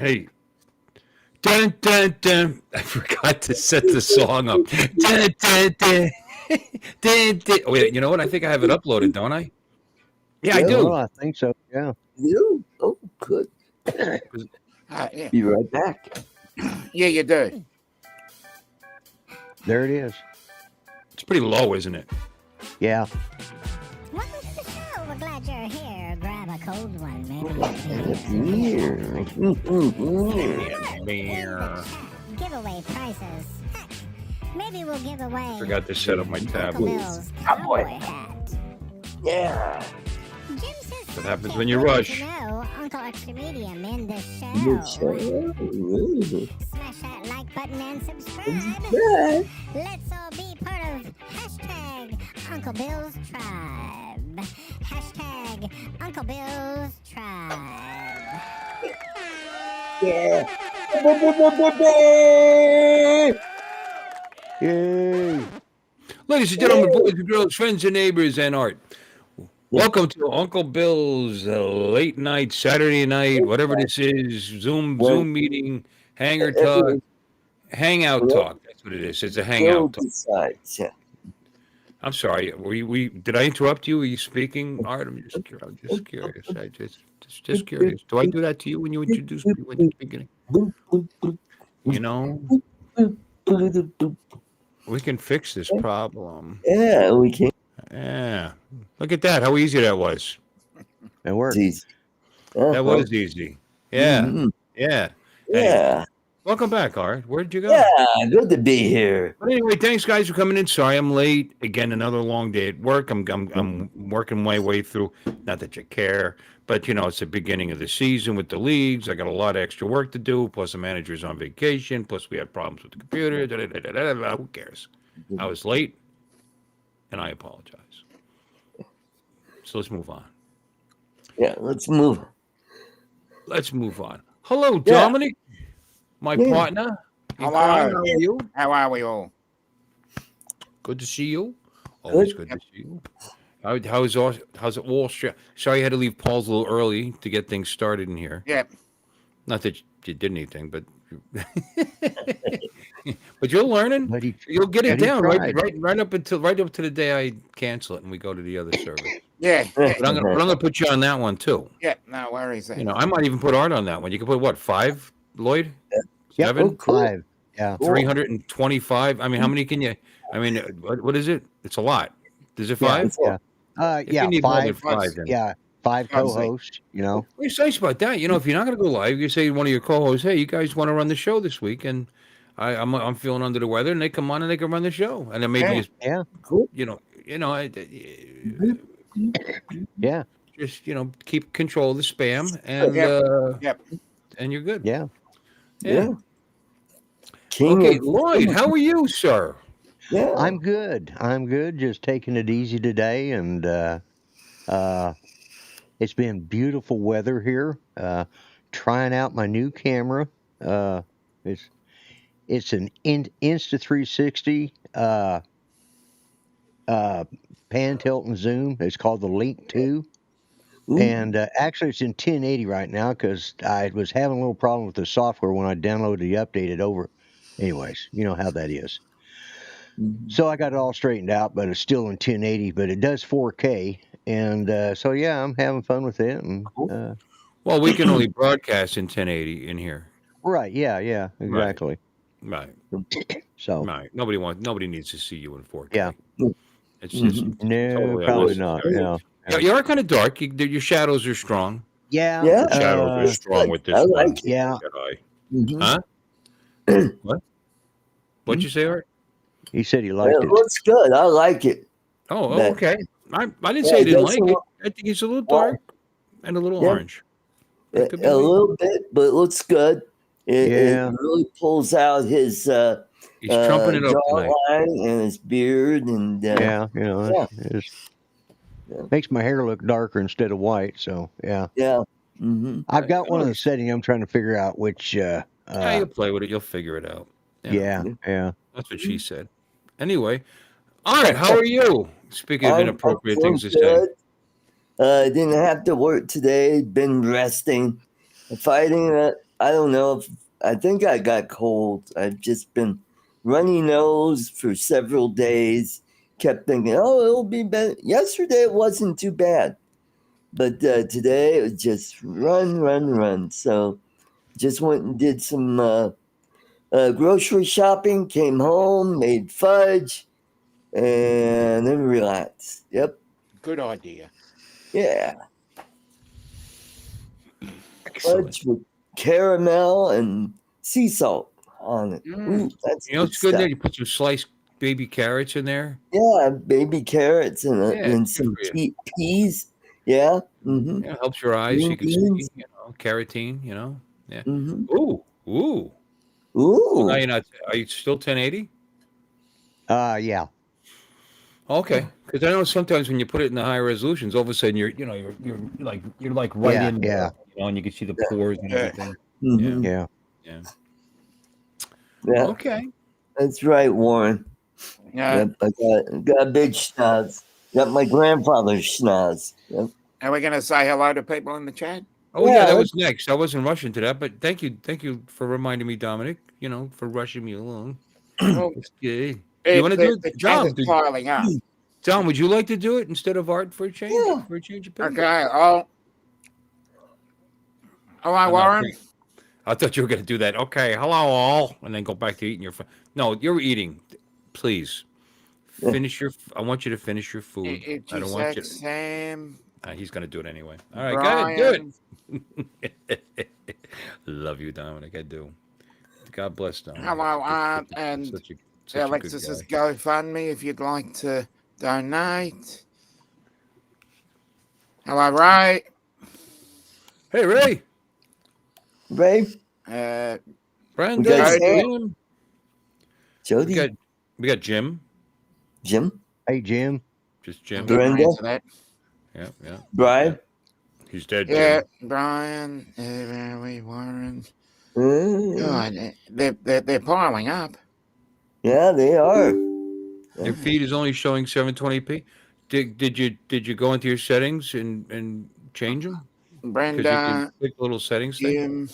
Hey, dun dun dun. I forgot to set the song up. Dun dun dun. Dun, dun. Oh, wait, you know what? I think I have it uploaded, don't I? Yeah, I Well, do. I think so. Yeah. You? Oh, good. Yeah. Be right back. Yeah, you do. There it is. It's pretty low, isn't it? Yeah. Welcome to the show. We're glad you're here. Grab a cold one. Maybe giveaway prizes. Heck, maybe we'll give away Forgot to set up my Uncle tab. Bill's cowboy hat. Yeah. Jim says What happens such when a you joy rush? to know Uncle Extra Medium in the show. Smash that like button and subscribe. Let's all be part of hashtag Uncle Bill's Tribe. Hashtag Uncle Bill's Tribe. Yeah. Yay. Ladies and gentlemen, boys and girls, friends and neighbors, and art. Welcome to Uncle Bill's late night, Saturday night, whatever this is, Zoom meeting, Hangar talk, Hangout talk. That's what it is. It's a Hangout talk. Besides, yeah. I'm sorry. Did I interrupt you? Were you speaking, Art? I'm just curious. Just curious. Do I do that to you when you introduce me when you're beginning? You know, we can fix this problem. Yeah, we can. Yeah. Look at that. How easy that was. It worked. That was easy. Yeah. Mhm. Yeah. Yeah. Welcome back, Art. Where did you go? Yeah, good to be here. But anyway, thanks guys for coming in. Sorry I'm late. Again, another long day at work. I'm working my way through. Not that you care, but you know it's the beginning of the season with the leagues. I got a lot of extra work to do. Plus the manager's on vacation. Plus we had problems with the computer. Who cares? I was late, and I apologize. So let's move on. Yeah, let's move. Hello, Yeah. Dominic, my partner. Hello. How are you? How are we all? Good to see you. Always good to see you. How's it all? Sorry, I had to leave Paul's a little early to get things started in here. Yeah. Not that you did anything, but but you're learning. But You'll get it but he down tried. right up to the day I cancel it and we go to the other service. Yeah. But I'm gonna put you on that one too. Yeah. No worries. You know, I might even put Art on that one. You can put what 5, Lloyd? Yep. 7, cool. 5. Yeah. 325. I mean, how many can you? I mean, what is it? It's a lot. Is it 5? Yeah. If you yeah. need more than 5. 5, then. Yeah. 5 co-hosts. You know. What's nice about that? You know, if you're not going to go live, you say to one of your co-hosts, "Hey, you guys want to run the show this week?" And I'm feeling under the weather, and they come on and they can run the show, and then maybe Yeah. Yeah. just keep control of the spam, and Yep. and you're good. Yeah. Yeah. King Okay, of- Lloyd, how are you, sir? Yeah. I'm good. Just taking it easy today, and it's been beautiful weather here. Trying out my new camera. It's an Insta360 pan tilt and zoom. It's called the Link 2. Ooh. And actually, it's in 1080 right now because I was having a little problem with the software when I downloaded the updated over. Anyways, you know how that is. So I got it all straightened out, but it's still in 1080, but it does 4K. And so, yeah, I'm having fun with it. And, Well, we can only broadcast in 1080 in here. right. Yeah, exactly. Right. So, Right. Nobody needs to see you in 4K. Yeah. It's just no, totally probably not. unnecessary. No. You are kind of dark. Your shadows are strong. Yeah. Yeah. The shadows are strong with this I one. like it. Yeah. Jedi. Mhm. Huh? What? What'd you say, Art? He said he liked Yeah, it. it looks good. I like it. Oh, That- okay. I didn't Yeah, say I it didn't does like it. look- I think it's a little dark and a little Yeah. orange. A Could be me. little bit, but it looks good. It Yeah. really pulls out his He's trumping it up tonight. jawline and his beard, and Yeah. Yeah. It makes my hair look darker instead of white. So, yeah. yeah. Mm-hmm. I've got one of the settings. I'm trying to figure out which. Yeah, you'll play with it. You'll figure it out. Yeah. That's what she said. Anyway, all right. How are you? Speaking of I'm inappropriate things to say. good. Didn't have to work today. Been resting, fighting I don't know if I think I got cold. I've just been runny nose for several days. Kept thinking, oh, it'll be better. Yesterday it wasn't too bad, but today it was just run. So just went and did some grocery shopping. Came home, made fudge, and then relaxed. Yep. Good idea. Yeah. Excellent. Fudge with caramel and sea salt on it. Ooh, that's You know, good it's good stuff. that you put some sliced baby carrots in there. Yeah, baby carrots and, Yeah, and good some for you. peas. Yeah. Mm-hmm. Yeah, helps your eyes. Green You can see, beans. carotene. Yeah. Mm-hmm. Ooh. Well, now Ooh. you're not. Are you still 1080? Yeah. Okay, because I know sometimes when you put it in the higher resolutions, all of a sudden you're like right Yeah, in there, yeah. and you can see the pores and Yeah. everything. Mm-hmm. Yeah. Yeah, Okay. that's right, Warren. Yeah. Yep, I got a big schnoz. Got my grandfather's schnoz. Yep. Are we going to say hello to people in the chat? Oh yeah, that Yeah, was next. I wasn't rushing to that, but thank you for reminding me, Dominic. For rushing me along. Well, It's good. You want to do the it, chat is John? piling up. John, would you like to do it instead of Art for a change? Yeah. For a change of pace? Okay. Hello, Warren. I thought you were going to do that. Okay, hello all, and then go back to eating your food. No, you're eating. Please finish your. I want you to finish your food. It's I don't want you. Sam. He's going to do it anyway. All right, go ahead, do Brian. it. Love you, Dominic. I do. God bless Dominic. Hello, Art, and such a good Alexis's guy. GoFundMe if you'd like to donate. Hello, Ray. Hey, Ray. Ray, Brandon. We got Jim. Jody, We got Jim. Jim, Hey, Jim. Just Jim. Good. Brenda? Answer that. Yeah. Brian. He's dead, Yeah, Jim. Brian. Where are we, Warren? Yeah, God, they're piling up. they are. Your feed is only showing 720p. Did you go into your settings and change them? Because you Brenda, can click the little settings thing. Jim.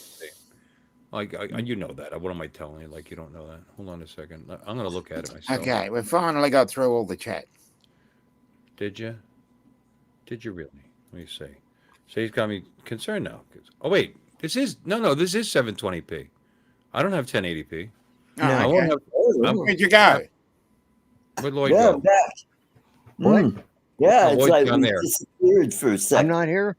You know that. What am I telling you? Like you don't know that. Hold on a second. I'm gonna look at it myself. Okay, we finally got through all the chat. Did you? Did you really? Let me see. So he's got me concerned now. Oh wait, this is 720p. I don't have 1080p. Oh, I okay. won't have. Where'd you go? Where'd Lloyd Yeah, go? I'm back. What? Yeah, Oh, it's Lloyd's like down we there. disappeared for a I'm second. not here.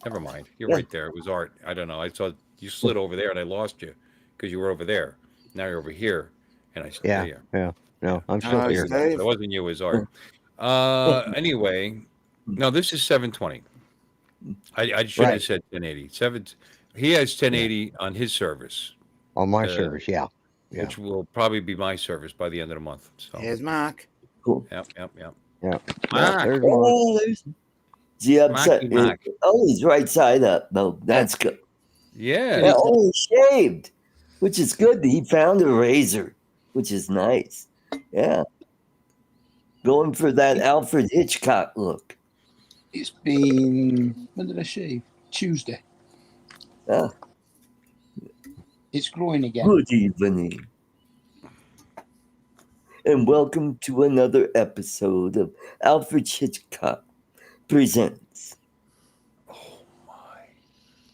Never mind. You're Yeah. right there. It was Art. I don't know. I saw you slid over there and I lost you because you were over there. Now you're over here, and I still Yeah. you. Yeah. No, I'm still Oh, here. Steve. It wasn't you. It was Art. Anyway, no, this is 720. I should have Right. said 1080. He has 1080 on his service, On my service. Yeah. Yeah. which will probably be my service by the end of the month. So, Here's Mark. Cool. yep. Yeah. Mark. There's Mark. Oh, there's the upside. Marky Mark. Oh, he's right side up. No, that's good. Yeah. Yeah, oh, he shaved, which is good. He found a razor, which is nice. Yeah. Going for that Alfred Hitchcock look. It's been, when did I shave? Tuesday. Yeah. It's growing again. Good evening. And welcome to another episode of Alfred Hitchcock Presents.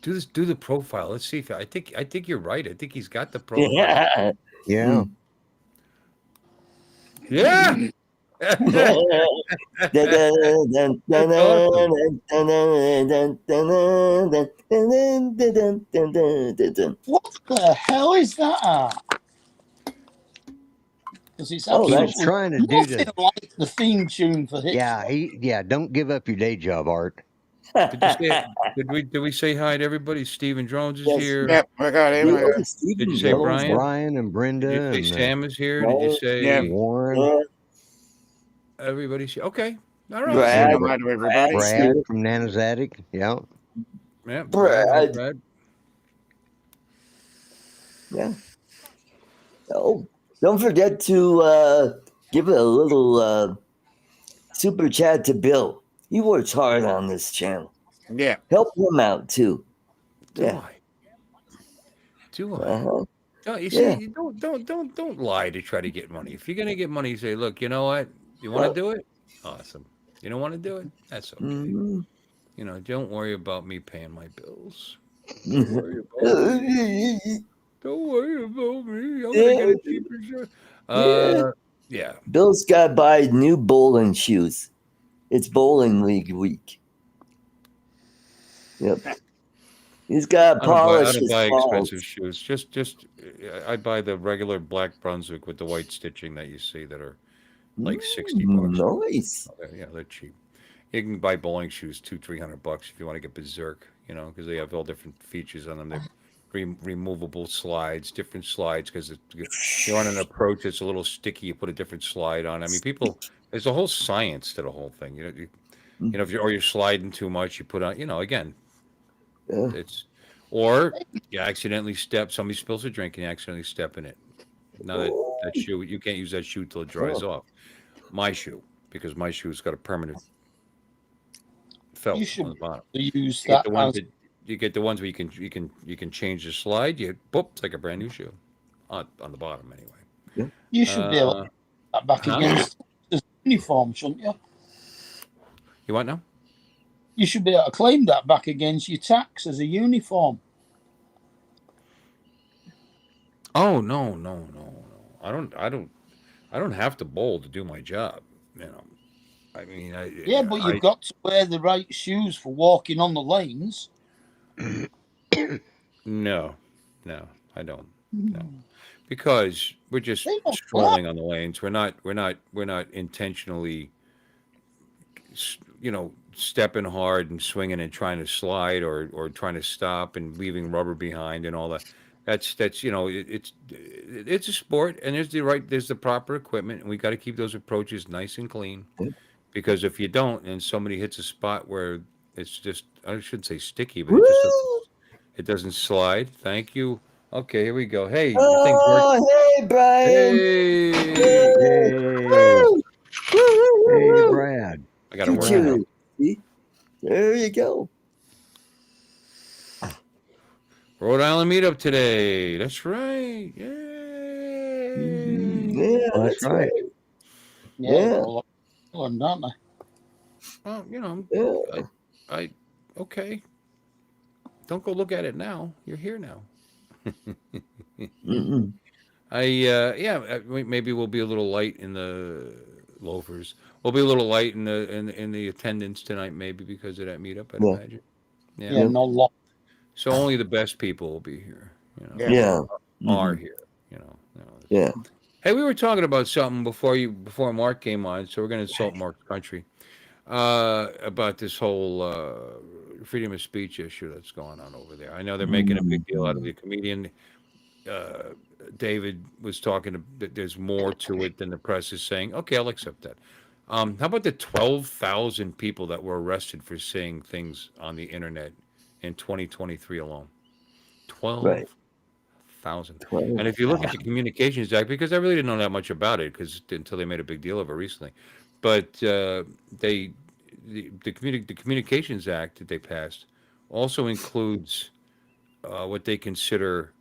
Do the profile. Let's see if I think you're right. I think he's got the profile. Yeah. Yeah. Yeah. What the hell is that? Because it's Oh, He absolutely was trying to do nothing the. like the theme tune for Hitchcock. Yeah. Don't give up your day job, Art. Did we say hi to everybody? Stephen Jones is Yes. here. Yep, we got him. Did you say Brian? Brian and Brenda Did you and say Sam is here? Did you say Yeah. Warren, everybody's here? Okay. All right. Brad. Hello to everybody. Brad from Nana's Attic. Yeah. Yeah. Brad. Brad. Yeah. Oh, don't forget to give a little super chat to Bill. He works hard on this channel. Yeah. Help him out too. Do Yeah. I? Do I? Uh-huh. No, you Yeah. see, don't lie to try to get money. If you're gonna get money, say, look, you know what? You want to do it? Awesome. You don't want to do it? That's okay. Mhm. You know, don't worry about me paying my bills. Don't worry about me. Don't worry about me. I'm gonna get a cheaper shirt. Yeah. Yeah. Bill's got to buy new bowling shoes. It's bowling league week. Yep. He's got to I don't buy. I polish don't his buy balls. expensive shoes. Just I buy the regular black Brunswick with the white stitching that you see that are like $60. Nice. Yeah, they're cheap. You can buy bowling shoes $200-300 if you want to get berserk. You know, because they have all different features on them. They're removable slides, different slides. Because you're on an approach that's a little sticky, you put a different slide on. I mean, people. There's a whole science to the whole thing. You know, if you're sliding too much, you put on. You know, again, Yeah. it's or you accidentally step. Somebody spills a drink and you accidentally step in it. Now that shoe, you can't use that shoe till it dries off. My shoe, because my shoe's got a permanent felt You on should the bottom. use You get that the ones as that you get the ones where you can change the slide. You boop, it's like a brand new shoe on the bottom anyway. you should be able to Uh, put that back huh? against the uniform, shouldn't you? You what now? You should be able to claim that back against your tax as a uniform. Oh no. I don't have to bowl to do my job. You know, I mean, Yeah, but you've got to wear the right shoes for walking on the lanes. no, I don't. No, because we're just They don't strolling on the lanes. We're not intentionally, stepping hard and swinging and trying to slide or trying to stop and leaving rubber behind and all that. That's it's a sport and there's the proper equipment and we got to keep those approaches nice and clean because if you don't and somebody hits a spot where it's just I shouldn't say sticky but Woo! it doesn't slide. Thank you. Okay, here we go. Hey, the thing's working. Oh, hey, Brian. Hey, Hey, Woo! Woo, hey, woo, woo. Brad. I got to work Brad. now. Choo-choo. See? There you go. Rhode Island meetup today. That's right. Yay. Yeah, Well, that's right. Yeah, Yeah. they're all England, aren't they? Well, Yeah. I okay. Don't go look at it now. You're here now. Mm-mm. Maybe we'll be a little light in the loafers. We'll be a little light in the attendance tonight, maybe because of that meetup. I'd Yeah. imagine. Yeah. Yeah, no lot. So only the best people will be here. Yeah. Yeah. Are Mhm. here. Yeah. Hey, we were talking about something before Mark came on, so we're going to insult Mark's country about this whole freedom of speech issue that's going on over there. I know they're making a big deal out of the comedian. Uh, David was talking that there's more to it than the press is saying. Okay, I'll accept that. How about the 12,000 people that were arrested for saying things on the internet in 2023 alone? Right. 12,000. 12. And if you look at the Communications Act, because I really didn't know that much about it, until they made a big deal of it recently, but the Communications Act that they passed also includes what they consider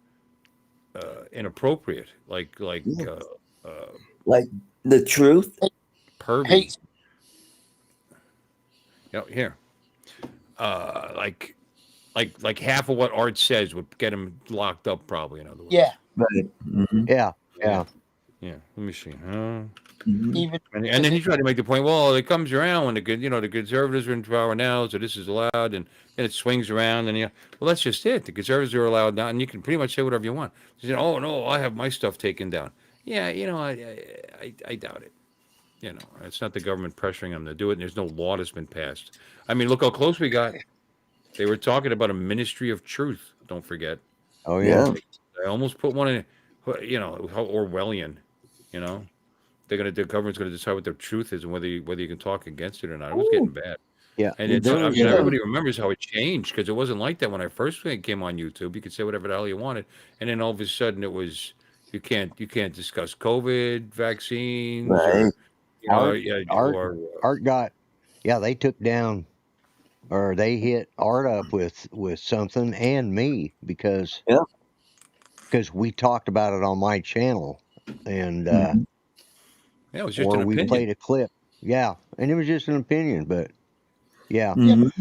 inappropriate, like Yeah. Like the truth. pervy. Hate. Here, like half of what Art says would get him locked up, probably. In other words. Yeah. Right. Mm-hmm. Yeah. Yeah. Let me see. Mm-hmm. Even And then he tried to make the point. Well, it comes around when the conservatives are in power now, so this is allowed, and then it swings around, and well, that's just it. The conservatives are allowed now, and you can pretty much say whatever you want. He said, "Oh no, I have my stuff taken down." Yeah, I doubt it. It's not the government pressuring them to do it, and there's no law that's been passed. I mean, look how close we got. They were talking about a ministry of truth. Don't forget. Oh, yeah. Yeah. I almost put one in. How Orwellian. The government's going to decide what the truth is and whether you can talk against it or not. It was getting bad. Yeah. And everybody remembers how it changed because it wasn't like that when I first came on YouTube. You could say whatever the hell you wanted, and then all of a sudden it was you can't discuss COVID vaccines Right. Art got, they took down, or they hit Art up with something and me because because we talked about it on my channel, and Mhm. Yeah, it was just or an we opinion. played a clip. Yeah, and it was just an opinion, but yeah, Yeah, Mhm.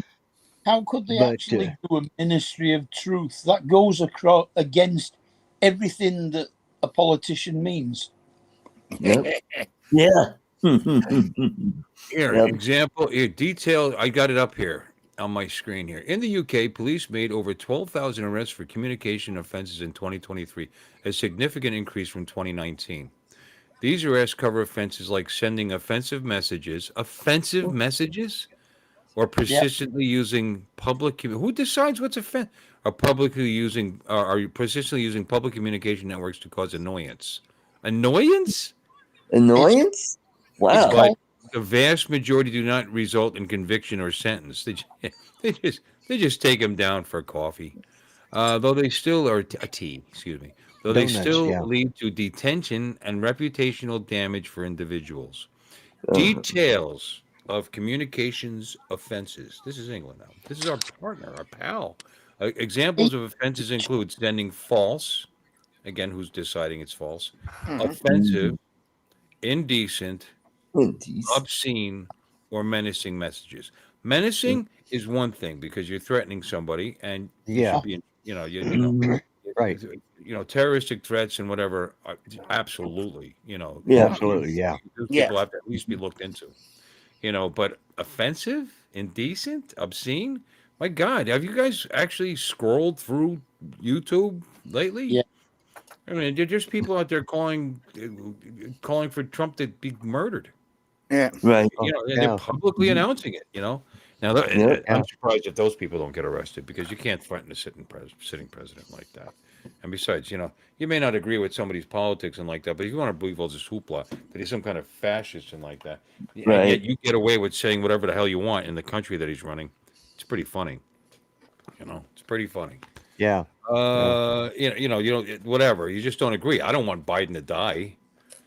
how could they but actually do a ministry of truth that goes across against everything that a politician means? Yep. Yeah. Here, Yep. example, here, detail. I got it up here on my screen here. In the UK, police made over 12,000 arrests for communication offenses in 2023, a significant increase from 2019. These arrests cover offenses like sending offensive messages, or Yeah, persistently using who decides what's offensive? Or publicly using, are you persistently using public communication networks to cause annoyance? Annoyance? it's Annoyance? it's Wow. But called the vast majority do not result in conviction or sentence. They just they just take them down for coffee. Though they still are a tea, excuse me. Though they donuts. still Yeah, lead to detention and reputational damage for individuals. Uh, Details of communications offenses. This is England now. This is our partner, our pal. Examples of offenses include sending false. Again, who's deciding it's false? Mhm. Offensive, indecent, Indecent. obscene, or menacing messages. Menacing is one thing because you're threatening somebody, and you yeah, should be, Mhm. right, terroristic threats and whatever. Absolutely, Yeah. absolutely, yeah, those Yeah. people have to at least be looked into. But offensive, indecent, obscene. My God, have you guys actually scrolled through YouTube lately? yeah. I mean, there's just people out there calling for Trump to be murdered. Yeah. Right. oh, And they're yeah, publicly Mhm. announcing it. Now, Yep. yeah, I'm surprised if those people don't get arrested because you can't threaten a sitting president like that. And besides, you may not agree with somebody's politics and like that, but if you want to believe all this hoopla that he's some kind of fascist and like that, and yet Right. you get away with saying whatever the hell you want in the country that he's running, it's pretty funny. It's pretty funny. yeah, yeah, You don't whatever. You just don't agree. I don't want Biden to die.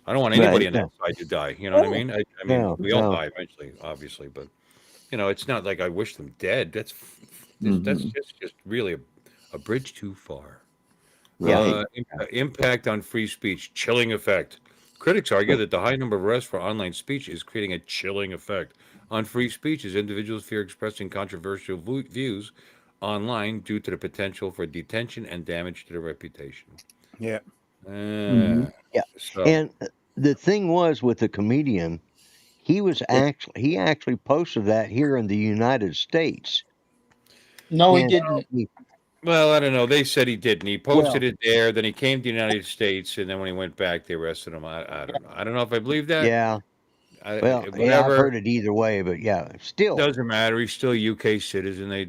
I don't want Right. anybody on that no, side to die. You know what I Oh. mean? I mean, no, we all no, die eventually, obviously, but it's not like I wish them dead. That's Mhm. just really a bridge too far. yeah, Right. Impact on free speech, chilling effect. Critics argue that the high number of arrests for online speech is creating a chilling effect on free speech as individuals fear expressing controversial views online due to the potential for detention and damage to their reputation. Yeah. Uh, Mhm. yeah. so, And the thing was with the comedian, he actually posted that here in the United States, No, he and didn't. well, I don't know. They said he didn't. He posted well, it there. Then he came to the United States, and then when he went back, they arrested him. I Yeah. don't know. I don't know if I believe that. yeah, well, yeah, I've Whatever. heard it either way, but yeah, still, Doesn't matter. He's still a UK citizen. I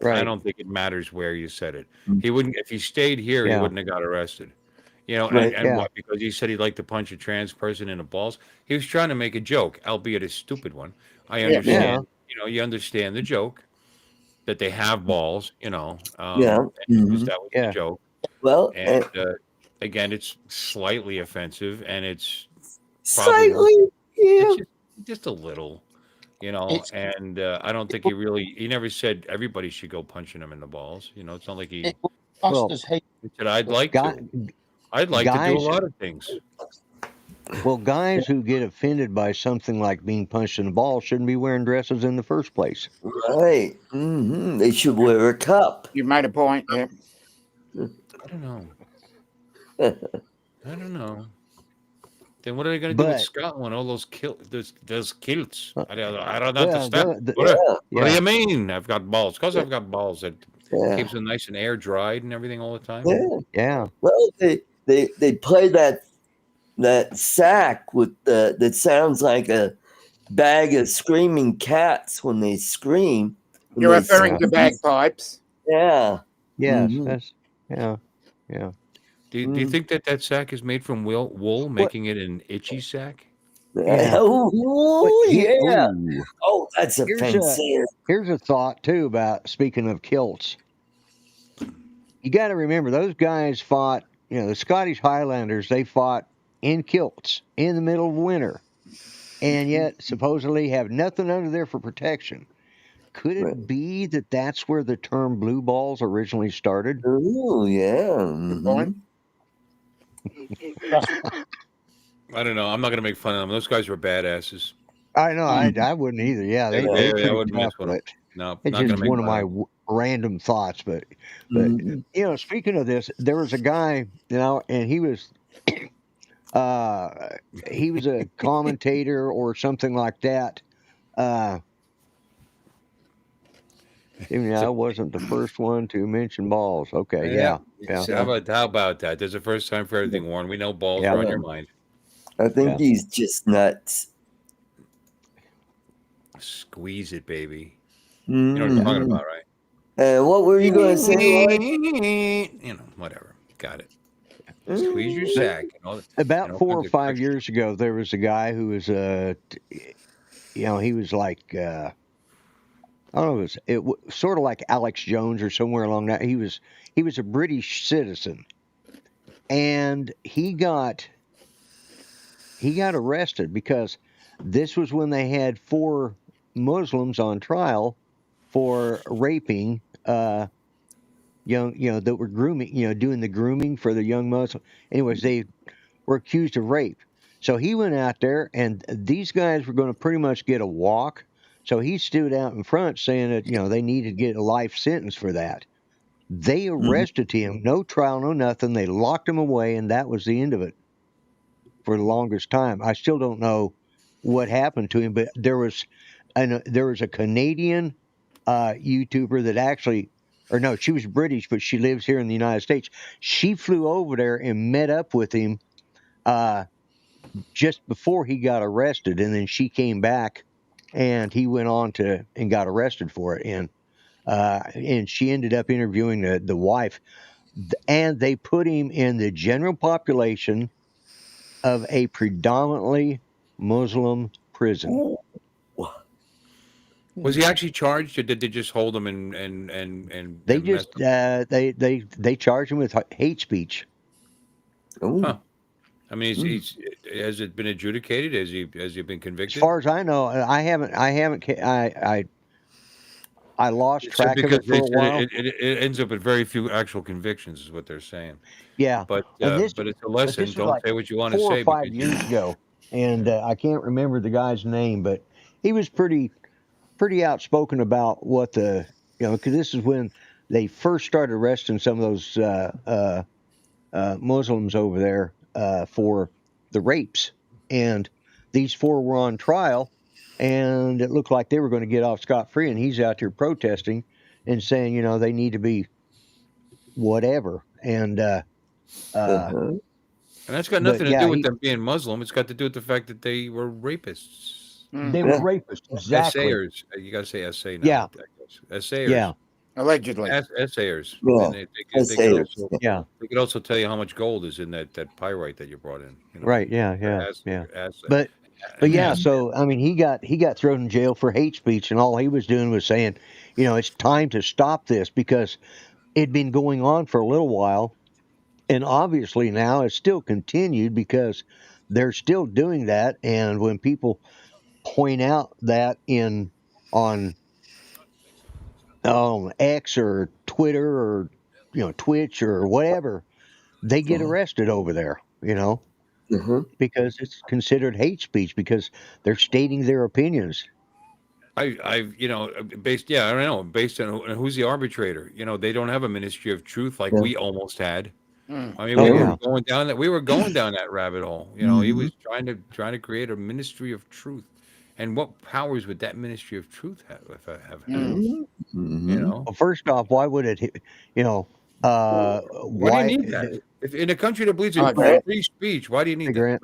right, don't think it matters where you said it. Mhm. He wouldn't if he stayed here. He yeah, wouldn't have got arrested. And Right. and yeah, what? Because he said he'd like to punch a trans person in the balls. He was trying to make a joke, albeit a stupid one. I Yeah. yeah, understand. You understand the joke that they have balls. Yeah. Mhm. That was the yeah, joke. Well, And again, it's slightly offensive, and it's probably slightly. it's Yeah. just a little. It's And I don't think he never said everybody should go punching him in the balls. It's not like it he was classed well, as hate. said I'd like guy, to. I'd like to do a guys, lot of things. well, guys who get offended by something like being punched in the ball shouldn't be wearing dresses in the first place. Right. They should wear a cup. You made a point. Yeah. I don't know. I don't know. Then what are they going to do with But Scotland? All those kilts. uh, I don't well, understand. Yeah. What do yeah, you mean? I've got balls. Because I've got balls. It Yeah. keeps them nice and air dried and everything all the time. Yeah. yeah, Well, they play that sack with that sounds like a bag of screaming cats when they scream. When You're they referring to sneeze. bagpipes. Yeah. yes, Mhm. that's yeah, yeah. Do you Mm. think that sack is made from wool, What? making it an itchy sack? Yeah. But Oh, here, yeah. ooh, Oh, that's here's a offensive. here's a thought too about speaking of kilts. You got to remember those guys fought. The Scottish Highlanders. They fought in kilts in the middle of winter, and yet supposedly have nothing under there for protection. Could it Right. be that that's where the term blue balls originally started? Oh, yeah. Good point. That's I don't know. I'm not going to make fun of them. Those guys were badasses. I know. I wouldn't either. Yeah, They, they I pretty wouldn't mess tough, with them. but No, it's not going just to make one of fun my of them. random thoughts. But Mhm. you know, speaking of this, there was a guy, you know, and he was a commentator or something like that. Even I wasn't the first one to mention balls. Okay, yeah. So how about that? There's a first time for everything, Warren. We know balls Yeah. are on your mind. I think Yeah. he's just nuts. Squeeze it, baby. You know what I'm talking about, right? And what were you going to say, Lloyd? You know, whatever. Got it. Squeeze your sack. And all, About and all 4 or kinds of 5 good years ago, there was a guy who was you know, he was like I don't know, it was sort of like Alex Jones or somewhere along that. He was a British citizen, and he got arrested because this was when they had 4 Muslims on trial for raping young, you know, that were grooming, you know, doing the grooming for the young Muslim. Anyways, they were accused of rape. So he went out there, and these guys were going to pretty much get a walk. So he stood out in front saying that, you know, they needed to get a life sentence for that. They arrested him, no trial, no nothing. They locked him away, and that was the end of it for the longest time. I still don't know what happened to him, but there was a Canadian YouTuber that actually, or no, she was British, but she lives here in the United States. She flew over there and met up with him just before he got arrested, and then she came back, and he went on to and got arrested for it, and she ended up interviewing the wife, and they put him in the general population of a predominantly Muslim prison. Was he actually charged, or did they just hold him and They mess just they charged him with hate speech. Oh, Huh. I mean, has it been adjudicated? Has he been As convicted? far as I know, I lost It's track of because it they for a said while. it ends up with very few actual convictions, is what they're saying. Yeah, But and this it's a but lesson. this was Don't like say what you want to 4 or say 5 because years ago, and I can't remember the guy's name, but he was pretty outspoken about what the, you know, because this is when they first started arresting some of those Muslims over there for the rapes, and these 4 were on trial, and it looked like they were going to get off scot free, and he's out here protesting and saying, you know, they need to be whatever, and uh-huh. and that's got but nothing to yeah, do with them being Muslim. It's got to do with the fact that they were rapists. they were Yeah. rapists, exactly. Essayers. You got to say essay now. Yeah, I guess. Essayers. yeah, Allegedly. Essayers. Yeah. And Let's they say could it. also yeah. they could also tell you how much gold is in that pyrite that you brought in. You know, Right, yeah, But an yeah, ass. so I mean, he got thrown in jail for hate speech, and all he was doing was saying, you know, it's time to stop this because it'd been going on for a little while, and obviously now it's still continued because they're still doing that. And when people point out that on X or Twitter or, you know, Twitch or whatever, they get arrested over there, you know, Uh-huh. because it's considered hate speech because they're stating their opinions. You know, I don't know, based on who's the arbitrator. You know, they don't have a ministry of truth like Yeah. we almost had. Mm. I mean, Oh we yeah. were going down that. We were going down that rabbit hole. You know, he Mhm. was trying to create a ministry of truth, and what powers would that ministry of truth have had? Mm. You Mhm. know, Well, first off, why would it, you know, why do you why, need that? If in a country that believes I in agree. free speech, why do you need that? Grant,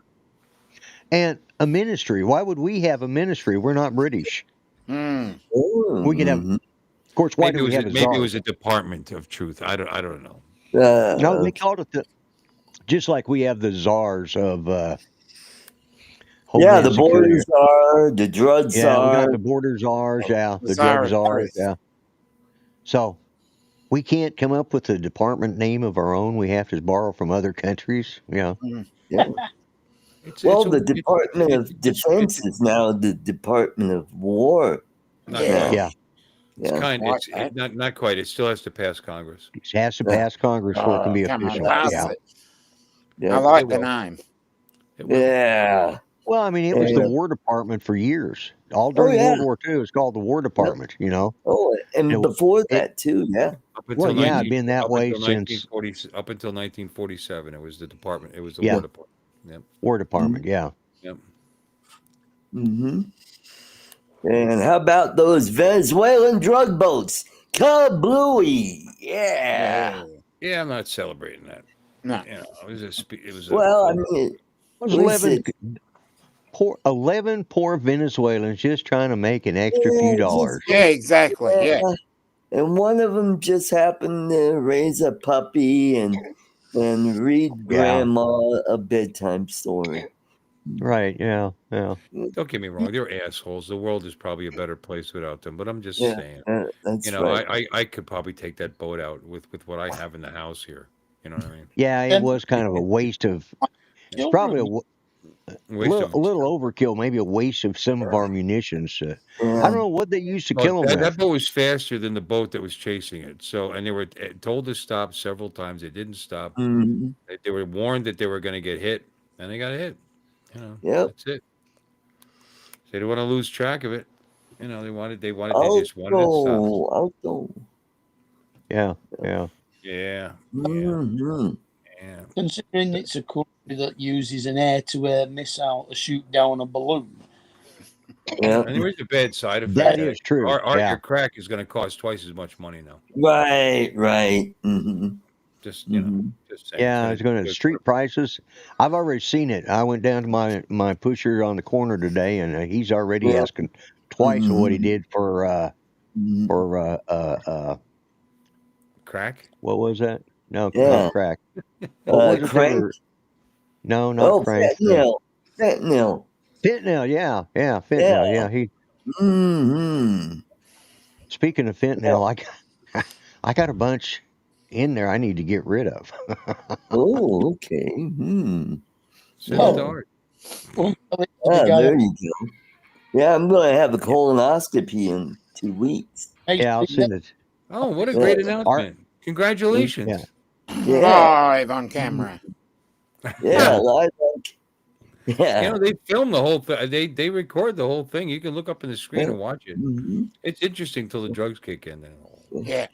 and a ministry? Why would we have a ministry? We're not British. Mm. Oh, We could have, mhm. of course, why do we have a Maybe it czar? was a department of truth. I don't know. No, they Okay. called it just like we have the czars of Yeah, Homeland the Security. borders are, the drugs Yeah, we got are. the border czars. Yeah, the drug Czars. czars. Yeah. So we can't come up with a department name of our own. We have to borrow from other countries. Yeah. Mm. Yeah. It's Well, a the Department of Defense is now the Department of War. not Yeah. Yeah. It's Yeah. kind. Like It's that. not quite. It still has to pass Congress. It has to pass Congress before it can be Come on, official. pass Yeah. it. Yeah. I like It the will. name. It will. Yeah. Well, I mean, it was the Yeah. War Department for years. All Oh during yeah. World War II, it was called the War Department. You know. Oh, and It, before it that too. Yeah. Up well, until yeah, it'd been that up way until since 1940, up until 1947, it was the department. It was the yeah, War Department. Yep. War Department. Yeah. Yep. Mm-hmm. And how about those Venezuelan drug boats? Kablooey. Yeah. No. Yeah, I'm not celebrating that. No. You know, it was a. It was a. Well, I mean, It was at least 11 poor Venezuelans just trying to make an extra few yeah, dollars. Yeah, exactly. Yeah. and one of them just happened to raise a puppy and read Yeah. grandma a bedtime story. Right. Yeah. Yeah. Don't get me wrong; they're assholes. The world is probably a better place without them. But I'm just Yeah, saying. that's You know, right. I could probably take that boat out with what I have in the house here. You know what I mean? Yeah. It And was kind of a waste of. It's probably children. a Waste of. little overkill. Maybe a waste of some of our munitions. I Yeah. don't know what they used to Well, kill them that with. boat was faster than the boat that was chasing it. So, and they were told to stop several times. They didn't stop. Mhm. They were warned that they were going to get hit, and they got hit. You know, Yep. that's it. They didn't want to lose track of it. You know, they just wanted it stopped. Auto. Yeah. Yeah. Yeah, Mm-hmm. yeah. Considering it's a country that uses an air-to-air missile to shoot down a balloon. Yeah. And there is a bad side effect. That to is true. Your Yeah. crack is going to cost twice as much money now. Right. Mm-hmm. Just you know, Mm-hmm. just saying. Yeah, it's going to street prices. I've already seen it. I went down to my pusher on the corner today, and he's already Yeah. asking twice of what he Mhm. did for crack. what was that? No, Yeah. not crack. What was it? They Crank. were no, not Oh, crank. fentanyl. Fentanyl. Fentanyl. Yeah, fentanyl. Yeah. He. Mm-hmm. Speaking of fentanyl, I got a bunch in there. I need to get rid of. Oh, okay. Hmm. Send it to Art. Well, the Ah, guy there you go. Yeah, I'm going to have a colonoscopy in 2 weeks. Yeah, I'll send it. Oh, what a Yeah. great Art. announcement! Congratulations. Yeah. Yeah. Live on camera. Yeah. Live on- You Yeah. know, they film the whole thing. They record the whole thing. You can look up in the screen and watch it. Mhm. It's interesting till the drugs kick in. Then. Yeah.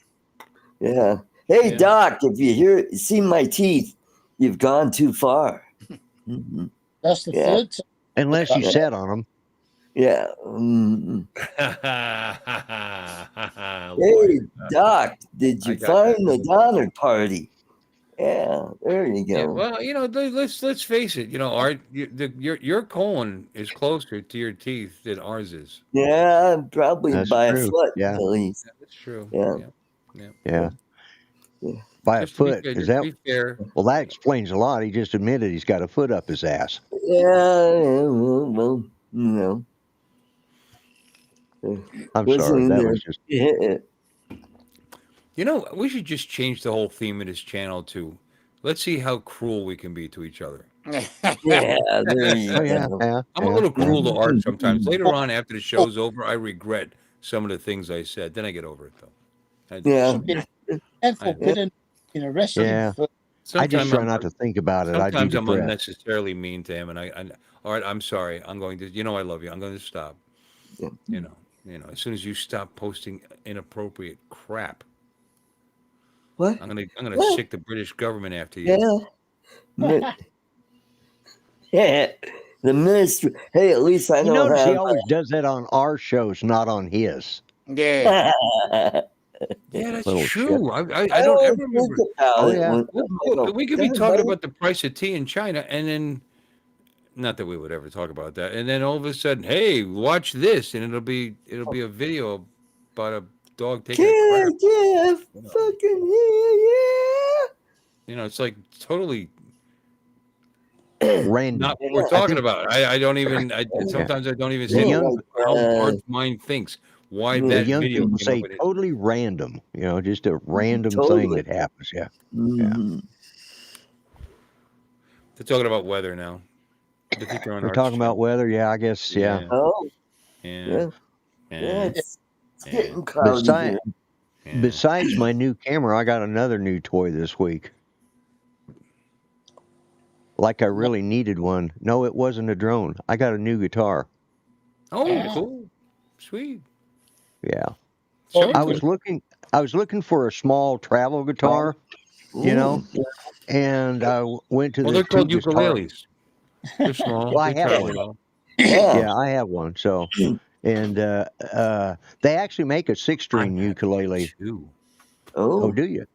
Yeah. Hey, Yeah. Doc, if you see my teeth, you've gone too far. Mhm. That's the Yeah. third time. Unless you sat on them. Yeah. Mhm. Lord. Hey, Doc, did you I got find the Donner Party? Yeah, there you Yeah, go. well, you know, let's face it. You know, Art, your colon is closer to your teeth than ours is. Yeah, probably That's by a true. foot Yeah. at least. Yeah, that's true. Yeah. Yeah. Yeah. By Just a to be foot. fair, Is just that to be fair. well? That explains a lot. He just admitted he's got a foot up his ass. Yeah, well, you know. I'm Wasn't sorry. in That there. was just. Yeah. You know, we should just change the whole theme of this channel to, let's see how cruel we can be to each other. Yeah, there you Oh yeah. go. Yeah. I'm a Yeah. little cruel to Art sometimes. Later on, after the show's over, I regret some of the things I said. Then I get over it, though. Yeah. Careful, Yeah. getting arrested Yeah. for I just Sometimes try I'm, not to think about it. I'd be sometimes I'm depressed. unnecessarily mean to him, and Art, I'm sorry. I'm going to, you know, I love you. I'm going to stop. Yeah. You know, as soon as you stop posting inappropriate crap, What? I'm gonna What? sick the British government after you. Yeah. Yeah. The ministry. Hey, at least I You don't notice he have. always does that on our shows, not on his. Yeah. Yeah, that's Little true. I I don't always ever remember. think about Oh, it yeah. when I go, We could be "God, talking buddy." about the price of tea in China, and then, not that we would ever talk about that, and then all of a sudden, hey, watch this, and it'll be a video about a dog taking a Yeah, crap. yeah, fucking yeah. You know, it's like totally Random. not what we're Yeah. talking about. I don't even. Sometimes I don't even The see young- how Art's mind thinks. Why the The that young video people came say up with it. totally random. You know, just a random thing Totally. that happens. Yeah. Mhm. They're talking about weather now. I think they're on We're Art's talking about channel. weather. Yeah, I guess. Yeah. Oh, Yeah. yeah. Yeah. Yeah, it's It's getting cloudy here. Besides my new camera, I got another new toy this week. Like I really needed one. No, it wasn't a drone. I got a new guitar. Oh, cool. Sweet. Yeah. Show Oh, I it was to me. looking for a small travel guitar, you know, and I went to Well, the they're two called guitar. ukuleles. They're small. Well, I They have travel one. well. Yeah. Yeah, I have one. So, and they actually make a 6-string ukulele. Two. Oh, Oh. do you?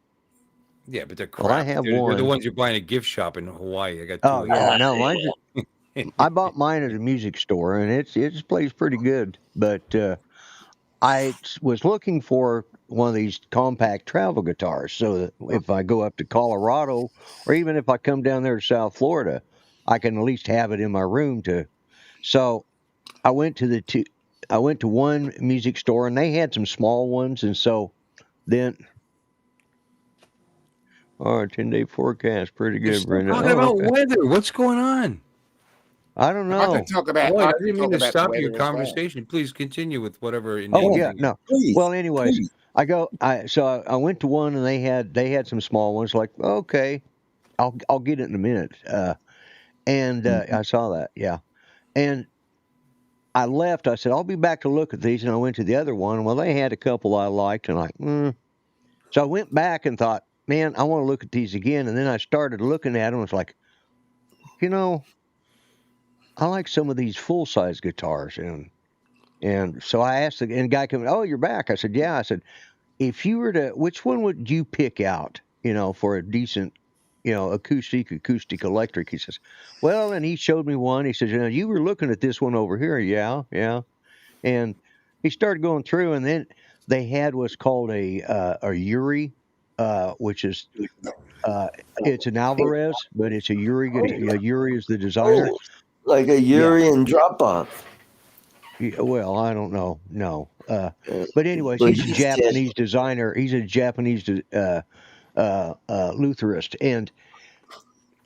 Yeah, but they're Well, I crap. have They're the one. ones you're buying at a gift shop in Hawaii. I got two. Oh of yeah, them. no, I bought mine at a music store, and it just plays pretty good. But was looking for one of these compact travel guitars, so that if I go up to Colorado, or even if I come down there to South Florida, I can at least have it in my room to. So I went to I went to one music store, and they had some small ones, and so then. Oh, 10-day forecast, pretty You're good, still Brenda. talking Oh, about okay. weather. What's going on? I don't I can know. talk about. Lloyd, I I can didn't mean talk to about the stop your weather as well. conversation. Please continue with whatever Oh inane yeah, thing. no. Please. Well, anyways, Please. I went to one and they had some small ones. Like, okay, I'll get it in a minute. I saw that, yeah. And I left. I said I'll be back to look at these, and I went to the other one. Well, they had a couple I liked, and so I went back and thought, man, I want to look at these again. And then I started looking at them. It's like, you know, I like some of these full size guitars, and so I asked the guy coming, oh, you're back. I said, yeah. I said, if you were to, which one would you pick out, for a decent, acoustic, electric? He says, well, and he showed me one. He says, you were looking at this one over here. Yeah, yeah. And he started going through, and then they had what's called a Yuri, which is, it's an Alvarez, but it's a Yuri guitar. Yeah, Yuri is the designer. Oh, like a Yeah. Urian drop off. Yeah, well, I don't know. No. But anyways, But he's a he said, Japanese designer. He's a Japanese Lutherist. And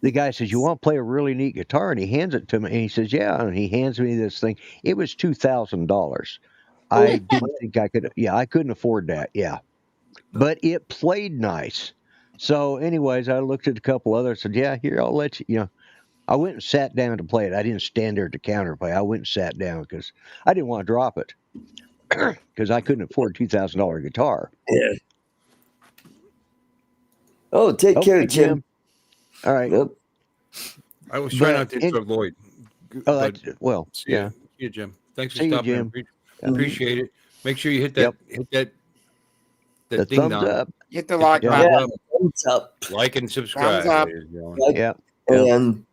the guy says, you want to play a really neat guitar? And he hands it to me. And he says, yeah. And he hands me this thing. It was $2,000. I didn't think I could. Yeah, I couldn't afford that. Yeah. But it played nice. So, anyways, I looked at a couple others. Said, yeah, here, I'll let you. I went and sat down to play it. I didn't stand there at the counter play. I went and sat down because I didn't want to drop it because I couldn't afford a $2,000 guitar. yeah. Oh, take care, Okay, Jim. All right. Yep. I was trying But not to interrupt Lloyd. Oh, But that's well. see Yeah. you, Jim. Thanks for See you, stopping. Jim. Appreciate it. Make sure you hit Yep. that The ding thumbs dong. up. Hit the like Yeah. button. Yeah, thumbs up. Like and subscribe. Thumbs up. ladies and gentlemen. Like, Yeah. And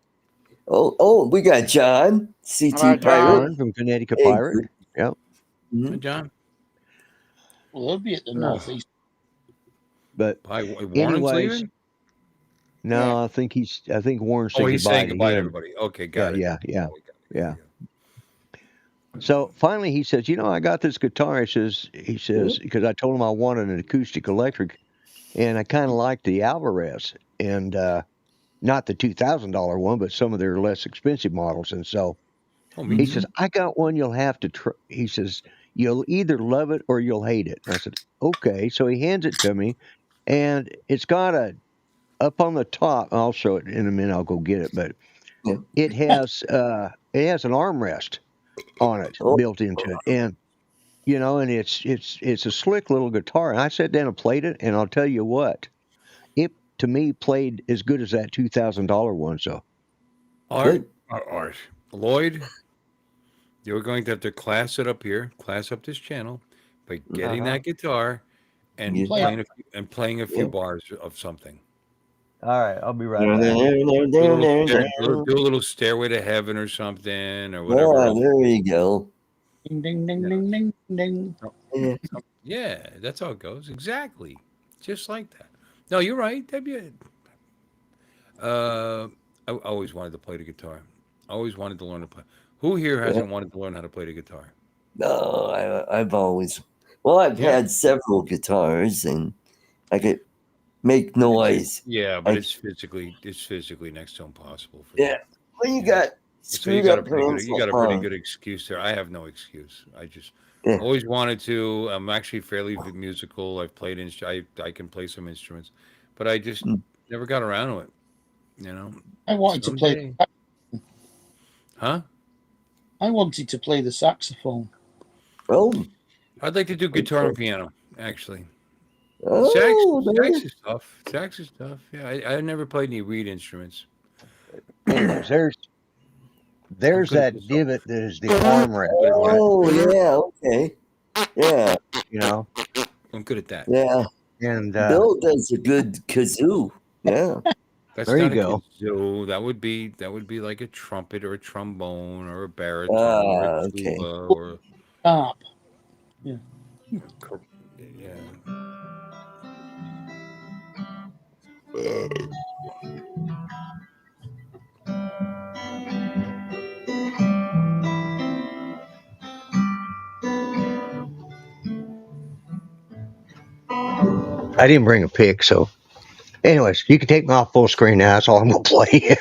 we got John, CT Hello, John. Pirate. John from Connecticut Hey, Pirate. Yep. Mhm. Hey, John. Well, they'll be at the northeast. But Hi, Warren's anyways, leaving? no, Yeah. I think Warren's saying Oh, he's goodbye saying to goodbye to him. everybody. Okay, got it. Yeah. Oh, we got it. Yeah. So finally he says, I got this guitar. He says, because I told him I wanted an acoustic electric, and I kind of liked the Alvarez, and not the $2,000 one, but some of their less expensive models. And so Oh, me he too. says, I got one you'll have to try. He says, you'll either love it or you'll hate it. And I said, okay. So he hands it to me, and it's got up on the top. I'll show it in a minute. I'll go get it, but Yeah. it has an armrest on it Oh. built into it, and and it's a slick little guitar. And I sat down and played it, and I'll tell you what, it to me played as good as that $2,000 one. So Art. Lloyd, you're going to have to class up this channel by getting that guitar and Yeah. playing a few bars of something. all right, I'll be right Yeah, back. Do a little Stairway to Heaven or something or Oh, whatever. there you go. Ding, ding, ding, ding, ding, ding. Yeah. Yeah, that's how it goes. Exactly. Just like that. No, you're right. That'd be it. I always wanted to play the guitar. I always wanted to learn to play. Who here hasn't wanted to learn how to play the guitar? No, I've always. Well, I've Yeah. had several guitars, and I could make noise. Yeah, but I- it's physically next to impossible for Yeah. Well, you got So you screwed got a up pretty good hands. you got a pretty good excuse there. I have no excuse. I just Yeah. always wanted to. I'm actually fairly musical. I've played I can play some instruments, but I just Mm. never got around to it. You know, I wanted to play. someday, huh? I wanted to play the saxophone. Oh, I'd like to do guitar and piano. Actually, oh, sax is tough. Sax is tough. Yeah, I never played any reed instruments. Anyways, I'm there's good at that this. divot that is the armrest, Good at right? that. oh, yeah, okay, yeah, You know, I'm good at that. yeah. and Bill does a good kazoo. Yeah. That's there you not a go. kazoo. That would be like a trumpet or a trombone or a baritone or a Okay. tuba or Harp. yeah. I didn't bring a pick, so. Anyways, you can take me off full screen now. That's all I'm gonna play.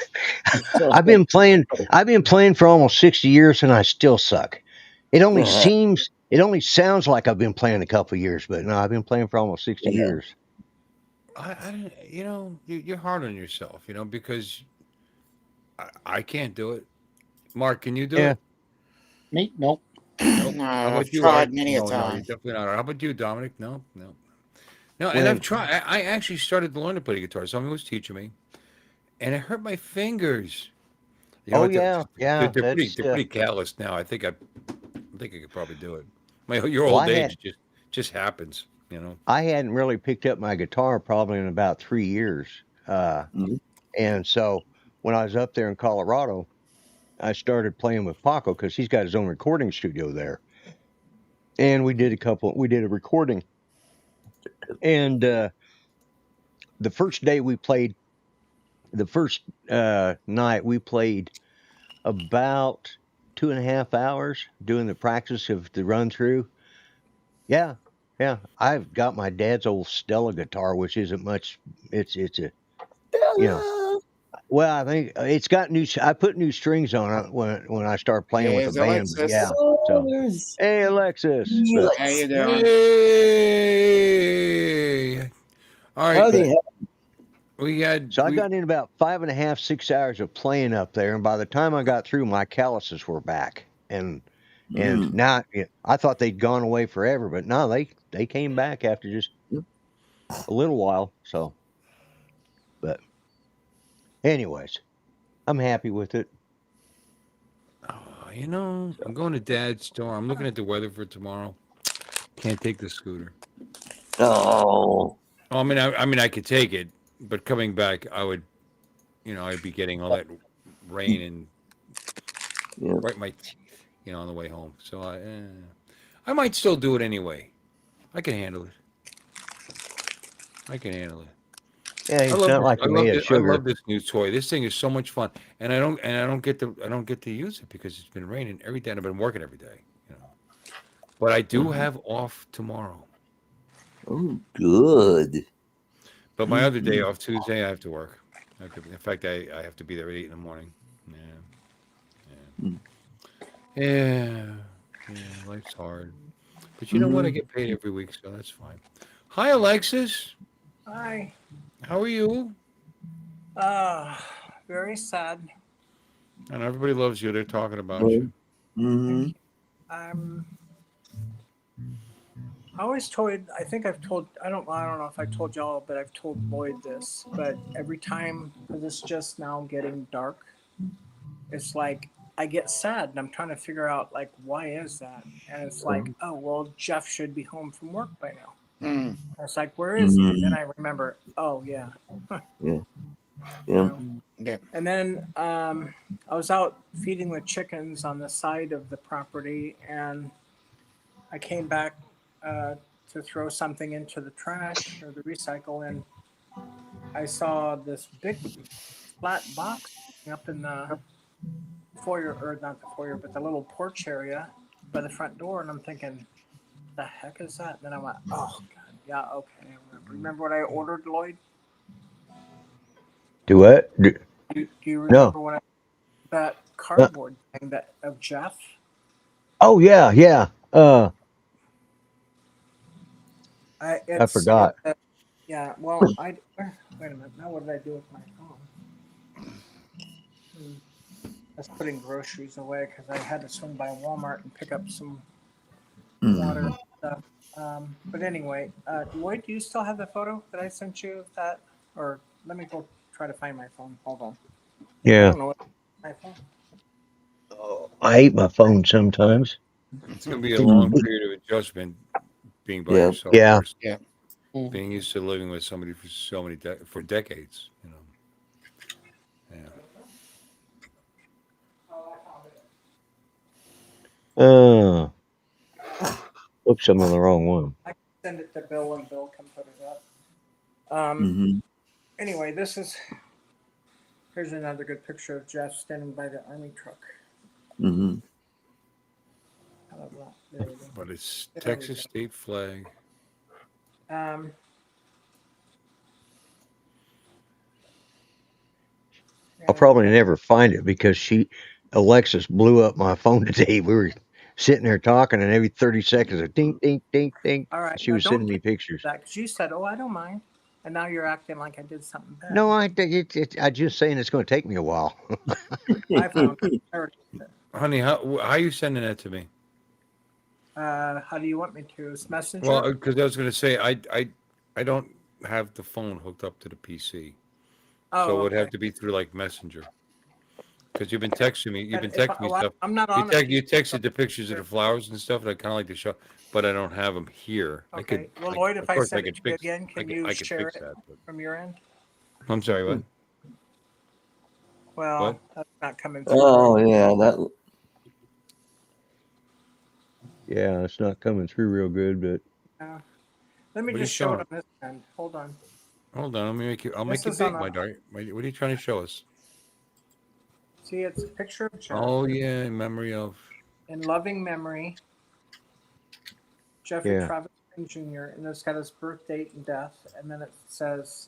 I've been playing. I've been playing for almost 60 years, and I still suck. It only seems. It only sounds like I've been playing a couple of years, but no, I've been playing for almost 60 Yeah. years. I don't, you're hard on yourself, because I can't do it. Mark, can you do Yeah. it? Me? Nope. Nope. No, How about I've you, Art? tried many a No, you're time. definitely not. How about you, Dominic? No, no. No, and When I've tried. I actually started to learn to play guitar. Someone was teaching me, and it hurt my fingers. Oh What? yeah, They're, yeah. they're pretty. That's They're pretty calloused now. I think I could probably do it. Your well. old age just happens. I hadn't really picked up my guitar probably in about 3 years, Mhm. and so when I was up there in Colorado, I started playing with Paco because he's got his own recording studio there, and we did a recording, and the first day we played, the first night we played about 2.5 hours doing the practice of the run through. Yeah, yeah. I've got my dad's old Stella guitar, which isn't much. It's a you know. Bella. Well, I think it's got new. I put new strings on it when I started playing with the Here's band. But yeah, Alexis. Oh, so there's hey Alexis, but How Felix. you doing? Hey. All right. Howdy. but We had so I we. got in about 5.5, 6 hours of playing up there, and by the time I got through, my calluses were back, and Mm. now I thought they'd gone away forever, but no, they came back after just a little while. So, but anyways, I'm happy with it. I'm going to Dad's store. I'm looking at the weather for tomorrow. Can't take the scooter. Oh. Oh, I mean, I could take it, but coming back, I'd be getting all that rain and Yeah. right in my teeth, on the way home. So I might still do it anyway. I can handle it. I can handle it. Yeah, I it's love not this. like I you're love made of this. I sugar. love this new toy. This thing is so much fun, and I don't get to use it because it's been raining every day, and I've been working every day. But I do have off tomorrow. Oh, good. But my other day off, Tuesday, I have to work. In fact, I have to be there at 8 in the morning. Yeah. Mm. Yeah. Yeah. Life's hard. But you know what? I get paid every week, so that's fine. Hi, Alexis. Hi. How are you? Very sad. And everybody loves you. They're talking about you. Mm-hmm. I'm. I always told. I think I've told. I don't know if I told y'all, but I've told Lloyd this. But every time, because it's just now getting dark, it's like I get sad, and I'm trying to figure out like why is that? And it's like, oh well, Jeff should be home from work by now. Mm. And it's like, where is he? And then I remember, oh yeah. Yeah. You Yeah. know? Yeah. And then I was out feeding the chickens on the side of the property, and I came back to throw something into the trash or the recycle, and I saw this big flat box up in the foyer, or not the foyer, but the little porch area by the front door, and I'm thinking, the heck is that? And then I went, oh god, yeah, okay, I remember. Remember what I ordered, Lloyd? Do what? Do you No. remember what that cardboard thing that of Jeff. Oh yeah, yeah. I forgot. Yeah. Well, wait a minute. Now what did I do with my phone? I was putting groceries away because I had to swing by Walmart and pick up some water and stuff. But anyway, Lloyd, do you still have the photo that I sent you of that? Or let me go try to find my phone. Hold on. I Yeah. don't know what my phone. Oh, I hate my phone sometimes. It's going to be a long period of adjustment being by Yeah. yourself. Yeah. versus Yeah. Being used to living with somebody for so many for decades. You know. Yeah. Oops, I'm on the wrong one. I can send it to Bill and Bill can put it up. Mm-hmm. Anyway, here's another good picture of Jeff standing by the army truck. Mm-hmm. How about that? There we go. But it's There we Texas go. state flag. Um, I'll probably never find it because Alexis blew up my phone today. We were sitting there talking, and every 30 seconds, a ding, ding, ding, ding. All right. She now was don't sending me take pictures. that because you said, "Oh, I don't mind," and now you're acting like I did something bad. No, I just saying it's going to take me a while. I found it. I already did it. Honey, how are you sending that to me? How do you want me to? It's Messenger. Well, because I was going to say I don't have the phone hooked up to the PC, so it would have to be through like Messenger. Because you've been texting me, But if stuff. I'm not on You texted the pictures of the flowers and stuff, and I kind of like to show, but I don't have them here. Okay. Well, Lloyd, if of I course, send I it could to you fix. again, can you I could share fix it that. But, from your end? I'm sorry, what? Well, What? that's not coming through. Oh yeah, that. Yeah, it's not coming through real good, but Let me What are you just show it showing? on this end. Hold on. Hold on, let me make you. I'll This make it is on big, a- my darling. What are you trying to show us? See, it's a picture of Jeff Oh yeah, in memory of. in loving memory, Jeffrey yeah. Travis Green Jr. And it's got his birth date and death, and then it says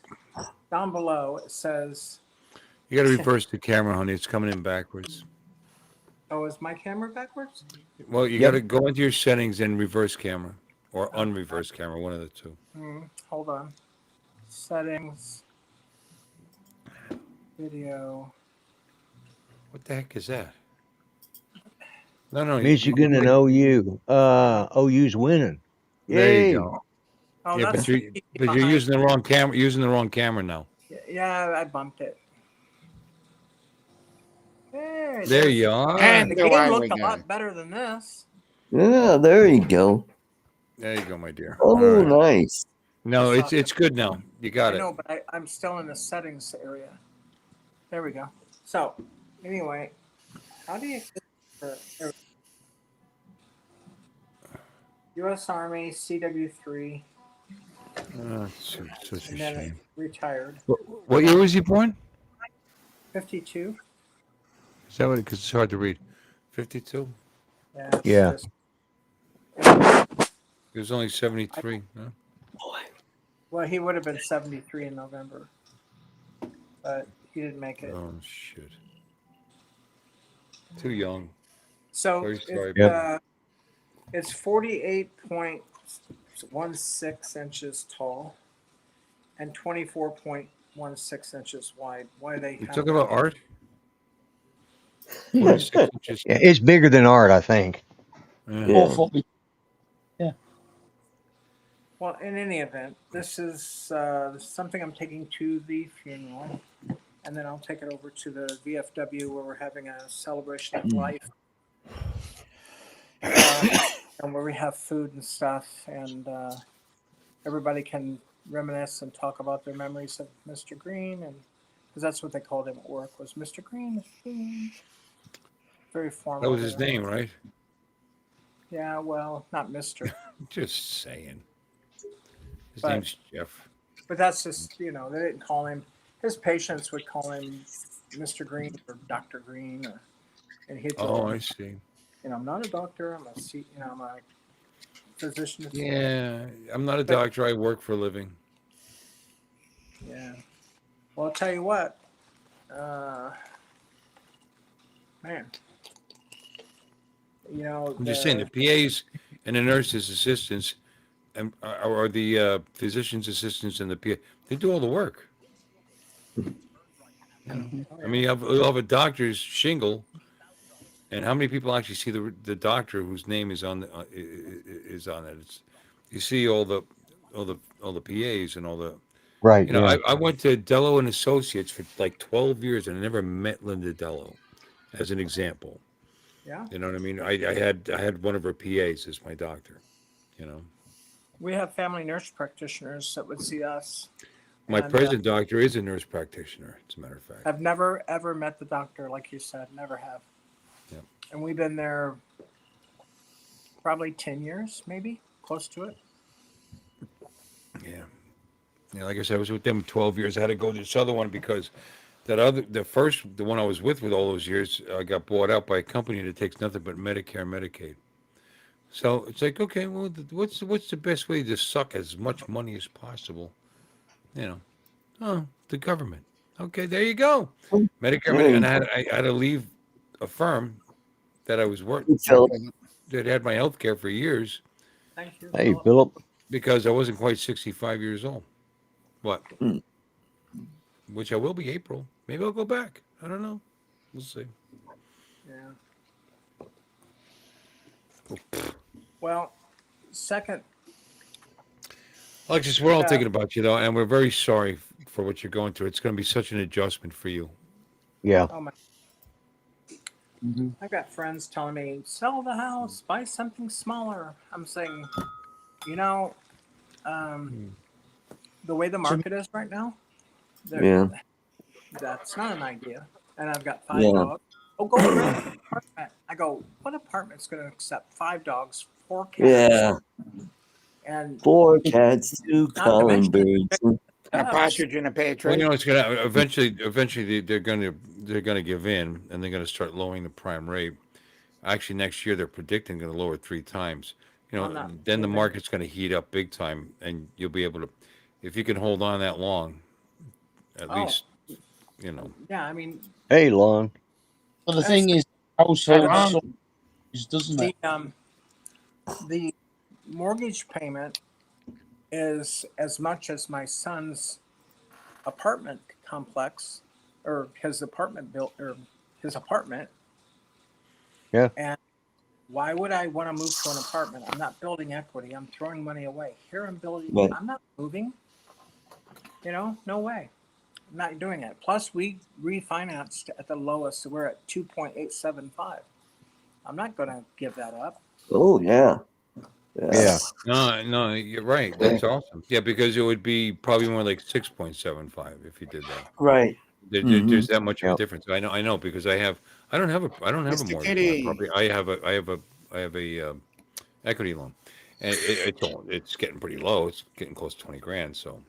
down below it says, You got to reverse the camera, honey. It's coming in backwards. "Oh, is my camera backwards?" Well, you Yep. got to go into your settings and reverse camera or unreverse camera, one of the two. Hold on. Settings, video. What the heck is that? No. Michigan and OU. OU's winning. There you Yay! go. Oh, Yeah, that's but you're behind. using the wrong camera. Using the wrong camera now. Yeah, I bumped it. Hey, There there's- you are. And The the game way looked we a go. lot better than this. Yeah, there you go. There you go, my dear. Oh, All right. nice. No, I saw it's good now. You got I it. know, but I'm still in the settings area. There we go. So, anyway, how do you U.S. Army CW3, Oh, it's such a and then shame. retired. What year was he born? 52. Is that what? Because it's hard to read. 52. Yeah. it's Yeah. just- He was only 73. No? well, he would have been 73 in November, but he didn't make it. Oh shit. Too young. So Very sorry. it's 48.16 inches tall and 24.16 inches wide. Why they You have talk that? about art? 46 inches. Yeah, it's bigger than art, I think. Yeah. Yeah. Awful. Well, in any event, this is something I'm taking to the funeral, and then I'll take it over to the VFW where we're having a celebration of life, and where we have food and stuff, and everybody can reminisce and talk about their memories of Mr. Green, and because that's what they called him at work was Mr. Green. Mr. Green. Very formal. That was his name, right? Yeah, well, not Mr. Just saying. His But- name's Jeff. But that's just, they didn't call him. His patients would call him Mr. Green or Dr. Green, and he'd Oh, go, I see. I'm not a doctor. I'm I'm a physician. Yeah, I'm not a doctor. I work for a living. Yeah. Well, I'll tell you what, man, You know, I'm just saying the PAs and the nurses' assistants and or the physicians' assistants and the PA, they do all the work. I mean, you'll have a doctor's shingle, and how many people actually see the doctor whose name is on is on it? It's you see all the PAs and all the Right. you know. Yeah. I went to Dello and Associates for like 12 years and I never met Linda Dello, as an example. yeah. You know what I mean? I had one of her PAs as my doctor. You know, We have family nurse practitioners that would see us. my And present doctor is a nurse practitioner. As a matter of fact. I've never ever met the doctor, like you said, never have. Yep. And we've been there probably 10 years, maybe close to it. Yeah. Yeah, like I said, I was with them 12 years. I had to go to this other one because the one I was with all those years, got bought out by a company that takes nothing but Medicare and Medicaid. So it's like, okay, well, what's the best way to suck as much money as possible? You know, oh, the government. Okay, there you go. Medicare, and I had to leave a firm that I was working that had my health care for years Thank you. Hey, Philip. Philip. because I wasn't quite 65 years old. What? Mm. Which I will be April. Maybe I'll go back. I don't know. We'll see. Yeah. Well, second, Alexis, we're all Yeah. thinking about you though, and we're very sorry for what you're going through. It's going to be such an adjustment for you. Yeah. oh my, Mhm. I've got friends telling me, sell the house, buy something smaller. I'm saying, you know, the way the market is right now, Yeah. that's not an idea. And I've got 5 Yeah. dogs. Oh, go rent an apartment. I go, what apartment's going to accept 5 dogs, 4 cats? Yeah. And 4 cats, 2 Not to calling mention- birds. A ducks. partridge in a pear Well, tree. you know, it's going to eventually they're going to give in, and they're going to start lowering the prime rate. Actually, next year they're predicting going to lower it 3 times. You I'm know, not then the moving. market's going to heat up big time, and you'll be able to, if you can hold on that long, at Oh. least, you know. Yeah, I mean, Hey, Lon. But the thing is, household size, doesn't the it? the mortgage payment is as much as my son's apartment complex or his apartment his apartment. Yeah. And why would I want to move to an apartment? I'm not building equity. I'm throwing money away. Here I'm building. Right. I'm not moving. You know, no way. I'm not doing it. Plus, we refinanced at the lowest. So we're at 2.875. I'm not going to give that up. Oh, yeah. Yeah. No, you're right. That's awesome. Yeah, because it would be probably more like 6.75 if you did that. Right. There's that much of a Yep. difference. I know because I don't have a Mr. mortgage on Kitty. my property. I have a equity loan, and it's getting pretty low. It's getting close to 20 grand, so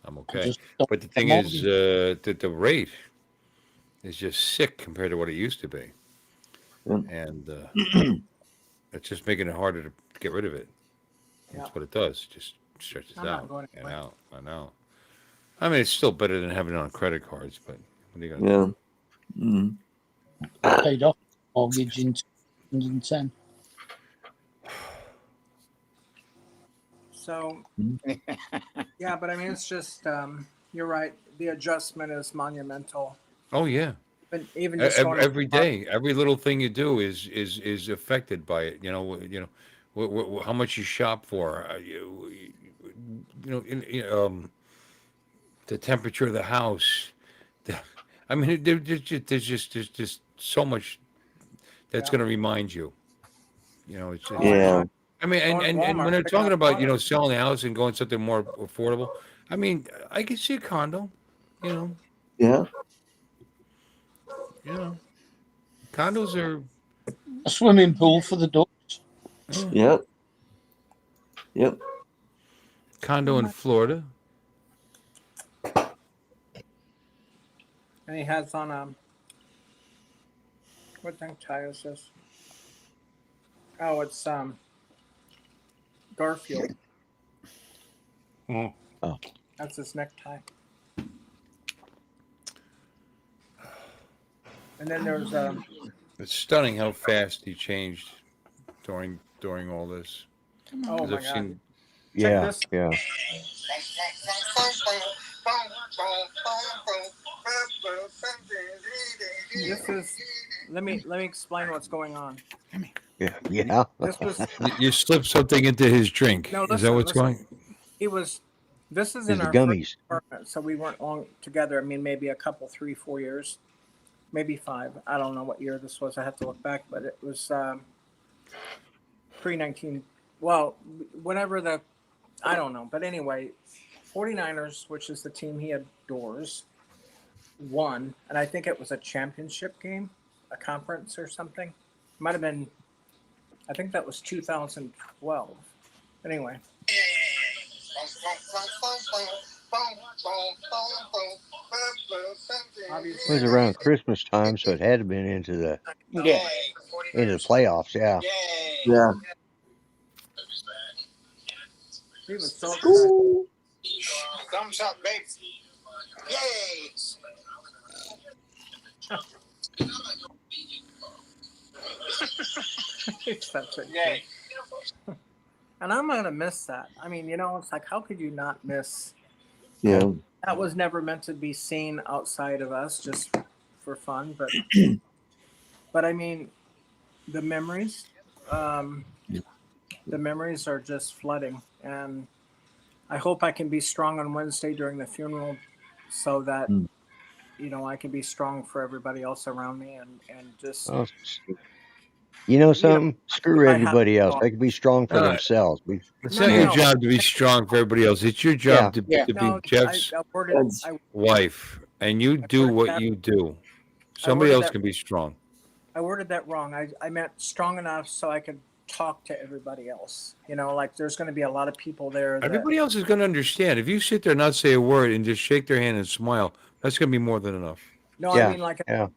I'm okay. Just don't But the have thing a is, that the rate is just sick compared to what it used to be, Yep. and it's just making it harder to get rid of it. That's Yeah. what it does. Just stretches I'm not out going and anywhere. out and out. I mean, it's still better than having it on credit cards, but what are you gonna do? Yeah. Mm. paid off mortgage in 2010. So, yeah, but I mean, it's just, you're right. The adjustment is monumental. Oh yeah. But even just going Every day, every little thing you do is affected by it. How much you shop for, the temperature of the house. I mean, there's just so much that's Yeah. going to remind you. It's Oh, Yeah. I mean, Going to and Walmart, when they're picking talking up about products. selling a house and going something more affordable, I mean, I can see a condo. Yeah. Condos are. A swimming pool for the ducks. Yep. Yep. Condo in Florida. And he has on what necktie is this? Oh, it's Garfield. Oh. Oh. That's his necktie. And then there's It's stunning how fast he changed during all this. oh 'Cause my I've god. seen Check Yeah, this. yeah. This is let me explain what's going on. Yeah, yeah. This was you slipped something into his drink. no Is that what's listen. going? He was this is Is in the our first gummies. apartment, so we weren't long together. I mean maybe a couple, 3-4 years, maybe 5. I don't know what year this was. I have to look back, but it was pre-19. Well, whenever the I don't know, but anyway, 49ers, which is the team he adores, won, and I think it was a championship game, a conference or something. Might have been, I think that was 2012. Anyway, It was around Christmas time, so it had to have been into the Yeah. playoffs. Yeah. Yeah. he was so excited. Ooh. Thumbs up, baby. Yay! He's such a Yay! kid. And I'm gonna miss that. I mean, it's like, how could you not miss? Yeah. That was never meant to be seen outside of us, just for fun. But I mean, the memories, the memories are just flooding, and I hope I can be strong on Wednesday during the funeral, so that Mm. I can be strong for everybody else around me, and just Oh, you know something? Screw if I have everybody else. to, They can be strong for Uh, themselves. It's no, not no, your no, job to be strong for everybody else. It's your Yeah. job to Yeah. be no. Jeff's I worded, That's I wife, and you do worded what that- you do. Somebody worded else that- can be strong. I worded that wrong. I meant strong enough so I could talk to everybody else. Like there's going to be a lot of people there that Everybody else is going to understand. If you sit there and not say a word and just shake their hand and smile, that's going to be more than enough. no, Yeah, I mean like yeah.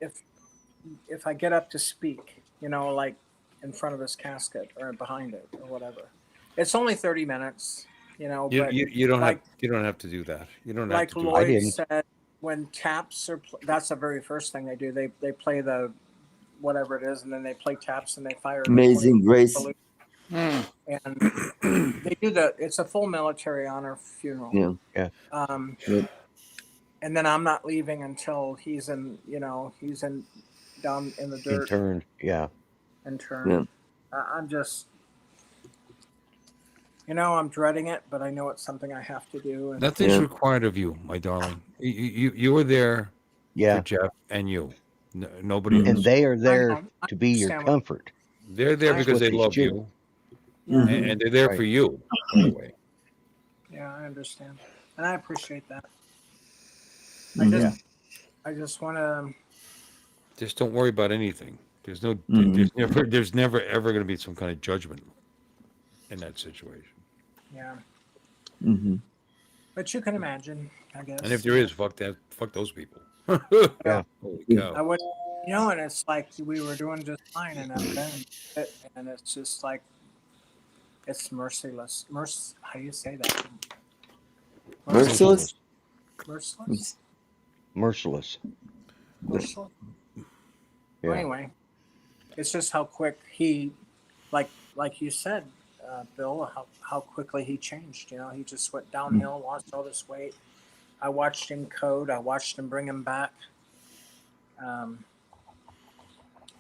if I get up to speak, like in front of his casket or behind it or whatever. It's only 30 minutes, but You don't like have to do that. You don't have like to do I Lloyd didn't. said, when taps are that's the very first thing they do. They play the whatever it is, and then they play taps and they fire the Amazing 20 Grace. salute. Mm. And they do it's a full military honor funeral. Yeah. Yeah. Yep. And then I'm not leaving until he's in down in the dirt Interned. Yeah. and turned. Yeah. I'm just, I'm dreading it, but I know it's something I have to do. And Nothing's Yeah. required of you, my darling. You were there for Yeah. Jeff and you. Nobody Mhm. And else. they are I there know, I to be your understand comfort. They're there That's because what they they love should. you, Mhm. and they're there Right. for you. By the way, Yeah, I understand, and I appreciate that. Mhm. I just want to. just don't worry about anything. There's no. Mhm. There's never ever going to be some kind of judgment in that situation. Yeah, Mhm. but you can imagine, I guess. And if there is, fuck that. Fuck those people. Yeah. Holy Yeah. cow. I would, and it's like we were doing just fine, and then and it's just like it's merciless. How do you say that? Merciless. Merciless. Merciless. Merciless. Yeah. Well, anyway, it's just how quick he, like you said, Bill, how quickly he changed. He just went downhill, lost all this weight. I watched him code. I watched him bring him back.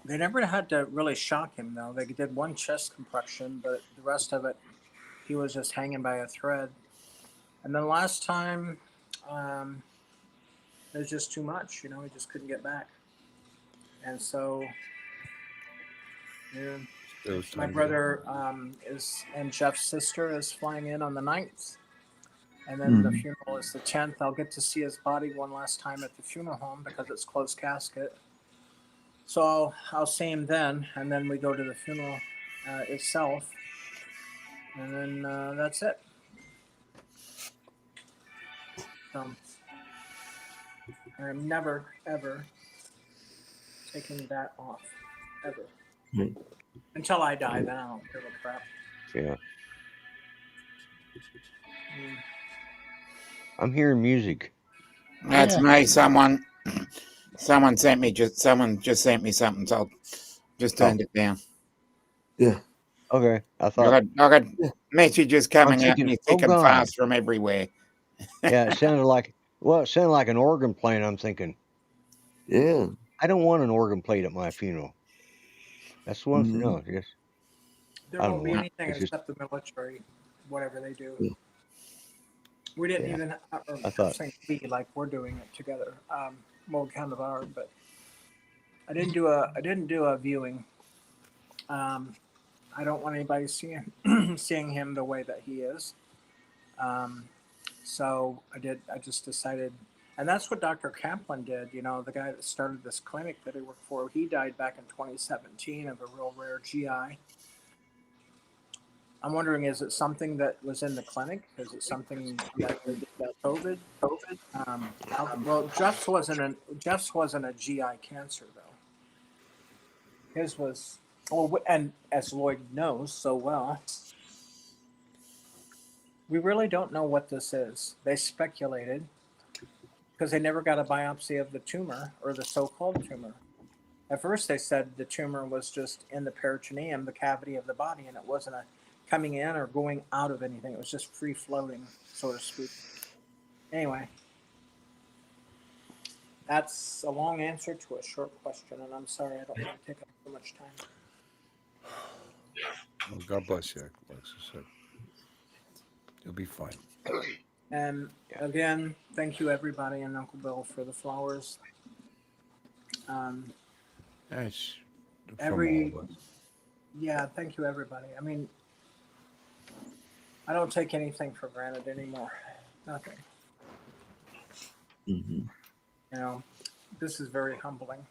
They never had to really shock him, though. They did one chest compression, but the rest of it, he was just hanging by a thread. And then last time, it was just too much. He just couldn't get back. And so, yeah. It was My time to- brother and Jeff's sister is flying in on the 9th. And then the funeral is the 10th. I'll get to see his body one last time at the funeral home because it's closed casket. So I'll see him then. And then we go to the funeral itself. And then that's it. So I'm never, ever taking that off. Ever. Right. Until I die, then I don't give a crap. Yeah. Mm. I'm hearing music. That's nice, someone. Someone just sent me something, so I'll just turned it down. Yeah. Okay, I I thought. got messages coming at thinking, me oh thick and God. fast from everywhere. Yeah, it sounded like an organ playing. I'm thinking, Yeah. I don't want an organ played at my funeral. That's the one thing. Mhm. No, just There I don't won't be know. anything It's just except the military, whatever they do. Yeah. We didn't Yeah. even, I I'm thought. saying we, like we're doing it together. Well, kind of are, but I didn't do a viewing. I don't want anybody seeing seeing him the way that he is. Um, so I just decided, and that's what Dr. Kaplan did. You know, the guy that started this clinic that I worked for, he died back in 2017 of a real rare GI. I'm wondering, is it something that was in the clinic? Is it something that they did with COVID? Well, Jeff's wasn't a GI cancer though. His was, well, and as Lloyd knows so well, we really don't know what this is. They speculated because they never got a biopsy of the tumor or the so-called tumor. At first, they said the tumor was just in the peritoneum, the cavity of the body, and it wasn't coming in or going out of anything. It was just free floating, so to speak. Anyway, that's a long answer to a short question, and I'm sorry I don't want to take up too much time. Well, God bless you, Alexis. You'll be fine. And again, thank you everybody and Uncle Bill for the flowers. That's from Every all of us. Yeah, thank you everybody. I mean, I don't take anything for granted anymore. Nothing. Mhm. You know, this is very humbling.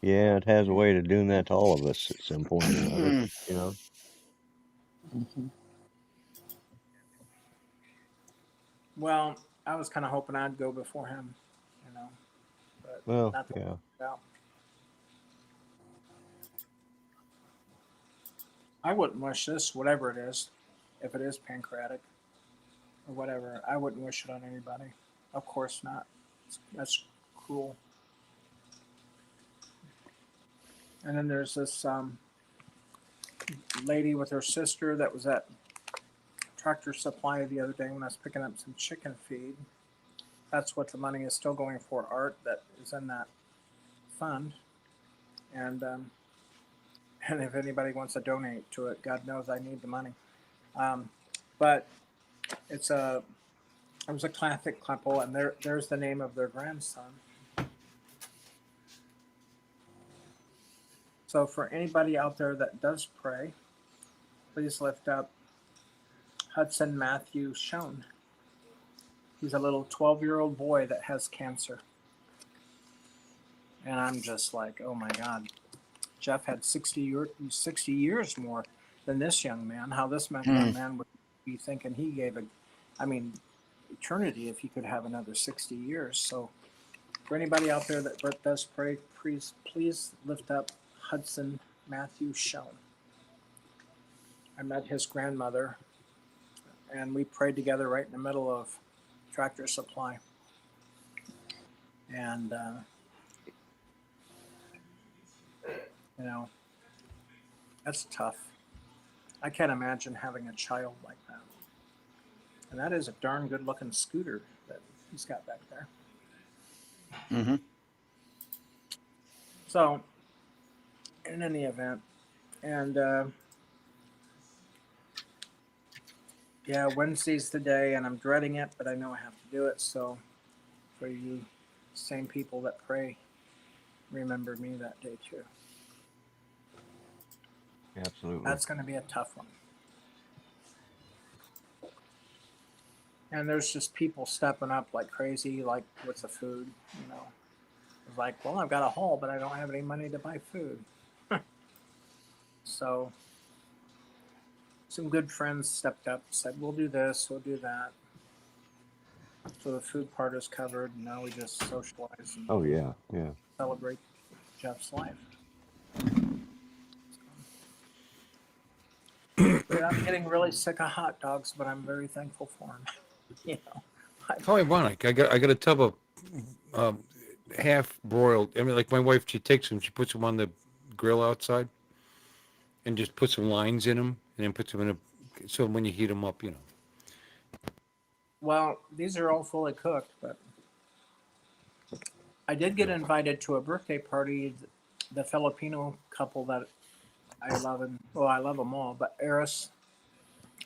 Yeah, it has a way of doing that to all of us at some point or another. You know. Mhm. Well, I was kind of hoping I'd go before him, you know, but Well, not the yeah. out. I wouldn't wish this, whatever it is, if it is pancreatic or whatever. I wouldn't wish it on anybody. Of course not. That's cruel. And then there's this lady with her sister that was at Tractor Supply the other day when I was picking up some chicken feed. That's what the money is still going for, art that is in that fund. And if anybody wants to donate to it, God knows I need the money. But it was a Catholic couple, and there's the name of their grandson. So for anybody out there that does pray, please lift up Hudson Matthew Schoen. He's a little 12-year-old boy that has cancer. And I'm just like, oh my God. Jeff had 60 years more than this young man. How this young man would be thinking he gave eternity if he could have another 60 years. So for anybody out there that does pray, please lift up Hudson Matthew Schoen. I met his grandmother, and we prayed together right in the middle of Tractor Supply. And, you know, that's tough. I can't imagine having a child like that. And that is a darn good looking scooter that he's got back there. Mm-hmm. So, in any event, and yeah, Wednesday's the day, and I'm dreading it, but I know I have to do it. So, for you same people that pray, remember me that day too. Absolutely. That's going to be a tough one. And there's just people stepping up like crazy, like with the food, you know. It's like, well, I've got a haul, but I don't have any money to buy food. So some good friends stepped up, said, we'll do this, we'll do that. So the food part is covered, and now we just socialize and Oh yeah, yeah. celebrate Jeff's life. Dude, I'm getting really sick of hot dogs, but I'm very thankful for them. You know, How ironic. I got a tub of half broiled. I mean, like my wife, she takes them, she puts them on the grill outside, and just puts some lines in them, and then puts them in a. So when you heat them up, Well, these are all fully cooked, but I did get invited to a birthday party. The Filipino couple that I love, and well, I love them all, but Eris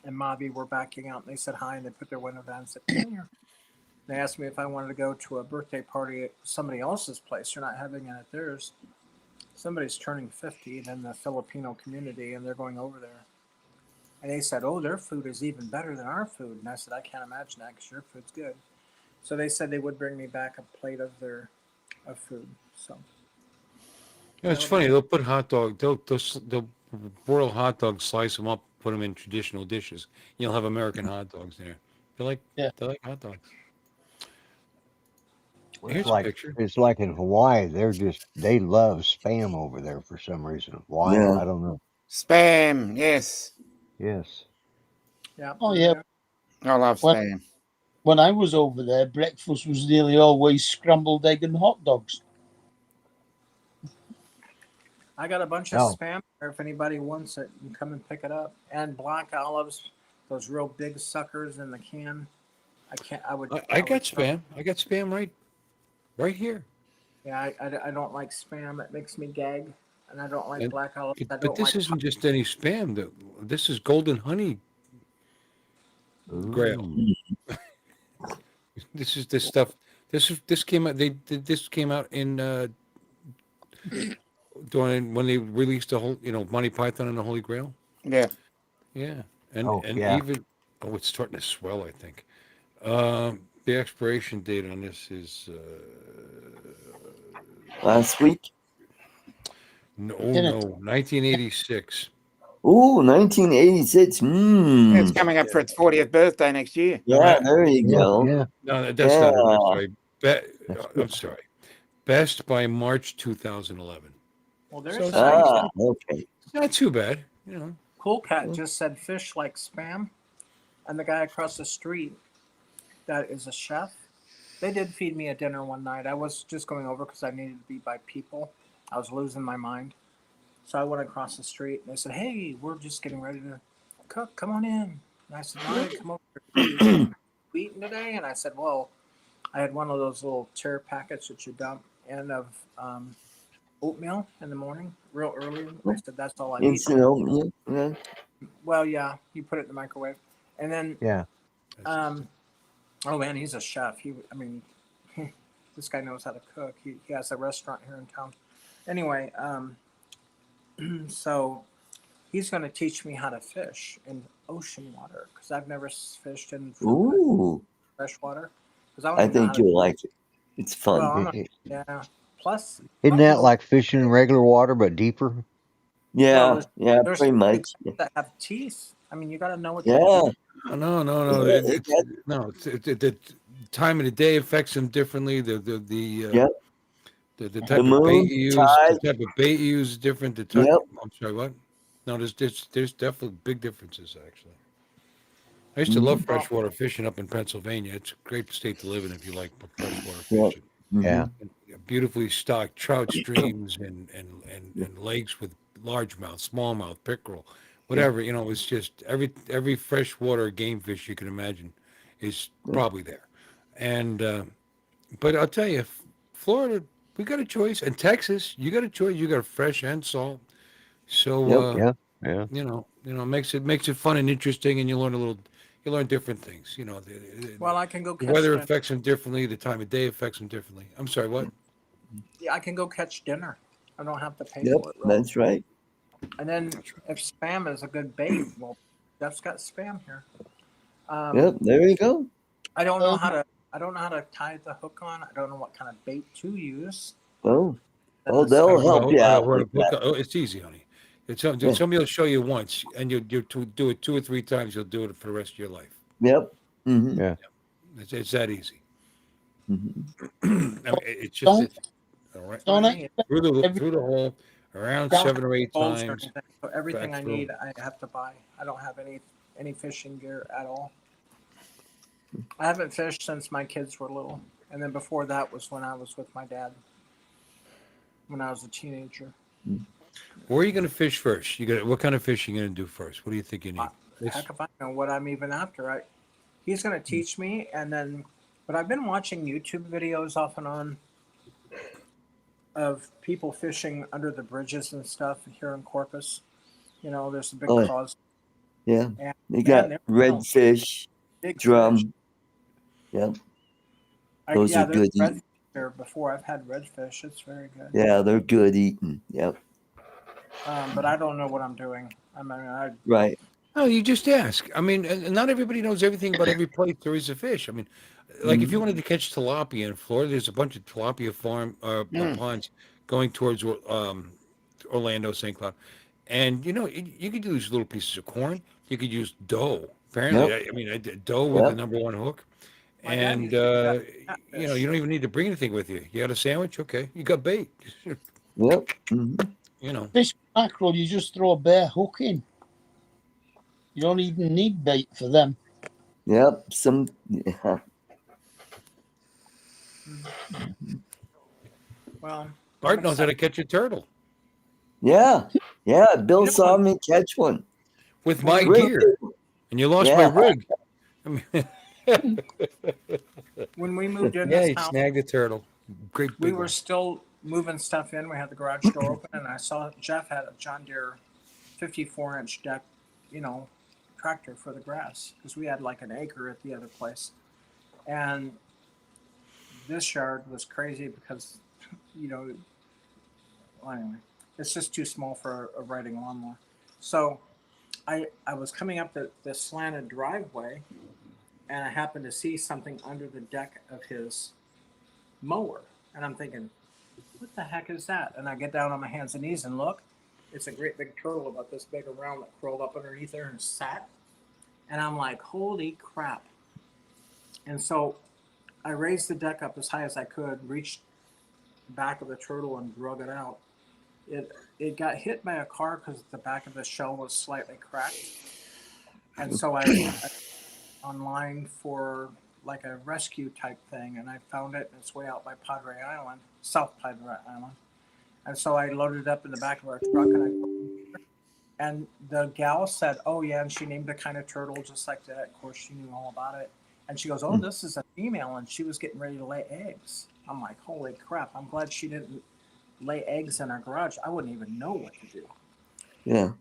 and Mavi were backing out, and they said hi, and they put their window down and said, "Come here." They asked me if I wanted to go to a birthday party at somebody else's place. They're not having it at theirs. Somebody's turning 50 in the Filipino community, and they're going over there. And they said, "Oh, their food is even better than our food." And I said, "I can't imagine that because your food's good." So they said they would bring me back a plate of their of food. So it's funny. They'll put hot dog. They'll broil hot dogs, slice them up, put them in traditional dishes. You'll have American hot dogs there. Yeah. They like hot dogs. Well, Here's a picture. it's like in Hawaii. They love spam over there for some reason. Why? Yeah. I don't know. Spam, yes. Yes. yeah. Oh, yeah. I love What? spam. When I was over there, breakfast was nearly always scrambled egg and hot dogs. I got a bunch of Oh. spam there. If anybody wants it, you can come and pick it up. And black olives, those real big suckers in the can. I can't. I would. I got would- spam. I got spam right here. Yeah, I don't like spam. It makes me gag, and I don't like And- black olives. I But don't this like. isn't just any spam. This is golden honey grail. Ooh. This is this stuff. This came out. This came out in during when they released the whole Monty Python and the Holy Grail. Yeah. Yeah, and Oh, and yeah. even it's starting to swell. I think the expiration date on this is Last week. no Did it? 1986. Ooh, 1986. It's coming up for its 40th birthday next year. Yeah, there you Yeah. go. Yeah. No, that's not it. I'm Yeah. sorry. That's I'm sorry. Best by March 2011. Well, there's So it's Ah, okay. not too bad. Cool Cat just said fish like spam, and the guy across the street that is a chef. They did feed me a dinner one night. I was just going over because I needed to be by people. I was losing my mind. So I went across the street and they said, "Hey, we're just getting ready to cook. Come on in." And I said, "No, I didn't come over. You eating today?" And I said, "Well, I had one of those little tear packets that you dump in of oatmeal in the morning, real early." I said, "That's all I eat." Instant oatmeal. Yeah. Well, yeah, you put it in the microwave. And then, Yeah. oh man, he's a chef. This guy knows how to cook. He has a restaurant here in town. Anyway, so he's going to teach me how to fish in ocean water because I've never fished in Ooh, fresh water. I think you'll like it. It's fun. Well, I'm It- yeah. Plus, Isn't that like fishing in regular water but deeper? Yeah, well, yeah, there's pretty much. that have teeth? I mean, you got to know what. Yeah, No. Yeah, The time of the day affects them differently. Yep. The type The of moon, bait you use, tide. the type of bait you use is different. The type. Yep. I'm sorry, what? No, there's definitely big differences actually. I used to love freshwater fishing up in Pennsylvania. It's a great state to live in if you like freshwater Yep. fishing. Yeah. Beautifully stocked trout streams and lakes with largemouth, smallmouth, pickerel, whatever. It's just every freshwater game fish you can imagine is probably there. And but I'll tell you, Florida, we got a choice, and Texas, you got a choice. You got fresh and salt. So Yeah. Yeah. it makes it fun and interesting, and you learn different things. Well, I can go The catch weather dinner. affects them differently. The time of day affects them differently. I'm sorry, what? Yeah, I can go catch dinner. I don't have to pay Yep, for it. Really. that's right. And then if spam is a good bait, well, Jeff's got spam here. Yep, there you go. I don't know how to tie the hook on. I don't know what kind of bait to use. Oh, Then well, the they'll spam- help you out with that. Oh, it's easy, honey. Yeah. Somebody will show you once, and you do it 2 or 3 times. You'll do it for the rest of your life. Yep. Mm-hmm. Yeah. It's that easy. Mm-hmm. I mean, it's just all right. Don't I need Through the hole, around 7 or 8 holes or times. anything. So everything back I through. need, I have to buy. I don't have any fishing gear at all. I haven't fished since my kids were little. And then before that was when I was with my dad when I was a teenager. Where are you going to fish first? What kind of fish are you going to do first? What do you think you need? Heck if I know what I'm even after. He's going to teach me, and then, but I've been watching YouTube videos off and on of people fishing under the bridges and stuff here in Corpus. You know, there's a big Oh, cause. yeah. And They man, got they're real redfish, big fish. drum. Yep. Those yeah, are there's good redfish eating. there before. I've had redfish. It's very good. Yeah, they're good eating. Yep. But I don't know what I'm doing. I mean, Right. Oh, you just ask. I mean, and not everybody knows everything about every place there is a fish. I mean, like if you wanted to catch tilapia in Florida, there's a bunch of tilapia ponds going towards Orlando, St. Cloud, and you could use little pieces of corn. You could use dough. Apparently, Yep. dough with the Yep. #1 hook, my dad and used to do that you catfish. don't even need to bring anything with you. You got a sandwich, okay? You got bait. Yep. Hmm. Fish mackerel, you just throw a bare hook in. You don't even need bait for them. Yep. Yeah. Well, Art knows how to catch a turtle Yeah. Yeah. Bill saw me catch one. with my Really gear, big. and you lost my Yeah. rig. I mean, when we moved in yeah, this he house, snagged a turtle. Great we big were one. still moving stuff in. We had the garage door open, and I saw Jeff had a John Deere 54-inch deck, tractor for the grass because we had like an acre at the other place, and this yard was crazy because, well, anyway, it's just too small for a riding lawnmower. So I was coming up the slanted driveway, and I happened to see something under the deck of his mower, and I'm thinking, what the heck is that? And I get down on my hands and knees and look. It's a great big turtle about this big around that crawled up underneath there and sat. And I'm like, holy crap. And so I raised the deck up as high as I could, reached the back of the turtle and drug it out. It got hit by a car because the back of the shell was slightly cracked. And so I online for like a rescue type thing, and I found it, and it's way out by Padre Island, South Padre Island. And so I loaded it up in the back of our truck, and the gal said, "Oh yeah," and she named the kind of turtle just like that. Of course, she knew all about it. And she goes, "Oh, this is a female," and she was getting ready to lay eggs. I'm like, "Holy crap! I'm glad she didn't lay eggs in our garage. I wouldn't even know what to do." Yeah.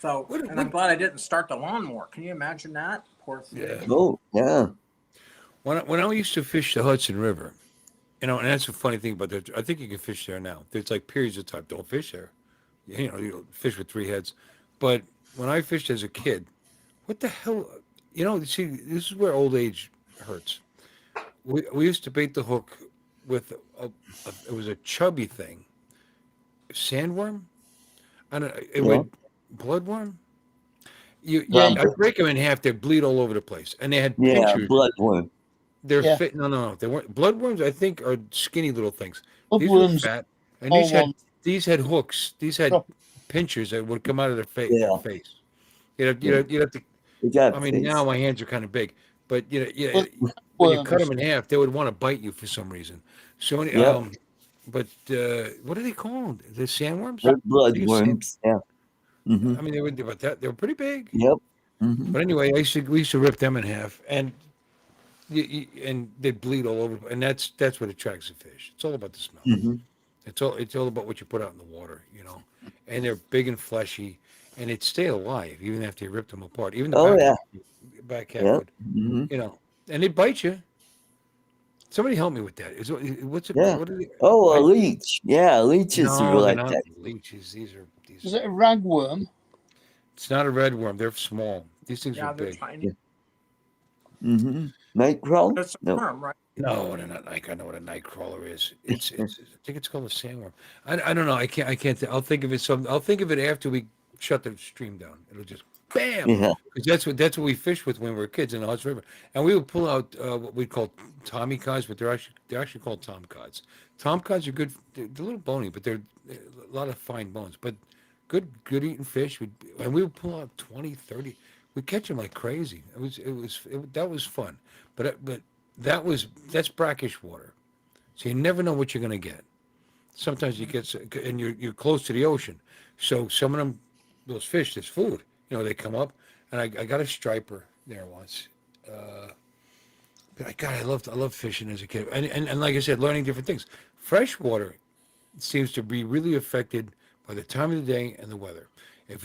So, and I'm glad I didn't start the lawnmower. Can you imagine that? Poor thing. Yeah. Oh, yeah. When I used to fish the Hudson River, and that's the funny thing about that. I think you can fish there now. There's like periods of time don't fish there. You fish with 3 heads. But when I fished as a kid, what the hell? See, this is where old age hurts. We used to bait the hook with it was a chubby thing, sandworm. I don't. It would bloodworm. Yeah, I break them in half. They bleed all over the place, and they had Yeah. pinchers. Bloodworm. They're Yeah. fit. No. They weren't bloodworms. I think are skinny little things. These were Bloodworms, fat, and all one. these had hooks. These had Proper. pinchers that would come out of their Yeah. face. You'd have to. They got I mean, face. now my hands are kind of big, but when you cut them in half, they would want to bite you for some reason. So, Yep. but what are they called? The sandworms? They're I think it's bloodworms. Yeah. I mean, they wouldn't about that. They were pretty big. Yep. Hmm. But anyway, we used to rip them in half, and and they bleed all over, and that's what attracts the fish. It's all about the smell. Hmm. It's all about what you put out in the water, And they're big and fleshy, and they'd stay alive even after you ripped them apart. Even the back half Yep. would, Hmm. and they bite you. Somebody help me with that. What's it? Yeah. What are they? Oh, a leech. Yeah, leeches are No, they're like not that. leeches. Is it a ragworm? It's not a redworm. They're small. These things Yeah, are they're big. tiny. Mm-hmm. Nightcrawler? It's a No. worm, right? No, they're not like I know what a night crawler is. It's I think it's called a sandworm. I don't know. I can't. I'll think of it. I'll think of it after we shut the stream down. It'll just bam. Yeah. Because that's what we fished with when we were kids in the Hudson River, and we would pull out what we call Tommy cods, but they're actually called tom cods. Tom cods are good. They're a little bony, but they're a lot of fine bones, but good eating fish. And we would pull out 20, 30. We'd catch them like crazy. That was fun. But that's brackish water, so you never know what you're going to get. Sometimes you get, and you're close to the ocean, so some of them, those fish, there's food. They come up, and I got a striper there once. God, I loved fishing as a kid, and like I said, learning different things. Freshwater seems to be really affected by the time of the day and the weather. If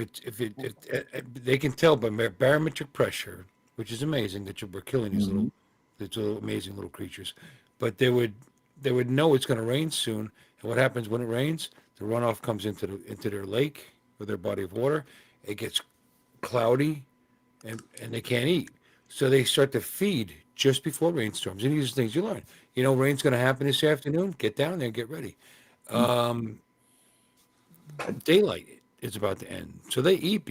they can tell by barometric pressure, which is amazing that we're killing these little amazing little creatures, but they would know it's going to rain soon. And what happens when it rains? The runoff comes into their lake or their body of water. It gets cloudy, and they can't eat. So they start to feed just before rainstorms. And these are things you learn. Rain's going to happen this afternoon. Get down there and get ready. Daylight is about to end, so they eat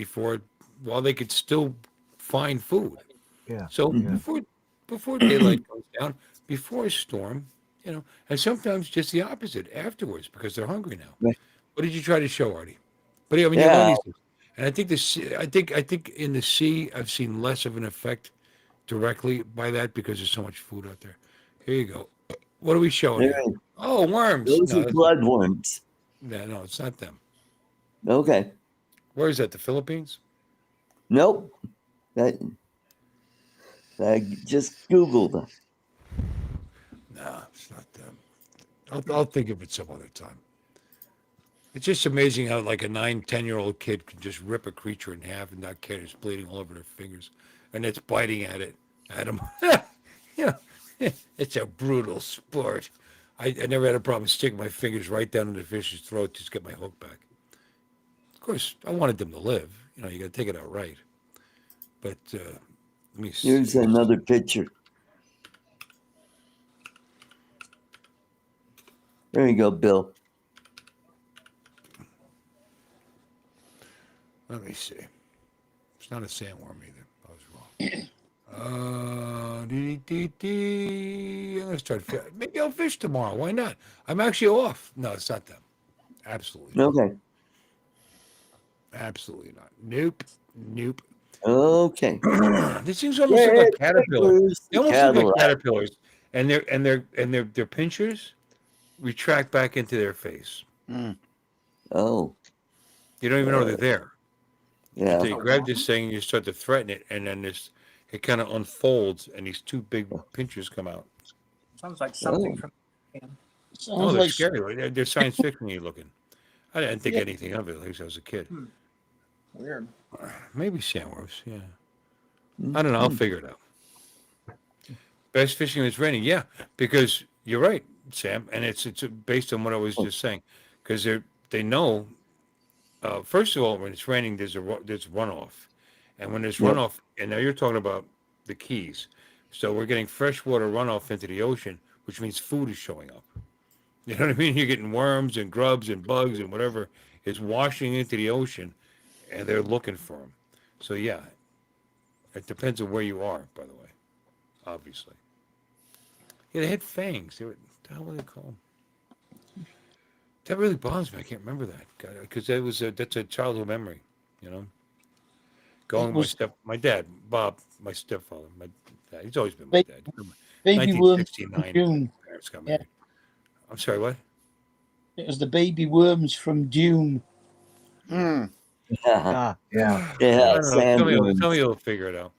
while they could still find food. Yeah. So before daylight goes down, before a storm, and sometimes just the opposite afterwards because they're hungry now. Right. What did you try to show, Artie? But you learn Yeah. these things. And I think the sea, I think in the sea I've seen less of an effect directly by that because there's so much food out there. Here you go. What are we showing There- you? Oh, worms. Those No, are bloodworms. no, it's not them. Okay. Where is that? The Philippines? Nope. I just Googled them. No, it's not them. I'll think of it some other time. It's just amazing how like a 9, 10-year-old kid can just rip a creature in half and not care. It's bleeding all over their fingers, and it's biting at them. It's a brutal sport. I never had a problem sticking my fingers right down in the fish's throat just to get my hook back. Of course, I wanted them to live. You got to take it out right. But let me see. Here's another picture. There you go, Bill. Let me see. It's not a sandworm either. I was wrong. I'm gonna start. Maybe I'll fish tomorrow. Why not? I'm actually off. No, it's not them. Absolutely. Not. Okay. Absolutely not. Nope. Okay. These things almost look like caterpillars. They almost look like Cadillac. caterpillars, and their pinchers retract back into their face. Oh, You don't even know they're there. yeah. Until you grab this thing and you start to threaten it, and then it kind of unfolds, and these two big pinchers come out. Sounds like something Oh. from. Oh, Sounds they're like scary. They're science fiction looking. I didn't think anything of it, at least I was a kid. Weird. Maybe sandworms, yeah. I don't know. I'll figure it out. Best fishing when it's raining, yeah, because you're right, Sam, and it's based on what I was just saying, because they know. First of all, when it's raining, there's runoff, and when there's runoff, and now you're talking about the Keys, so we're getting freshwater runoff into the ocean, which means food is showing up. You know what I mean? You're getting worms and grubs and bugs and whatever is washing into the ocean, and they're looking for them. So yeah, it depends on where you are, by the way, obviously. Yeah, they had fangs. What the hell were they called? That really bothers me. I can't remember that because that's a childhood memory, Going with my dad, Bob, my stepfather, my dad. He's always been my dad. baby worms from 1969. Dune. Parents got married. I'm sorry, what? It was the baby worms from Dune. Yeah. Yeah. Yeah. I don't know. Sandworms. Tell me you'll figure it out.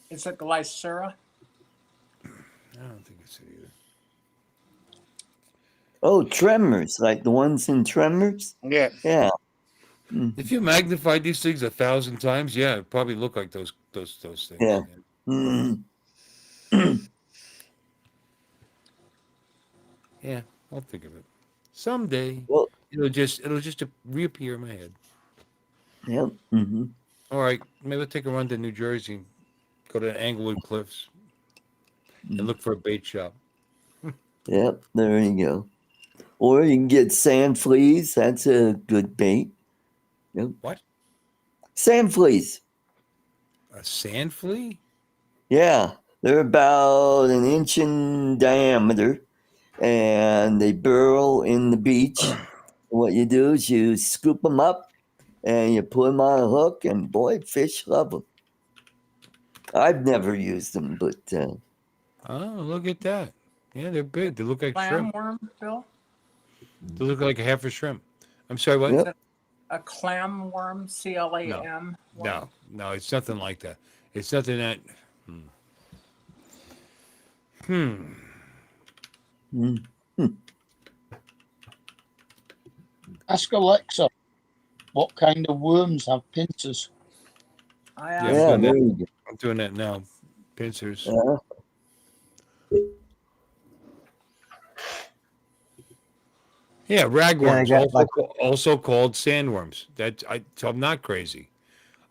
Is it Glycera? I don't think it's it either. Oh, tremors, like the ones in Tremors. Yeah. Yeah. If you magnified these things 1,000 times, yeah, it'd probably look like those things. Yeah. Mm. Yeah, I'll think of it someday. Well, It'll just reappear in my head. yep. Mm-hmm. All right, maybe I'll take a run to New Jersey, go to Englewood Cliffs, and look for a bait shop. Yep. There you go. Or you can get sand fleas. That's a good bait. Yep. What? Sand fleas. A sand flea? Yeah. They're about an inch in diameter and they burrow in the beach. What you do is you scoop them up and you put them on a hook, and boy, fish love them. I've never used them, but Oh, look at that. Yeah, they're big. They look like Clam shrimp. worm, Bill? They look like half a shrimp. I'm sorry, what? Yep. A clam worm, CLAM worm? No, it's nothing like that. It's nothing that. Hmm. Mm. Ask Alexa what kind of worms have pincers. I Yeah, asked I'm Yeah, doing there that. you go. I'm doing that now. Pincers. Yeah. Yeah, Yeah, I ragworms, got like also called sandworms. So I'm not crazy.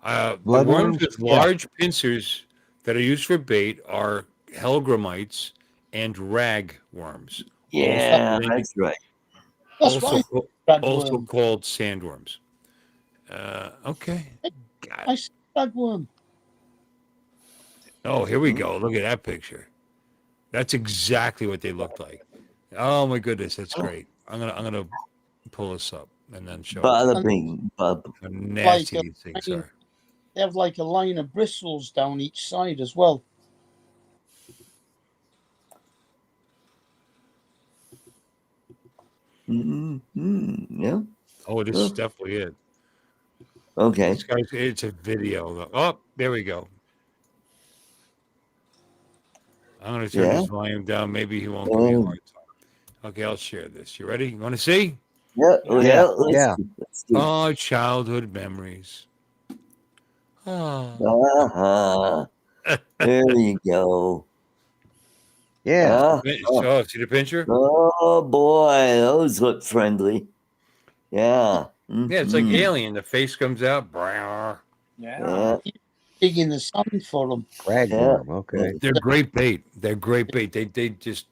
The worms bloodworms. with Yeah. large pincers that are used for bait are helgramites and ragworms, also Yeah, linked, that's right. That's also why co- also ragworm. called sandworms. Okay. God. I said ragworm. Oh, here we Mm. go. Look at that picture. That's exactly what they looked like. Oh my goodness, that's great. I'm gonna pull this up and then show it to Bada you. And bing, bada. How like nasty a these things line, are. they have like a line of bristles down each side as well. Yeah. Oh, this is Huh. definitely it. Okay. It's a video. Oh, there we go. I'm gonna turn Yeah. his volume down. Maybe he won't give me a Oh. hard time. Okay, I'll share this. You ready? You want to see? Yeah. Yeah. Yeah. Yeah. Let's Yeah. do. Let's do. Oh, childhood memories. Oh. Uh-huh. There you go. Yeah. Uh-huh. Oh, see the picture? Oh boy, those look friendly. Yeah. Yeah, it's like Mm-hmm. Alien. The face comes out. Brrr. Yeah. Yeah. Dig in the sand for them. Yeah. Ragworm. Okay. They're great bait. They're great bait. They just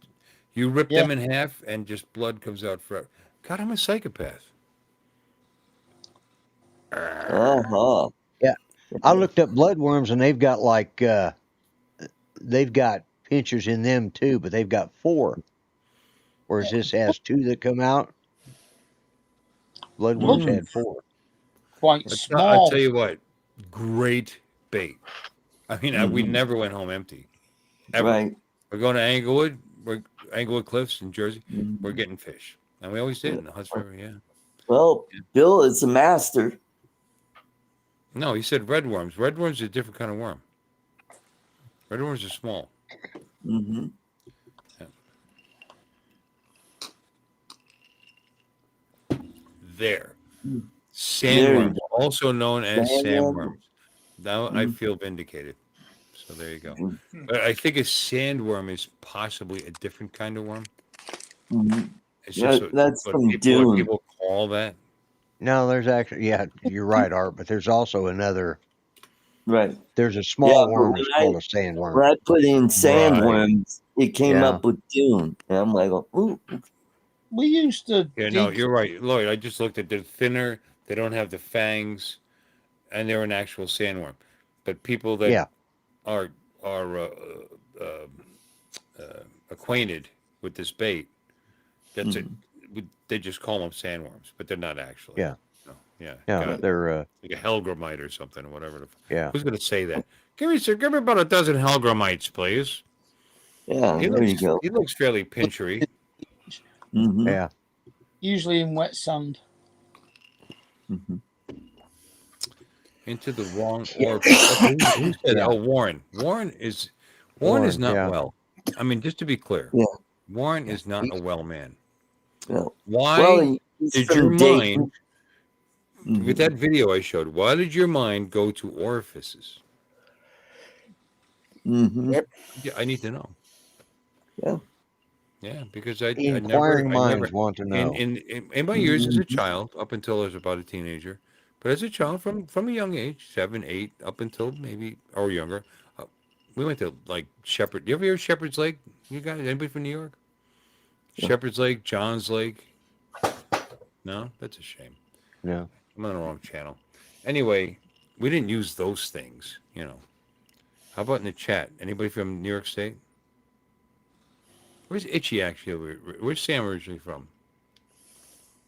you rip Yeah. them in half and just blood comes out forever. God, I'm a psychopath. Uh-huh. Yeah. I looked up bloodworms and they've got pinchers in them too, but they've got 4. Whereas this has 2 that come out. Bloodworms Mm. had 4. Quite I'll tell small. you what, great bait. I mean, we Mm-hmm. never went home empty, ever. Right. We're going to Englewood. We're Englewood Cliffs in Jersey. We're Mhm. getting fish, and we always did in the Huts River. Yeah. Well, Bill is a master. No, he said redworms. Redworms are a different kind of worm. Redworms are small. Mm-hmm. There. There you Sandworms, go. also known as Sandworm. sandworms. Now I feel vindicated. So there you go. Mm-hmm. But I think a sandworm is possibly a different kind of worm. Mm-hmm. It's just That's what from what Dune. people call that. No, there's actually, yeah, you're right, Art, but there's also another, Right. there's a Yeah, small but worm when that's I called a sandworm. when I put in Right. sandworms, it came Yeah. up with Dune, and I'm like, ooh. We used to Yeah, no, dig. you're right, Lloyd. I just looked at. They're thinner. They don't have the fangs, and they're an actual sandworm. But people that Yeah. are acquainted with this bait, that's it. They just call them sandworms, but they're not actually. Yeah. No, yeah, Yeah. got it. They're, Like a helgramite or something, or whatever. yeah. Who's going to say that? Give me about a dozen helgramites, please. Yeah, there you go. He looks fairly pinchery. Mm-hmm. Yeah. Usually in wet sand. Mm-hmm. Into the wrong orifice. Okay, who said? Yeah. Oh, Warren. Warren is Warren, not yeah. well. I mean, just to be clear, Yeah. Warren is not a well man. Well, Why he's did from your Dayton. mind, Mhm. with that video I showed, why did your mind go to orifices? Mm-hmm. Yeah, I need to know. Yeah. Yeah, because I Inquiring never minds want to know. in my years as a child, up until I was about a teenager, but as a child from a young age, 7, 8, up until maybe or younger, we went to like Shepherd. You ever hear of Shepherd's Lake? You guys, anybody from New York? Yeah. Shepherd's Lake, Johns Lake. No, that's a shame. Yeah. I'm on the wrong channel. Anyway, we didn't use those things, you know. How about in the chat? Anybody from New York State? Where's Itchy actually? Where's Sam originally from?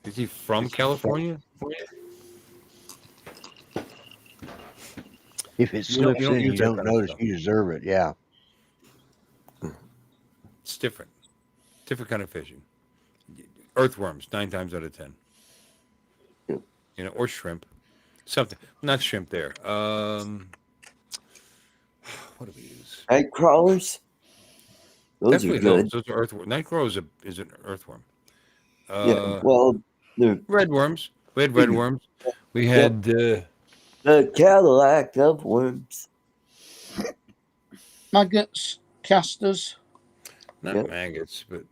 Is he from California? If it You don't slips in, use you that don't kind of notice stuff. you deserve it. Yeah. It's different. Different kind of fishing. Earthworms, 9 times out of 10. Yep. You know, or shrimp. Something. Not shrimp there. What do we use? Night crawlers. Those Definitely are good. those are earthworm. Night crow is an earthworm. Yeah. Well, they're Red worms. We had red worms. We Yep. had the Cadillac of worms. Maggots, casters. not Yep. maggots, but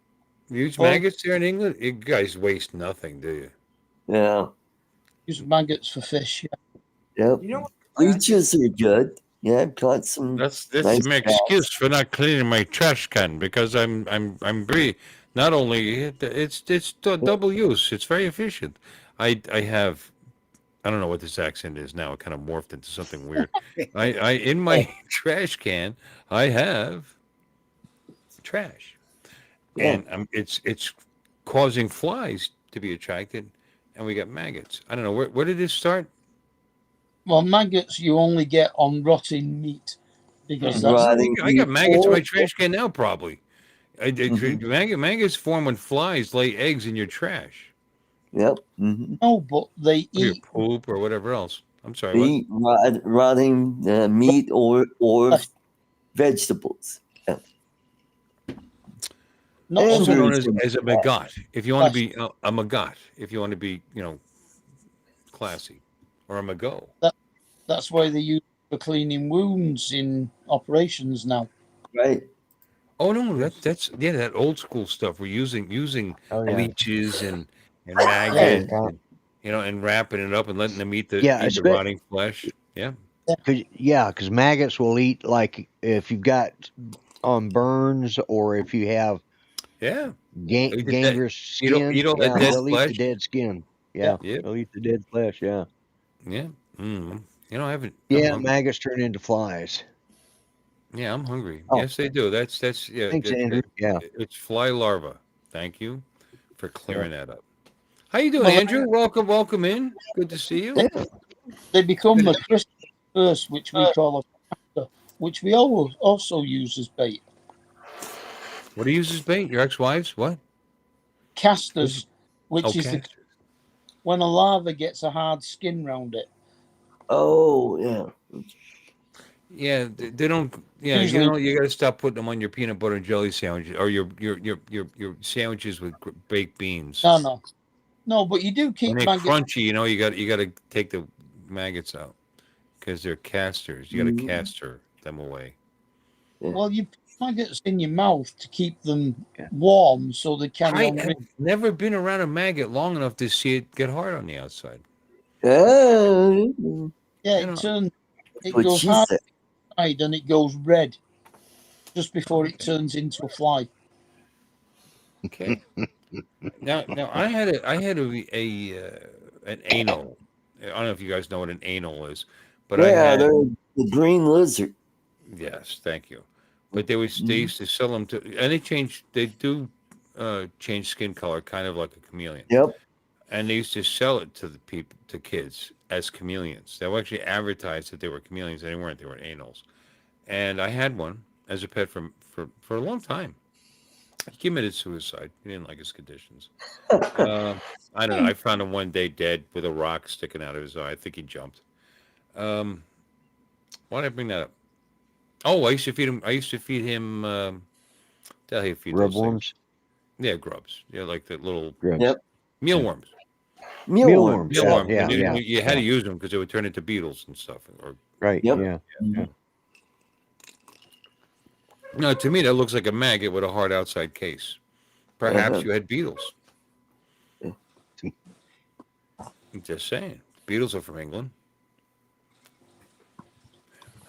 you use Well- maggots there in England? You guys waste nothing, do you? Yeah. Use maggots for fish. Yeah. Yep. You know what? Leeches are good. Yeah, I've caught some. That's Nice my bass. excuse for not cleaning my trash can because I'm not only it's double use. It's very efficient. I have I don't know what this accent is now. It kind of morphed into something weird. I in my trash can I have trash, Yeah. and it's causing flies to be attracted, and we got maggots. I don't know where did this start. Well, maggots you only get on rotting meat because that's Rotting I got meat maggots in my or- trash can now, probably. Maggots form when flies lay eggs in your trash, Yep. Mm-hmm. no, but they or your eat. poop, or whatever else. I'm sorry. They What? eat rotting meat or vegetables. Yeah. Not And Also only, known Andrews. as a maggot. If you want to be a maggot, if you want to be classy, or a magot. that's why they use for cleaning wounds in operations now. Right. Oh no, that's that old school stuff. We're using Oh yeah. leeches and maggots, Yeah. and wrapping it up and letting them eat the Yeah, eat the espe- rotting flesh. Yeah. Because maggots will eat, like if you've got on burns or if you have Yeah. Eat the dead- gangrous eat all- skin, eat all that yeah, dead they'll eat flesh. the dead skin. Yeah, Yep. they'll eat the dead flesh. Yeah, Yeah. Mm. I haven't. yeah. I'm hungry. Maggots turn into flies. Yeah, I'm hungry. Oh. Yes, they do. That's yeah. Thanks, Andrew. Yeah. It's fly larva. Thank you for clearing that up. How you doing, Well, Andrew? Welcome in. Good to see you. They become the crystals first, which we call a caster, which we also use as bait. What do you use as bait? Your ex-wives? What? Casters, which is Okay. when a larva gets a hard skin round it. Oh, yeah. Yeah, they don't. Yeah, Usually- you got to stop putting them on your peanut butter and jelly sandwiches or your sandwiches with baked beans. No, but you do keep When they're maggots. crunchy, you got to take the maggots out because they're casters. You got to caster them away. Well, you put maggots in your mouth to keep them warm so they carry I on. have never been around a maggot long enough to see it get hard on the outside. Yeah, You know, it turns. It What goes she hard said. inside and it goes red just before it turns into a fly. Okay. Now I had an anal. I don't know if you guys know what an anal is, but I Yeah, had. they're the green lizard. Yes, thank you. But they used to sell them to, and they do change skin color, kind of like a chameleon. Yep. And they used to sell it to to kids as chameleons. They were actually advertised that they were chameleons. They weren't. They were anals. And I had one as a pet for a long time. He committed suicide. He didn't like his conditions. I don't know. I found him one day dead with a rock sticking out of his eye. I think he jumped. Why did I bring that up? Oh, I used to feed him. The hell he feed those things? Rubworms. Yeah, grubs. Yeah, like the little Grubs. Yep. mealworms. Mealworms. Mealworms. Yeah, And you- yeah, you had to use them because they would turn into beetles and stuff. Or Right. Yep. Yeah. no, to me that looks like a maggot with a hard outside case. Perhaps Uh-huh. you had beetles. Yeah. I'm just saying. Beetles are from England.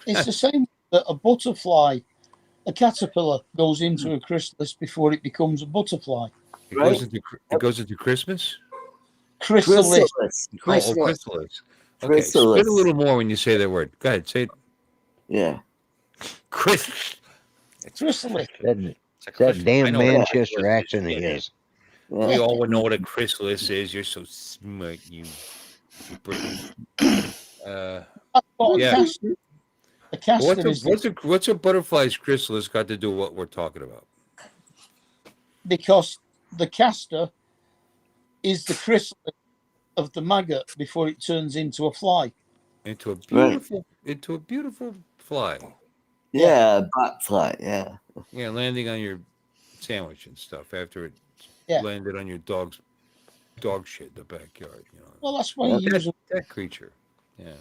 It's the same that a butterfly, a caterpillar goes into a chrysalis before it becomes a butterfly. It Right. goes into Christmas. Chrysalis. Chrysalis. Chrysalis. Okay, spit a Chrysalis. little more when you say that word. Go ahead, say it. Yeah. Chrysalis. Chrysalis. That damn I know what a Manchester chrysalis accent he is. is. We Yeah. all would know what a chrysalis is. You're so smart, you British. But Yeah. a caster is What's a butterfly's chrysalis got to do with what we're talking about? because the castor is the chrysalis of the maggot before it turns into a fly. Into a Right. beautiful fly. Yeah, botfly. Yeah. Yeah, landing on your sandwich and stuff after it Yeah. landed on your dog's dog shit in the backyard. Well, that's why you use them. That creature. Yeah.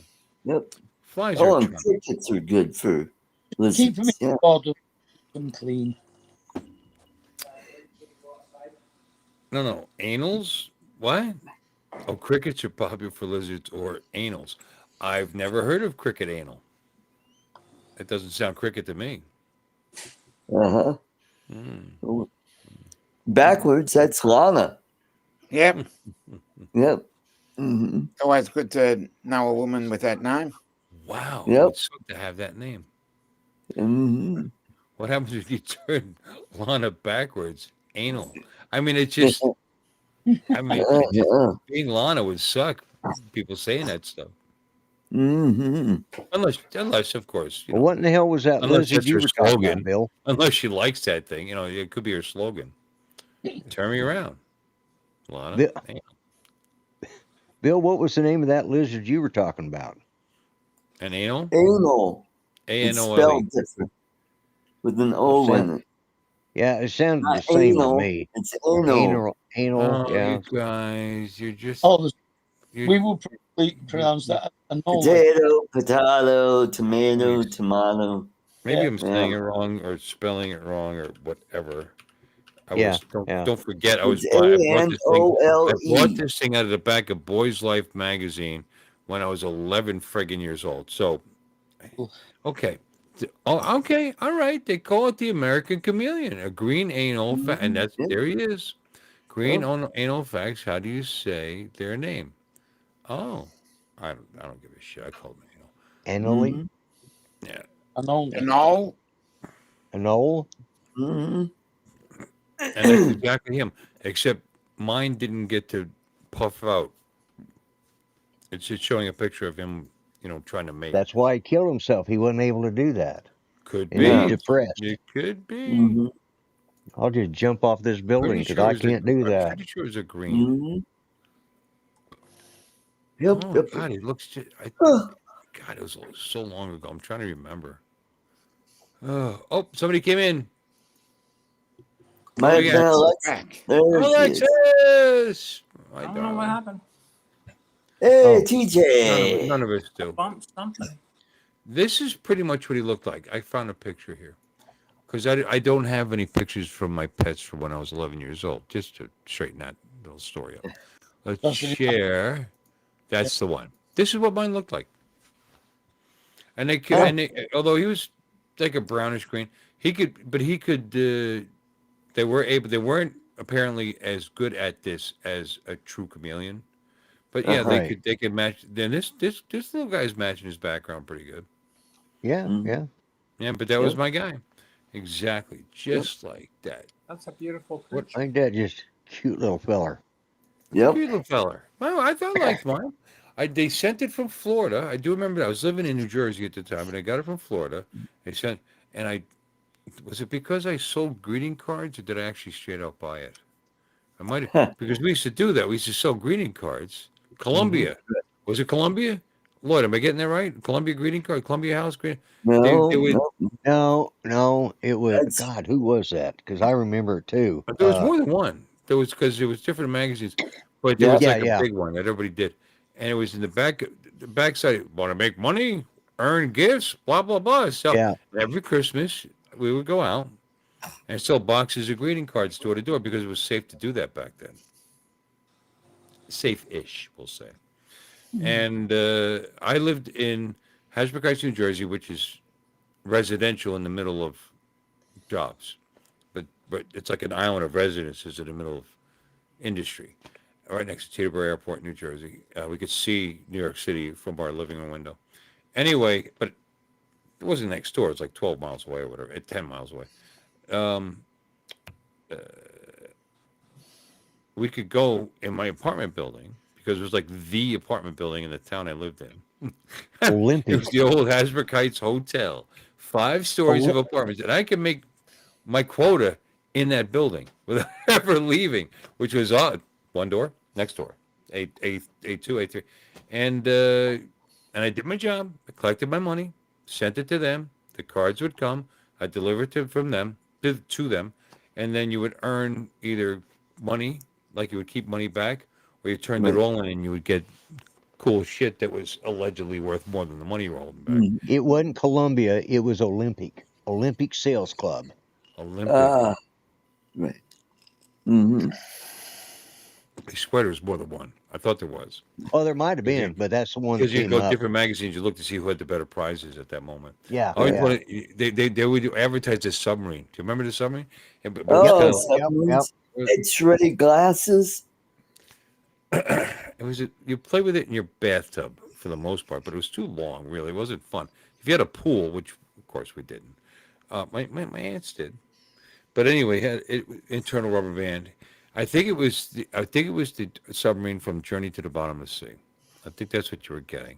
Yep. Flies Oh, are and charming. crickets are good for Keep them in lizards. Yeah. order and clean. No. Anals? What? Oh, crickets are popular for lizards or anals. I've never heard of cricket anal. It doesn't sound cricket to me. Uh-huh. Mm. Oh. Backwards, that's Lana. Yep. Yep. Hmm. Always good to know a woman with that name. Wow. Yep. It's good to have that name. Hmm. What happens if you turn Lana backwards? Anal. I mean, it's just, being Lana would suck. People saying that stuff. Hmm. Unless of course, Well, what in the hell was that unless lizard that's you her were talking slogan. about, Bill? Unless she likes that thing. It could be her slogan. Turn me around, Lana. Bill, Anal. Bill, what was the name of that lizard you were talking about? An anal? Anal. It's A-N-O-L-E. spelled different with an O in it. Yeah, it sounded Not the same anal, to me. it's anal. Anal, Oh, yeah. you guys, you're just. Oh, you- we will probably pronounce that a no. Potato, tomato, tomato. Maybe Yeah. I'm saying it wrong or spelling it wrong or whatever. Yeah, Don't forget I It's bought this thing. I bought ANOLE. this thing out of the back of Boy's Life magazine when I was 11 friggin' years old. So, okay. Oh, okay. All right. They call it the American chameleon, a green anal, and that's Yeah. there he is. Green anal facts. How do you say their name? Oh, I don't give a shit. I call them anal. Anally? Mhm. Yeah. A no. No. Anole? Mhm. And that's exactly him. Except mine didn't get to puff out. It's just showing a picture of him, trying to mate. That's why he killed himself. He wasn't able to do that. Could And he was be. depressed. It could be. Mhm. I'll just jump off this building because I can't do I'm that. pretty sure it was a green. Mhm. Yep. Oh Yep. God, he looks just. Oh, God, it was so long ago. I'm trying to remember. Oh, somebody came in. might have yeah. been Alexa. Back. There she is. Alexis. My I don't know what darling. happened. Hey, Oh. TJ. None of us do. Bump something. This is pretty much what he looked like. I found a picture here. Because I don't have any pictures from my pets from when I was 11 years old, just to straighten that little story up. Let's share. That's the one. This is what mine looked like. And although he was like a brownish green, they weren't apparently as good at this as a true chameleon. But yeah, Right. they could match. Then this little guy's matching his background pretty good. Yeah, Mhm. yeah. Yeah, but that was my guy. Exactly, just like that. That's a beautiful What- creature. Ain't that just cute little feller? Yep. Cute little feller. Well, I liked mine. They sent it from Florida. I do remember that. I was living in New Jersey at the time, and I got it from Florida. Was it because I sold greeting cards, or did I actually straight out buy it? I might have, because we used to do that. We used to sell greeting cards. Columbia. Was it Columbia? Lloyd, am I getting that right? Columbia greeting card? Columbia House greeting? No, They would- no. No, it was That's- God. Who was that? Because I remember it too. But there was more than one. There was because it was different magazines, but there Yeah. was like Yeah. a big one that everybody did, and it was in the backside. Want to make money, earn gifts, blah blah blah. So Yeah. every Christmas we would go out and sell boxes of greeting cards door to door because it was safe to do that back then. Safe-ish, we'll say. And I lived in Hasbrook Heights, New Jersey, which is residential in the middle of jobs. But it's like an island of residences in the middle of industry, right next to Teterboro Airport, New Jersey. We could see New York City from our living room window. Anyway, but it wasn't next door. It's like 12 miles away or whatever, 10 miles away. We could go in my apartment building because it was like the apartment building in the town I lived in. It Olympic. was the old Hasbrook Heights Hotel, 5 stories of apartments, and I could make my quota in that building without ever leaving, which was odd. One door, next door, A2, A3, and I did my job. I collected my money, sent it to them. The cards would come. I delivered it from them to them, and then you would earn either money, like you would keep money back, or you turned it Right. all in and you would get cool shit that was allegedly worth more than the money you rolled back. Mhm. It wasn't Columbia. It was Olympic Sales Club. Olympic. Ah, right. Mm-hmm. I swear there was more than one. I thought there was. Oh, there might have Because you, been, but that's the one that because you came go up. different magazines, you look to see who had the better prizes at that moment. Yeah, I always yeah. wanted, they would advertise this submarine. Do you remember the submarine? But it was Oh, kind of supplements. like, X-ray glasses. it was you play with it in your bathtub for the most part, but it was too long. Really, it wasn't fun. If you had a pool, which of course we didn't, my aunts did. But anyway, had internal rubber band. I think it was the submarine from Journey to the Bottom of the Sea. I think that's what you were getting.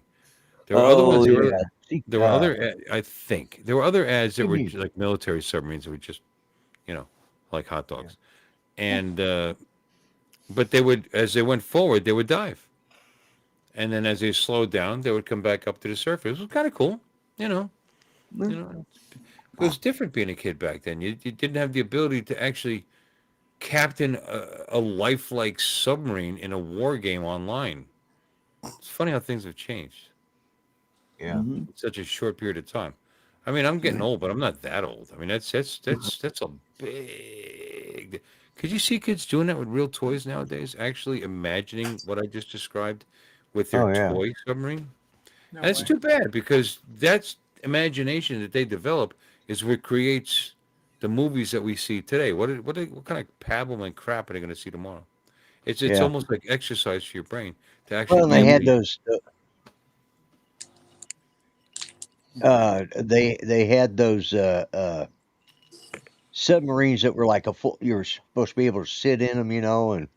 There were other ones. Oh, yeah. There were other. I think there were other ads that were Mhm. like military submarines that were just, like hot dogs, and but they would, as they went forward, they would dive, and then as they slowed down, they would come back up to the surface. It was kind of cool, you know. You know, it was different being a kid back then. You didn't have the ability to actually captain a lifelike submarine in a war game online. It's funny how things have changed Yeah. Mhm. in such a short period of time. I mean, I'm getting old, but I'm not that old. I mean, that's a big. Could you see kids doing that with real toys nowadays? Actually imagining what I just described with their Oh, yeah. toy submarine? No And it's way. too bad because that's imagination that they develop is what creates the movies that we see today. What kind of pabblement crap are they going to see tomorrow? It's Yeah. almost like exercise for your brain to actually Well, and they had be. those. They had those submarines that were like a full. You were supposed to be able to sit in them, and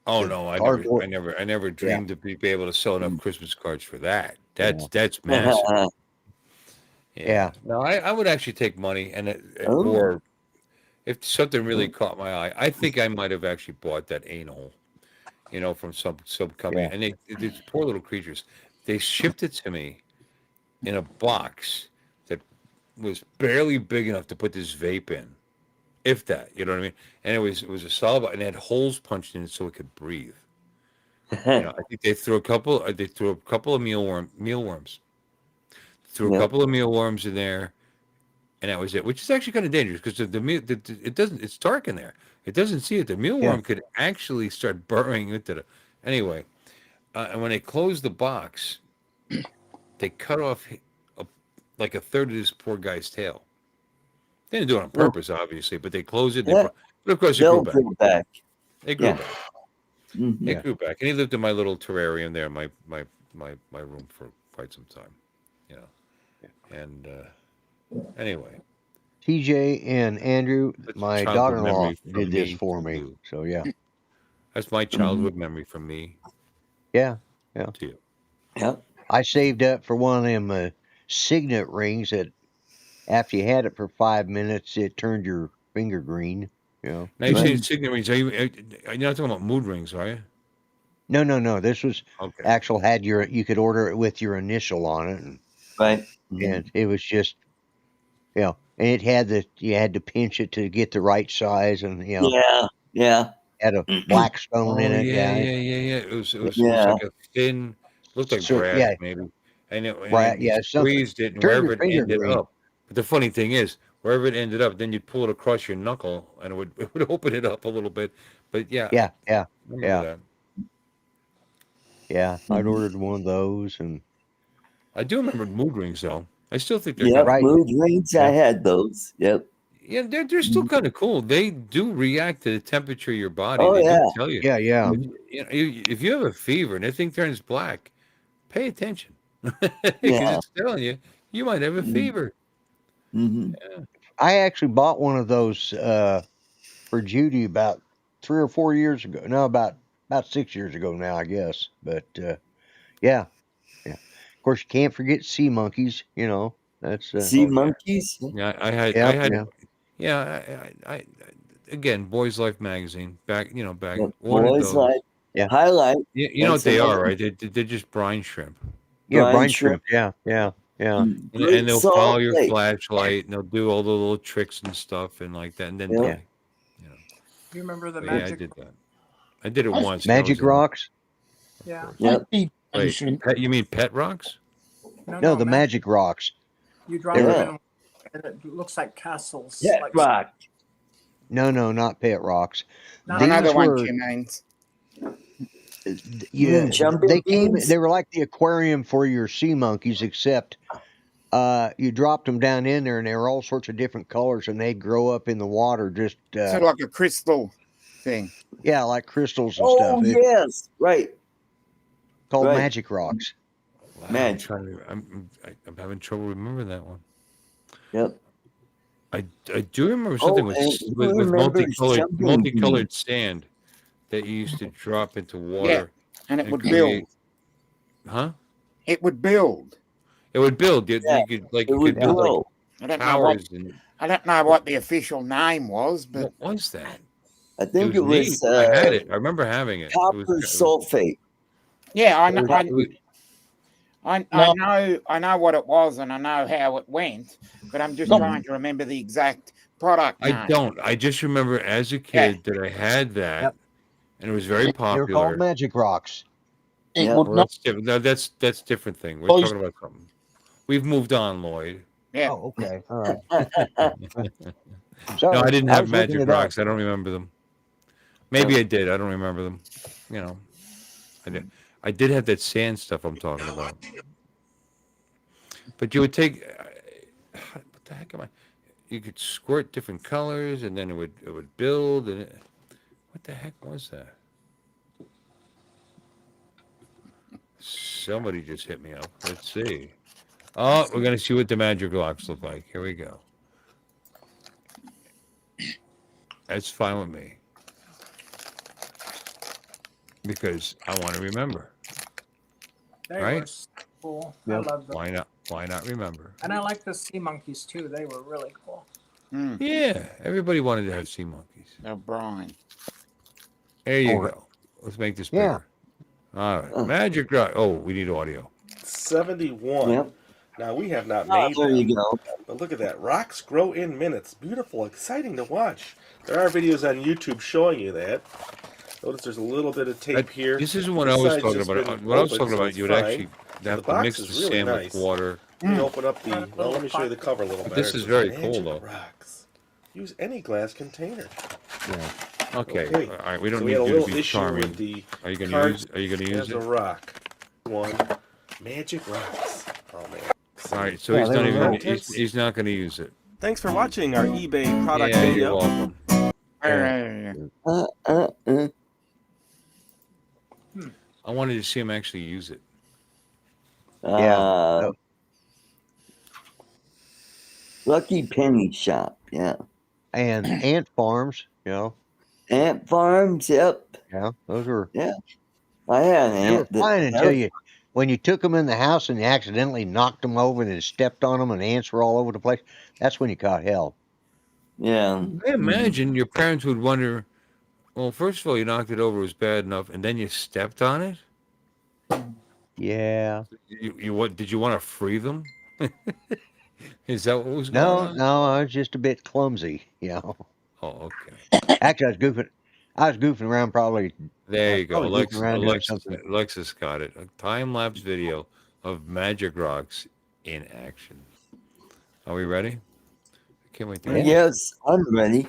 Oh the no, cardboard. I never Yeah. dreamed to be able to sell enough Christmas cards for that. Yeah. That's massive. Yeah. Yeah. No, I would actually take money Oh. or if something really caught my eye, I think I might have actually bought that anal, from some company. Yeah. And these poor little creatures, they shipped it to me in a box that was barely big enough to put this vape in, if that. You know what I mean? And it was a solid, and it had holes punched in it so it could breathe. I think they threw a couple. They threw a couple of mealworms. Threw a Yeah. couple of mealworms in there, and that was it. Which is actually kind of dangerous because it doesn't. It's dark in there. It doesn't see it. The mealworm could actually start burrowing into the. Anyway, and when they closed the box, they cut off like a third of this poor guy's tail. They didn't do it on purpose, obviously, but they closed it. Yeah. But of course, it They'll grew back. go back. It grew Yeah. back. Mhm. It grew back, and he lived in my little terrarium there, my room for quite some time, And anyway, TJ and Andrew, that's a my childhood daughter-in-law memory from did this me for to me. you. So yeah. That's my childhood memory from me Yeah. to you. Yeah. I saved up for one of them signet rings that after you had it for 5 minutes, it turned your finger green. Now you say signet rings. You're not talking about mood rings, are you? No. This was Okay. you could order it with your initial on it, Right. and it was just, and it had you had to pinch it to get the right size, and Yeah. had a black stone in it. Yeah. Yeah. It was Yeah. like a thin, looked like So brass yeah, maybe, and right. you Yeah, something squeezed it, and turned wherever your it finger ended green. up. But the funny thing is, wherever it ended up, then you'd pull it across your knuckle, and it would open it up a little bit. But yeah, Yeah. I remember that. Yeah. I'd ordered one of those, and I do remember mood rings though. I still think they're Yep. kind of Right. Mood rings. I Yeah. had those. Yep. yeah, they're still kind of cool. They do react to the temperature of your body. Oh, They yeah. do tell you. Yeah. If you have a fever and that thing turns black, pay attention because Yeah. it's telling you you might have a fever. Mm-hmm. I actually bought one of those for Judy about 3 or 4 years ago. No, about 6 years ago now, I guess. But yeah. Of course, you can't forget sea monkeys. That's Sea Oh, yeah. monkeys. Yeah, yeah. Yeah, I again, Boys Life magazine. Back, back. Yep. Ordered Boys those. like Yeah. highlight. You know what That's they are, another right? They're just brine shrimp, Yeah, brine brine shrimp. shrimp. Yeah. and Great they'll salt follow your lake. flashlight, and they'll do all the little tricks and stuff, and like that, and then Yep. die. You know. Do you remember the But yeah, I magic? did that. I did it I- once. That was Magic in, rocks? of Yeah. course. Yep. I feed brine Wait, shrimp. you mean pet rocks? No, the magic rocks. You drop They them were- in, and it looks like castles. Yeah, like rock. No, not pet rocks. Not These Another one were she means. Jumping they came. beans? They were like the aquarium for your sea monkeys, except you dropped them down in there, and they were all sorts of different colors, and they grow up in the water, just So like a crystal thing. yeah, like crystals and Oh stuff. It's yes, right. called right. magic rocks. Wow, Magic. I'm having trouble remembering that one. Yep. I do remember something and with who remembers multicolored jumping sand that you used to drop into water. And it And would create- build. Huh? It would build. It would build. You Yeah, could It you would could build like grow. I don't know what towers and the official name was, but what was that? I think it was, neat. I had it. I remember having it. copper sulfate. yeah, I It know. was- I, it was- I know what it was, and I know how it went, but I'm just No. trying to remember the exact product name. I don't. I just remember as a kid that I had that, Yep. and it was very They're popular. called magic rocks. It Yeah. would Well, not. that's different. No, that's different thing. We're Boys- talking about something. We've moved on, Lloyd. Yeah. Oh, okay, all right. No, Sorry, I didn't have was looking magic it up. rocks. I don't remember them. Maybe I did. I don't remember them. I did. I did have that sand stuff I'm talking about. But you would take. What the heck am I? You could squirt different colors, and then it would build. And what the heck was that? Somebody just hit me up. Let's see. Oh, we're gonna see what the magic rocks look like. Here we go. That's fine with me. Because I want to remember. They Right? were so cool. Yep. I love them. Why not? Why not remember? And I like the sea monkeys too. They were really cool. Mm, Yeah, everybody wanted to have sea monkeys. no brine. There you Oh, go. Let's make this yeah. bigger. All right, magic rock. Oh, we need audio. 71. Yep. Now, we have not Oh, made there them, you go. but look at that. Rocks grow in minutes. Beautiful, exciting to watch. There are videos on YouTube showing you that. Notice there's a little bit of tape here. This isn't what I was Besides talking just about. been What I was open, talking so about, it's you would fine. actually have The to box mix is the really sand nice. with water. Let me open up the. Well, let me show you the cover a little better. This is It says very cool, Magic though. Rocks. Use any glass container. Okay. Okay. All right. We don't So we need had a you to little be issue charming. with the Are you gonna cards use? Are you gonna use as it? a rock. One. Magic Rocks. Oh, man. All right. So Yeah, he's they not were even. little He's not going to use it. Thanks for watching our eBay product Yeah, video. you're welcome. I wanted to see him actually use it. Yeah. Lucky Penny Shop. Yeah. And ant farms, Ant farms. Yep. yeah, those were. I had an They were ant. that- fine until you, when you took them in the house and you accidentally knocked them over and then stepped on them and ants were all over the place. That's when you caught hell. Yeah. I imagine your parents would wonder. Well, first of all, you knocked it over, it was bad enough, and then you stepped on it. Yeah. You what? Did you want to free them? Is that what was going No, on? I was just a bit clumsy. Oh, okay. Actually, I was goofing around probably. There you go. Probably goofing around doing something. Alexis got it. A time-lapse video of magic rocks in action. Are we ready? I can't wait to Yes, I'm ready.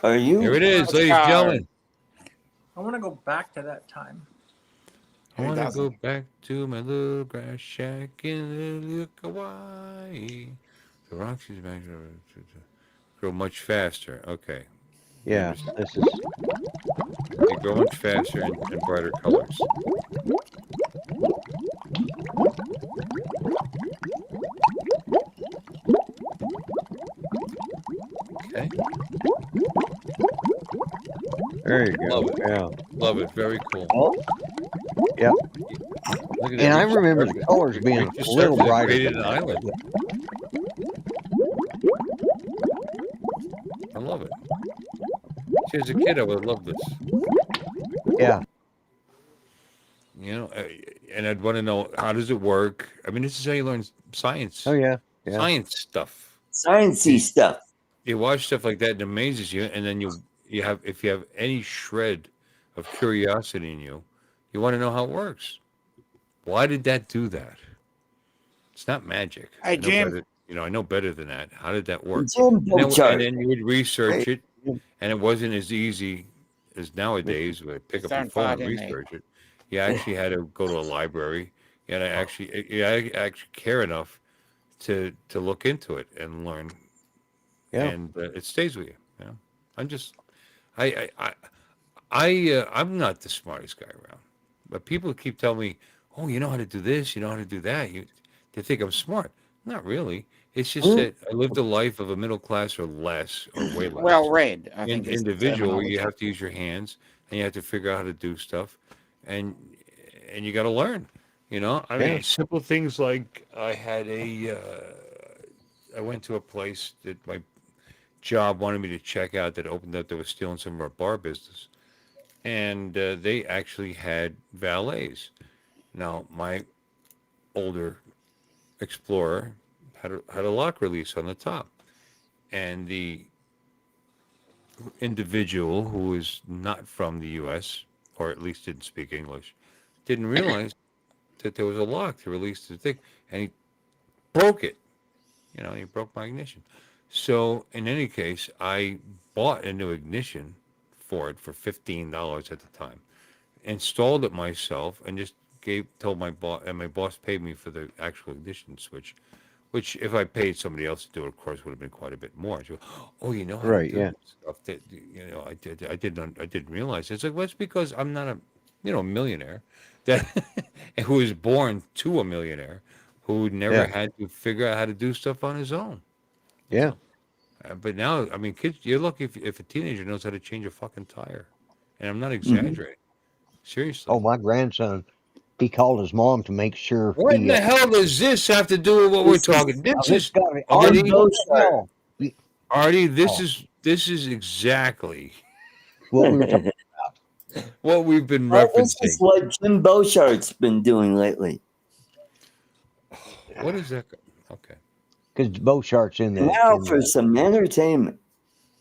Are you? Here it is, Let's ladies go. and gentlemen. I want to go back to that time. I Who want to doesn't? go back to my little grass shack in little Kauai. The rocks is back to grow much faster. Okay. Yeah, this is. They grow much faster and brighter colors. Okay. There you go. Love it. Yeah. Love it. Very cool. Oh, Yep. Look at And I we just remember the started- colors we being just a little started brighter. created an island. love it. See, as a kid, I would have loved this. Yeah. You know, and I'd want to know, how does it work? I mean, this is how you learn science, Oh yeah. Yeah. science stuff. Sciencey stuff. You watch stuff like that, and it amazes you, and then you have, if you have any shred of curiosity in you, you want to know how it works. Why did that do that? It's not magic. Hey, I know Jim. better, I know better than that. How did that work? Jimbo And chart. then you would research Right. it, and it wasn't as easy as nowadays. Where pick up your Sound phone far, and didn't they? research it. You actually had to go to a library. You had to actually care enough to look into it and learn, Yeah. and it stays with you. You know, I'm just, I'm not the smartest guy around, but people keep telling me, "Oh, you know how to do this, you know how to do that." They think I'm smart. Not really. It's just that I lived a life of a middle class or less, or way less. Well read, I think is the Individual, where you terminology. have to use your hands and you have to figure out how to do stuff, and you got to learn. You know, I mean, Yeah. simple things like I went to a place that my job wanted me to check out that opened up that was stealing some of our bar business, and they actually had valets. Now, my older Explorer had a lock release on the top, and the individual who is not from the U.S., or at least didn't speak English, didn't realize that there was a lock to release the thing, and he broke it. You know, he broke my ignition. So in any case, I bought a new ignition for it for $15 at the time, installed it myself, and just told my boss, and my boss paid me for the actual ignition switch, which if I paid somebody else to do it, of course, would have been quite a bit more. So, oh, you know how Right, to do yeah. stuff that I didn't realize. It's like, well, it's because I'm not a millionaire that who was born to a millionaire who never Yeah. had to figure out how to do stuff on his own. Yeah. But now, I mean, kids, you're lucky if a teenager knows how to change a fucking tire, and I'm not Mm-hmm. exaggerating. Seriously. Oh, my grandson, he called his mom to make sure What in he. the hell does this have to do with what we're This is- talking? This This is got it. Artie. Jimbo chart. No, Artie, this Oh. is exactly what we were talking. what we've been Well, this referencing. is what Jim Beauchart's been doing lately. What is that? Okay. Because Beauchart's in the. Now in for the- some entertainment.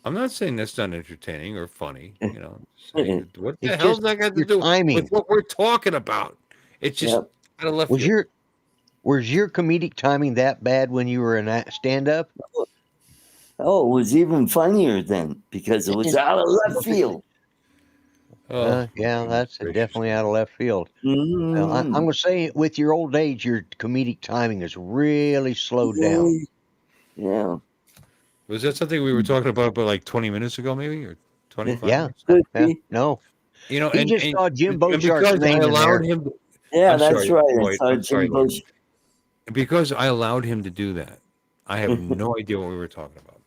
I'm not saying that's not entertaining or funny. You know, saying, what the It's hell's just that got to your do timing. with what we're talking about? It's just Yep. out of left was field. your comedic timing that bad when you were in stand up? Oh, it was even funnier then because it was out of left field. Oh, Yeah, that's gracious. definitely out of left field. Well, I'm Mhm. going to say, with your old age, your comedic timing is really slowed down. Yeah. Was that something we were talking about like 20 minutes ago, maybe, or 25 Yeah. minutes? Could Yeah. be. No, You know, he and, just and, saw Jim and Beauchart's because I name in there. allowed him to, Yeah, I'm that's sorry, right. Lloyd, I saw I'm sorry, Jim Lloyd. Beauchart. Because I allowed him to do that, I have no idea what we were talking about.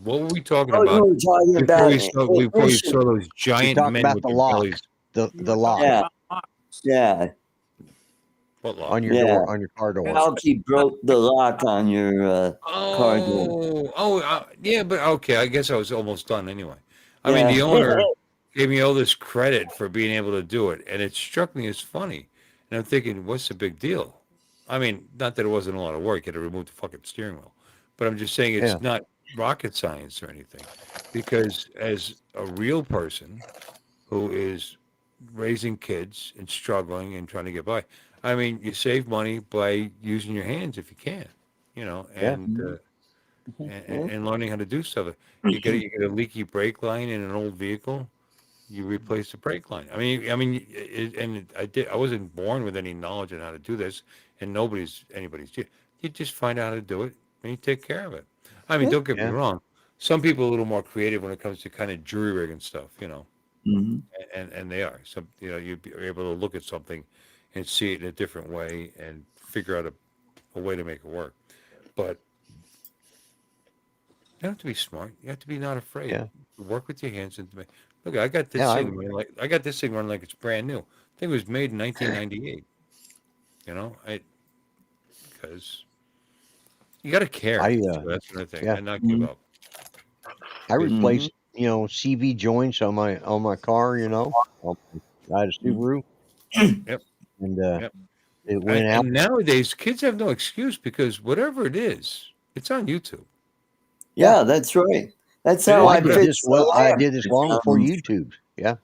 What were we talking Oh, you about were talking before about we ignition. saw those You're giant talking men about with the their lock, bellies? the You were lock talking Yeah. about locks. Yeah. What lock? on your Yeah. door, on your car door. Alki broke the lock on your car door. Yeah, but okay, I guess I was almost done anyway. I mean, Yeah. the owner gave me all this credit for being able to do it, and it struck me as funny. And I'm thinking, what's the big deal? I mean, not that it wasn't a lot of work; you had to remove the fucking steering wheel. But I'm just saying it's Yeah. not rocket science or anything, because as a real person who is raising kids and struggling and trying to get by, I mean, you save money by using your hands if you can, you know, Yeah. and learning how to do stuff. You get a leaky brake line in an old vehicle, you replace the brake line. I mean, I wasn't born with any knowledge on how to do this, and anybody's. You just find out how to do it, and you take care of it. I mean, don't get me Yeah. wrong. Some people are a little more creative when it comes to kind of jury rig and stuff, you know, Mhm. and they are. Some, you know, you're able to look at something and see it in a different way and figure out a way to make it work. But you don't have to be smart. You have to be not afraid. Yeah. Work with your hands and look. I got this Yeah, thing running like it's brand new. I think it was made in 1998. You know, because you got to care. I, So that's another thing. yeah. And not give up. I It's- replaced, CV joints on my car. I had a Subaru, Yep. and Yep. it went out. And nowadays, kids have no excuse because whatever it is, it's on YouTube. Yeah, that's right. That's It how is. I Well, fixed the I lamp. did this It's long before on- YouTube. Yeah.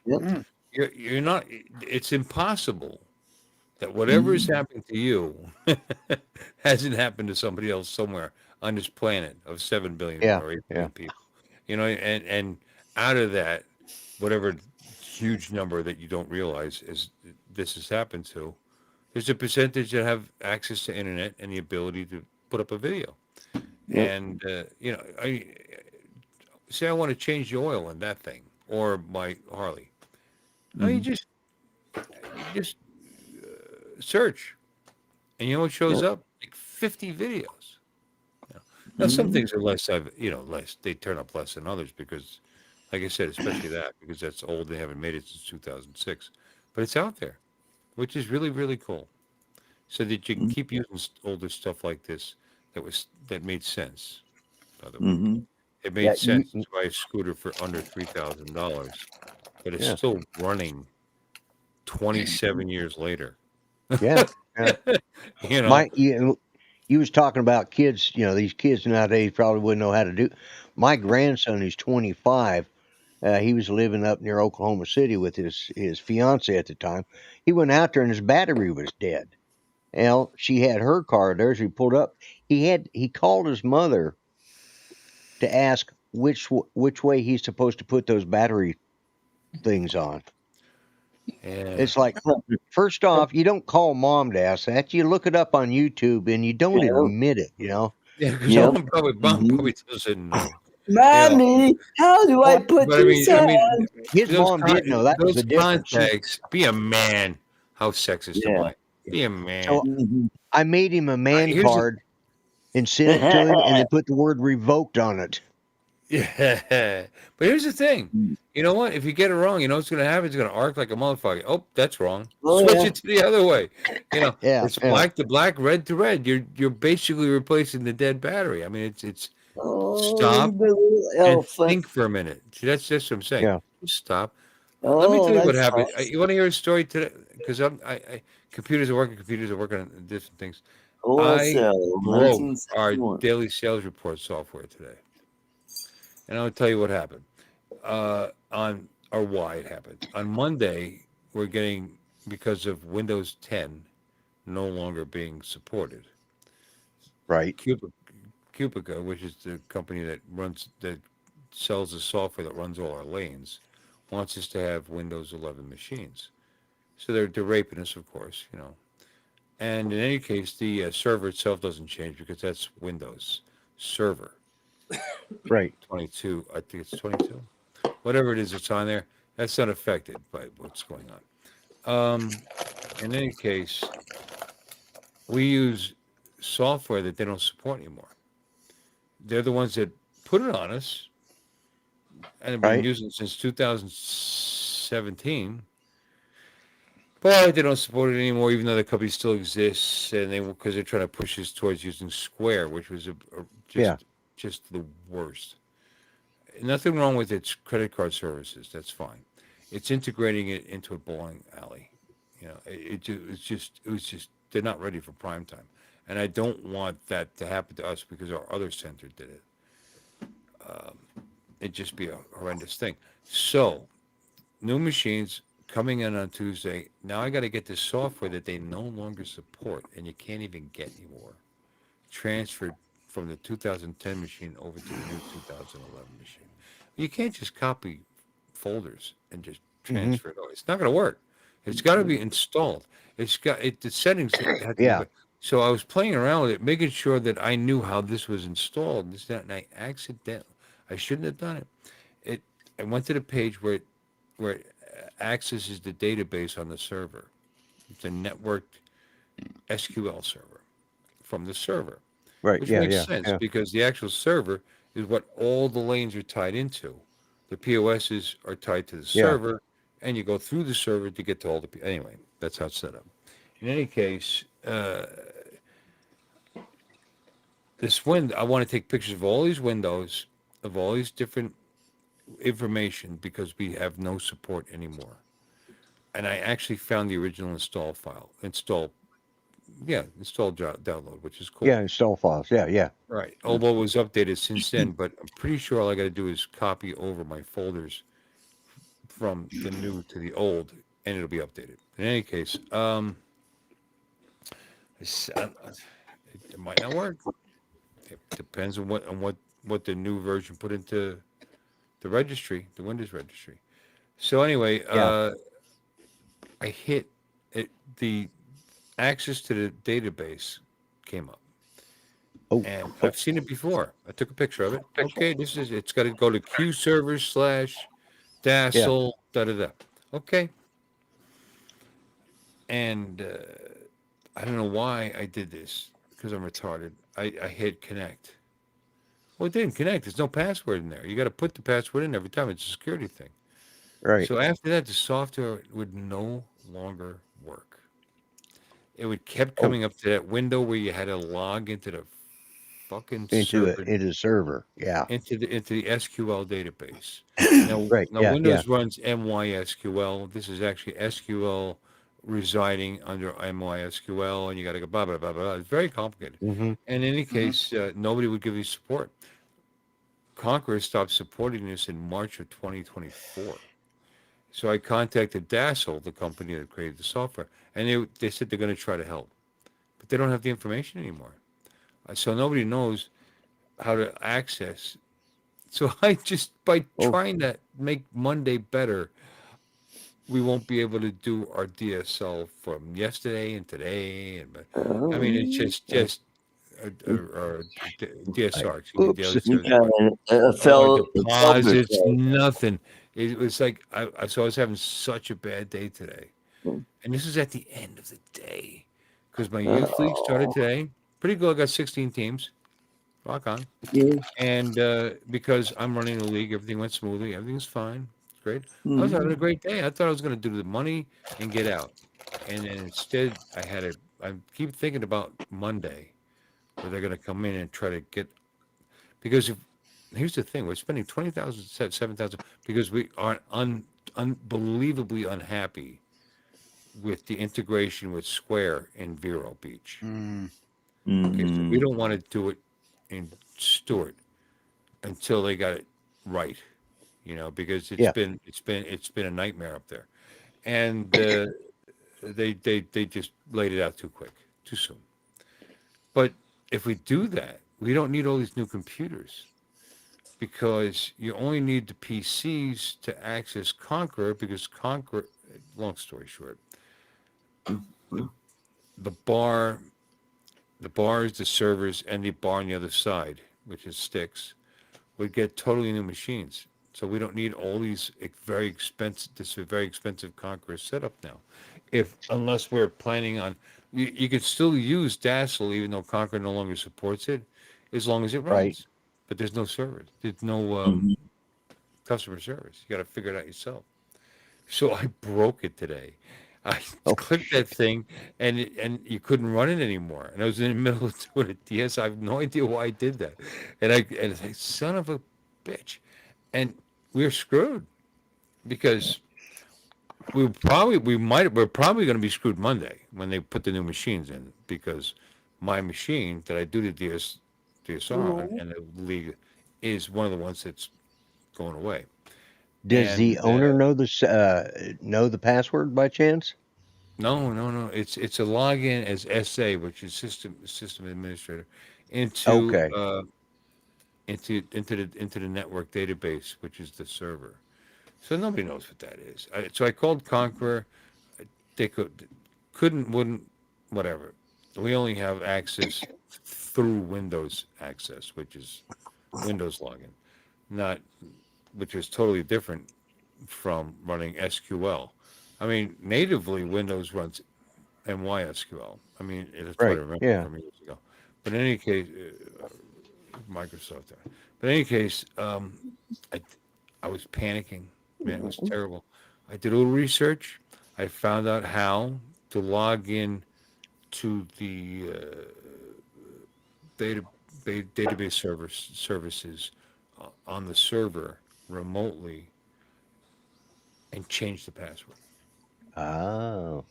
Yep. Mm. You're not. It's impossible that whatever is happening to you hasn't happened to somebody else somewhere on this planet of 7 billion Yeah. or 8 Yeah. billion people. And out of that, whatever huge number that you don't realize is this has happened to, there's a percentage that have access to internet and the ability to put up a video. Yep. And I say I want to change the oil in that thing or my Harley. No, you just search, and you know what shows Yep. up? Like 50 videos. Now some things are less. Less. They turn up less than others because, like I said, especially that because that's old. They haven't made it since 2006, but it's out there, which is really really cool. So that you can keep using older stuff like this that made sense. By the way, Mhm. it Yeah. made sense to buy a scooter for under $3,000, but it's Yeah. still running 27 years later. Yeah. Yeah. You know, My, you was talking about kids. These kids nowadays probably wouldn't know how to do. My grandson, who's 25, he was living up near Oklahoma City with his fiance at the time. He went out there and his battery was dead. She had her car there. She pulled up. He called his mother to ask which way he's supposed to put those battery things on. yeah. It's like, first off, you don't call mom to ask that. You look it up on YouTube and you don't Yeah. admit it. Yeah, because Yep. mom probably doesn't know. Mommy, how do I Well, put But I this mean, on? his mom did know. That was the those difference. contacts. Be a man. How sexist am Yeah. I? Be a man. So Mhm. I made him a man Here's the- card and sent it to him, and then put the word revoked on it. Yeah, but here's the thing. You know what? If you get it wrong, you know what's going to happen? It's going to arc like a motherfucker. Oh, that's wrong. Oh, Switch yeah. it to the other way. Yeah, It's yeah. black to black, red to red. You're basically replacing the dead battery. I mean, it's Oh, stop the little and elephant. think for a minute. See, that's just what I'm saying. Yeah. Just stop. Let me Oh, tell you what that's happened. nice. You want to hear a story today? Because computers are working on different things. OSL, Broke our 1961. daily sales report software today, and I'll tell you what happened. Why it happened. On Monday, we're getting, because of Windows 10 no longer being supported. Right. Cubica, which is the company that sells the software that runs all our lanes, wants us to have Windows 11 machines. So they're raping us, of course, And in any case, the server itself doesn't change because that's Windows Server Right. 22. I think it's 22. Whatever it is that's on there, that's not affected by what's going on. In any case, we use software that they don't support anymore. They're the ones that put it on us and have been Right. using it since 2017. But they don't support it anymore, even though the company still exists, and because they're trying to push us towards using Square, which was Yeah. just the worst. Nothing wrong with its credit card services. That's fine. It's integrating it into a bowling alley. It was just they're not ready for prime time, and I don't want that to happen to us because our other center did it. It'd just be a horrendous thing. So, new machines coming in on Tuesday. Now I got to get this software that they no longer support, and you can't even get anymore. Transferred from the 2010 machine over to the new 2011 machine. You can't just copy folders and just transfer it over. It's not going to work. It's got to be installed. The settings have to Yeah. be. So I was playing around with it, making sure that I knew how this was installed. And I shouldn't have done it. I went to the page where it accesses the database on the server. It's a networked SQL server from the server. Right. Which Yeah. makes Yeah. sense Yeah. because the actual server is what all the lanes are tied into. The POSs are tied to the Yeah. server, and you go through the server to get to all the. Anyway, that's how it's set up. In any case, I want to take pictures of all these windows of all these different information because we have no support anymore. And I actually found the original install file, download, which is cool. Yeah, install files. Yeah, yeah. Right. Although it was updated since then, but I'm pretty sure all I got to do is copy over my folders from the new to the old, and it'll be updated. In any case, it might not work. It depends on what the new version put into the registry, the Windows registry. So anyway, Yeah. I hit it. The access to the database came up. Oh, And I've seen it before. I took a picture of it. Okay, it's got to go to Q servers / Dassel, da da da. Okay. And I don't know why I did this because I'm retarded. I hit connect. Well, it didn't connect. There's no password in there. You got to put the password in every time. It's a security thing. right. So after that, the software would no longer work. It would kept Oh, coming up to that window where you had to log into the fucking server, into the server. Yeah. into the SQL database. Now, Right. now Yeah, yeah. Windows runs MySQL. This is actually SQL residing under MySQL, and you got to go blah blah blah blah. It's very complicated. Mm-hmm. And in any case, nobody would give you support. Conqueror stopped supporting this in March of 2024. So I contacted Dassel, the company that created the software, and they said they're going to try to help, but they don't have the information anymore. So nobody knows how to access. So I just, by Oh, trying to make Monday better, we won't be able to do our DSL from yesterday and today. And I mean, it's just or DSR, excuse me, oops. daily You service got network. a Or felder deposits, play. nothing. It was like so I was having such a bad day today, and this is at the end of the day because my youth league started Oh, today. Pretty good. I got 16 teams. Rock on. yeah. And because I'm running the league, everything went smoothly. Everything's fine. It's great. I was having a Mhm. great day. I thought I was going to do the money and get out, and then instead I keep thinking about Monday, where they're going to come in and try to get because here's the thing: we're spending 20,000, 7,000 because we are unbelievably unhappy with the integration with Square in Vero Beach. Mm. Okay, so we Mhm. don't want to do it in Stewart until they got it right, because Yeah. it's been a nightmare up there, and they just laid it out too quick, too soon. But if we do that, we don't need all these new computers because you only need the PCs to access Conqueror because Conqueror. Long story short, the bar, the bars, the servers, and the bar on the other side, which is sticks, would get totally new machines. So we don't need all these very expensive Conqueror setup now. Unless we're planning on, you could still use Dassel even though Conqueror no longer supports it, as long as it Right. runs. But there's no servers. There's no Mhm. customer service. You got to figure it out yourself. So I broke it today. I Oh, clicked that thing, and you couldn't run it anymore. And I was in the middle of doing a DS. I have no idea why I did that. And it's like, son of a bitch. And we're screwed because we're probably going to be screwed Monday when they put the new machines in because my machine that I do the DSR on and the league is one of the ones that's going away. does the And owner know know the password by chance? no. It's a login as SA, which is system administrator, into Okay. the network database, which is the server. So nobody knows what that is. So I called Conqueror. They wouldn't, whatever. We only have access through Windows access, which is Windows login, not which is totally different from running SQL. I mean, natively Windows runs MySQL. I mean, that's what I Right. remember Yeah. from years ago. But in any case, Microsoft. But in any case, I, I was panicking. Man, it was terrible. I did a little research. I found out how to log in to the data, database services on the server remotely and change the password. Oh.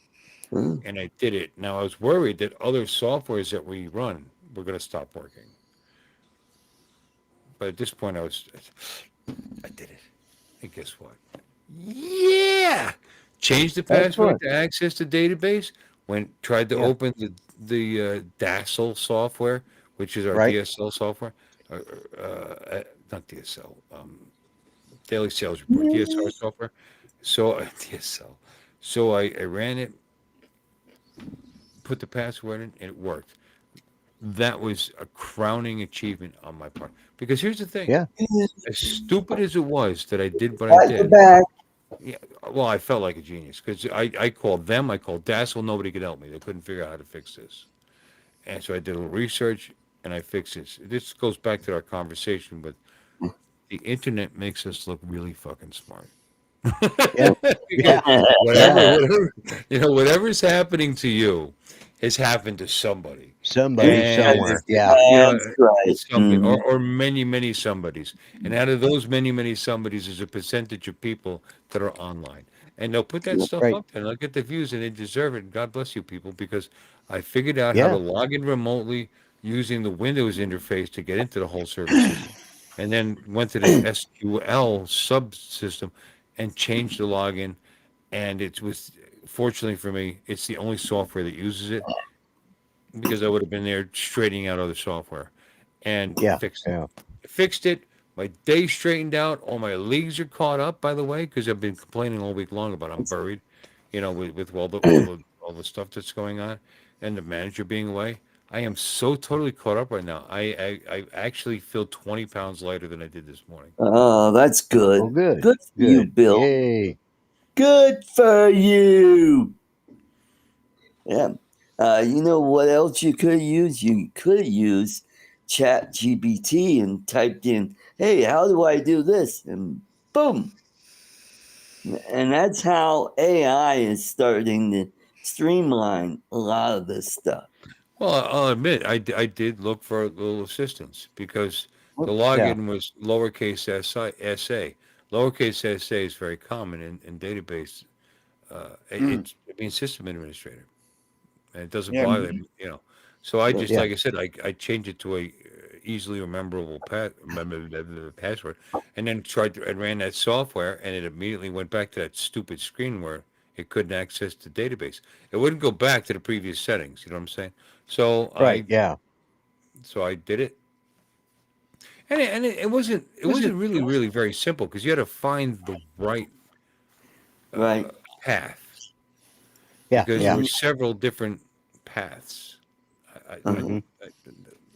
And I did it. Now I was worried that other softwares that we run were going to stop working. But at this point, I did it. And guess what? Yeah, changed the password Excellent. to access the database. Tried to Yeah. open the DASL software, which is our Right. DSL software. Not DSL. Daily sales report, DSR software. So DSL. So I ran it, put the password in, and it worked. That was a crowning achievement on my part. Because here's the thing: Yeah. as stupid as it was that I did what I Like the did, back. yeah, well, I felt like a genius because I called them, I called Dassel, nobody could help me. They couldn't figure out how to fix this. And so I did a little research and I fixed this. This goes back to our conversation, but the internet makes us look really fucking smart. Yeah. Because Yeah. whatever, whatever's happening to you has happened to somebody. Somebody And somewhere. Yeah. That's right. somebody, or many, many somebodies. And out of those many, many somebodies, there's a percentage of people that are online. And they'll put that stuff Right. up there and they'll get the views and they deserve it. God bless you people because I figured out how Yeah. to log in remotely using the Windows interface to get into the whole server system. And then went to the SQL subsystem and changed the login. And it was, fortunately for me, it's the only software that uses it because I would have been there straightening out other software and Yeah. fixed it. Yeah. Fixed it. My day straightened out. All my leagues are caught up, by the way, because I've been complaining all week long about I'm buried, with all the stuff that's going on, and the manager being away. I am so totally caught up right now. I actually feel 20 pounds lighter than I did this morning. Oh, that's good. Well, good. Good for you, Good. Bill. Yay. Good for you. Yeah. You know what else you could use? You could use Chat GPT and typed in, hey, how do I do this? And boom. And that's how AI is starting to streamline a lot of this stuff. Well, I'll admit I did look for a little assistance because the Yeah. login was lowercase sa. Lowercase sa is very common in database. It means system administrator, and it doesn't Yeah. bother me. So I just, Yeah. like I said, I changed it to a easily rememberable password, and then I ran that software, and it immediately went back to that stupid screen where it couldn't access the database. It wouldn't go back to the previous settings. You know what I'm saying? So Right. Yeah. I did it, and it wasn't really very simple because you had to find the right Right. path Yeah. because Yeah. there were several different paths. Hmm.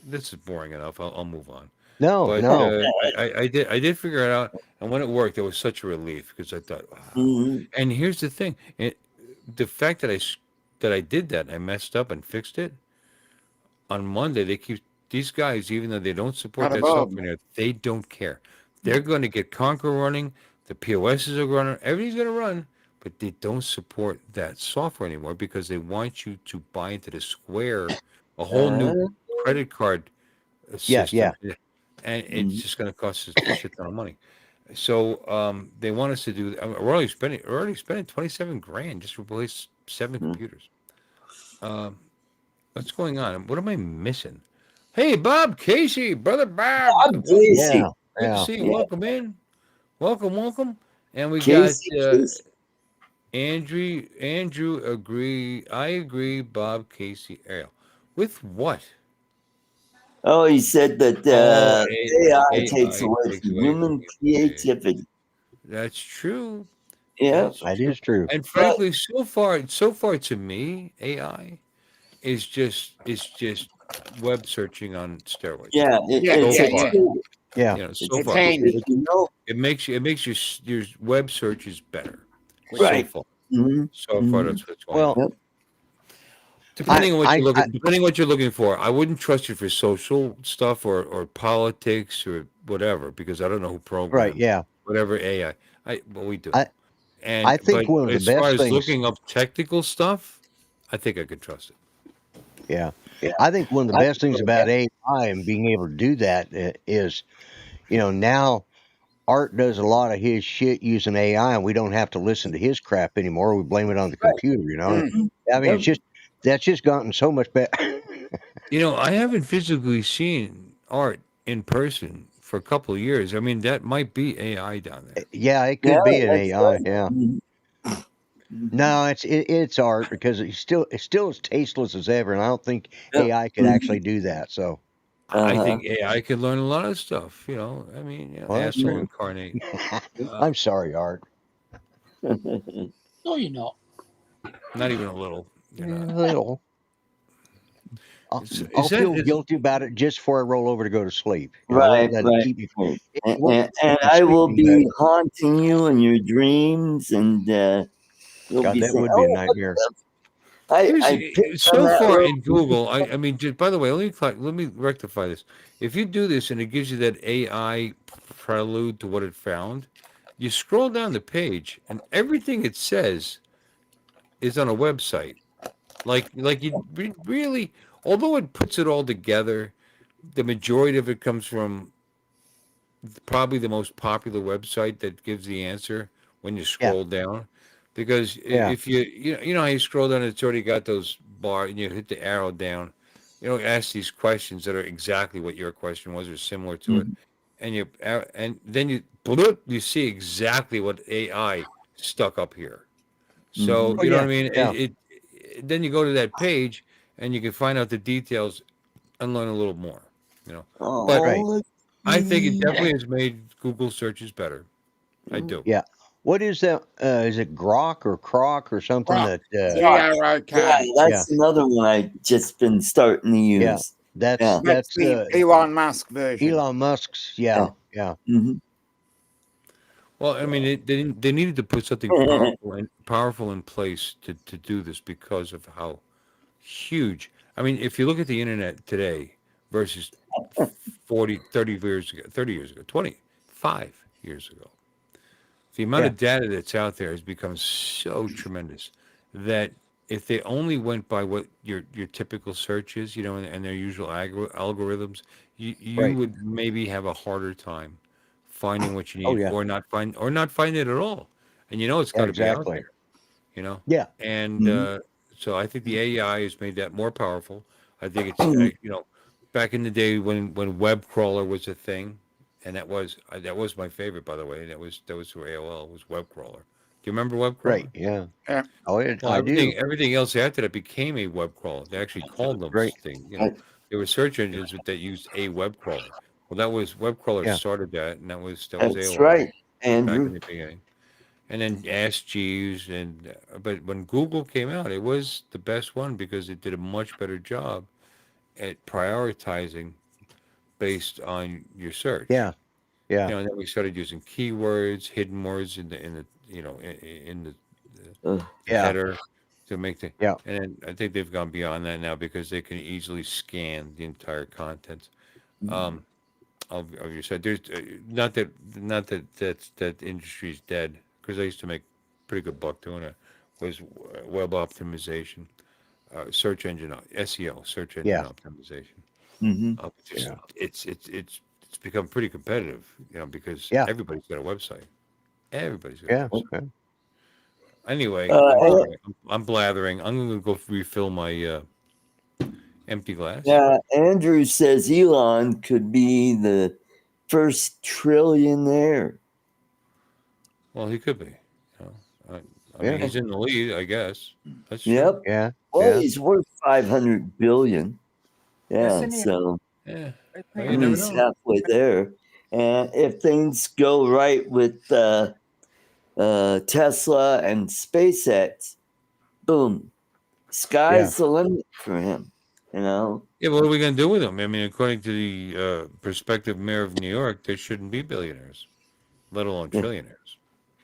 This is boring enough. I'll move on. No. But No. I did figure it out, and when it worked, it was such a relief because I thought, wow. Mhm. And here's the thing: the fact that I did that, and I messed up and fixed it on Monday. These guys, even though they don't support Bada that boom. software, they don't care. They're going to get Conquer running. The POSs are running. Everything's going to run, but they don't support that software anymore because they want you to buy into the Square, a whole new credit card Yeah. system, Yeah. and it's just going to cost us a shit ton of money. So they want us to do. I mean, we're already spending 27 grand just to replace 7 computers. Um, what's going on? What am I missing? Hey, Bob Casey, brother Bob. I'm Casey. Yeah. Good to Yeah. see you. Yeah. Welcome in. Welcome. And we Casey. got Casey. Andrew agree. I agree. Bob Casey Ariel. With what? Oh, he said that AI takes AI away takes from away from human human creativity. That's true. Yeah. That's That true. is true. And frankly, so far to me, AI is just web searching on steroids. Yeah. Yeah, It's So a far, tool. Yeah. so It's far, handy. You know? it makes your web searches better. Right. So far, Mhm. that's what's going Well, on. Yep. Depending on what I- you're looking, I- depending what you're looking for, I wouldn't trust you for social stuff or politics or whatever because I don't know who programs right. Yeah. whatever AI. Well, we do. I And think but one of the as far best as things. looking up technical stuff, I think I could trust it. Yeah. I think one of the best things about AI and being able to do that is, now Art does a lot of his shit using AI, and we don't have to listen to his crap anymore. We blame it on the computer. I mean, Yep. that's just gotten so much better. I haven't physically seen Art in person for a couple of years. I mean, that might be AI down there. Yeah, it Yeah, could be an that's AI. right. Yeah. Mhm. No, it's art because it's still as tasteless as ever, and I don't think Yep. AI could actually do that. So, I Uh-huh. think AI could learn a lot of stuff. I mean, well, that's asshole true. incarnate. I'm sorry, Art. No, you're not. Not even a little. You're not. Little. I'll Is that feel guilty about it just before I roll over to go to sleep. I Right, won't let it right. keep me. right. It And, won't and, keep and me I will sleeping, be haunting you in your dreams, and you'll God, be that saying, would be a "Oh, what nightmare. I picked on So that far little." in Google, I mean, just by the way, let me rectify this. If you do this and it gives you that AI prelude to what it found, you scroll down the page and everything it says is on a website. Like really, although it puts it all together, the majority of it comes from probably the most popular website that gives the answer when you Yeah, scroll down. Because yeah, if you know how you scroll down, it's already got those bar, and you hit the arrow down. Ask these questions that are exactly what your question was or similar to it, Mhm. and then you see exactly what AI stuck up here. So Mhm. oh you know what yeah, I mean. yeah, Then you go to that page, and you can find out the details and learn a little more. But right, Oh, let's I think it see. definitely has made Google searches better. I do. yeah. What is that? Is it Grok or Croc or something Rock. that? Yeah, CROK. Yeah, that's another one I just been starting to yeah. use. Yeah, That's the Elon Musk version. Elon Musk's. yeah. Yeah, yeah, Mhm. Well, I mean, they needed to put something powerful in place to do this because of how huge. I mean, if you look at the internet today versus 30 years ago, 25 years ago, the amount yeah, of data that's out there has become so tremendous that if they only went by what your typical search is, and their usual algorithms, you right. would maybe have a harder time finding what you Oh need, yeah, or not find it at all. And it's yeah, got to be out exactly. there, you know. Yeah, And Mhm. so I think the AI has made that more powerful. I think it's back in the day when web crawler was a thing, and that was my favorite, by the way. That was through AOL. Was web crawler. Do you remember web right. crawler? Yeah. Yeah. Oh, Well, I do. everything else after that became a web crawler. They actually called them Right. thing. Right. There were search engines that used a web crawler. Well, that was web crawler Yeah. started that, and that was That's AOL right, back in Andrew. the beginning. And then Ask Jeeves, but when Google came out, it was the best one because it did a much better job at prioritizing based on your search. Yeah. Yeah. And then we started using keywords, hidden words in the in Uh, the Yeah. header to make the. Yeah. And I think they've gone beyond that now because they can easily scan the entire content of your site. There's not that industry's dead because I used to make pretty good buck doing it. Was web optimization, SEO, search engine Yeah. optimization. mhm. Just Yeah. it's become pretty competitive, because Yeah. everybody's got a website. Everybody's got a Yeah. website. Yeah. Anyway, I'm Uh, sorry. I'm blathering. I'm going to go refill my empty glass. yeah, Andrew says Elon could be the first trillionaire. Well, he could be. I mean, Yeah. he's in the lead, I guess. That's true. Yep. Yeah. Well, Yeah. he's worth 500 billion. Yeah, Isn't he? so Yeah. Isn't Well, he you never he's know. halfway there. And if things go right with Tesla and SpaceX, boom, Yeah. sky's the limit for him. Yeah, what are we going to do with him? I mean, according to the prospective mayor of New York, there shouldn't be billionaires, let alone Yeah, trillionaires.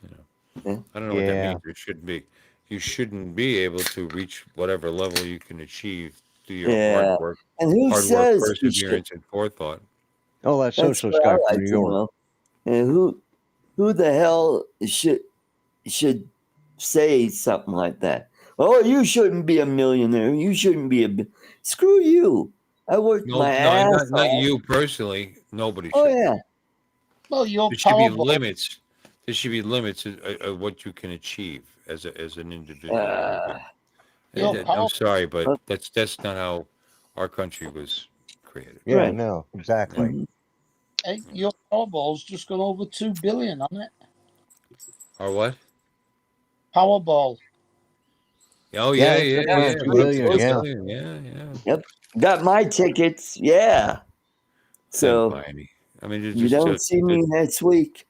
You know, yeah. I don't know what that Yeah. means. There shouldn't be. You shouldn't be able to reach whatever level you can achieve through your Yeah. And who hard work, says he should? perseverance, and forethought. Oh, that That's socialist what guy I from like New to York. know. And who the hell should say something like that? Oh, you shouldn't be a millionaire. You shouldn't be screw you. I worked No, my no, ass not off. you personally. Nobody Oh should. yeah, Well, your There should be Powerball. limits. There should be limits of what you can achieve as an individual. Your I'm Power. sorry, but that's not how our country was created. Yeah, Right. no, exactly. Mhm. Hey, your Powerball's just gone over 2 billion, hasn't it? Or what? Powerball. Oh Yeah, yeah, it's yeah, up yeah. around 2 billion. Yeah. Yeah. Yep. Got my tickets. Yeah. I didn't So buy any. I mean, it's you just don't see me next week.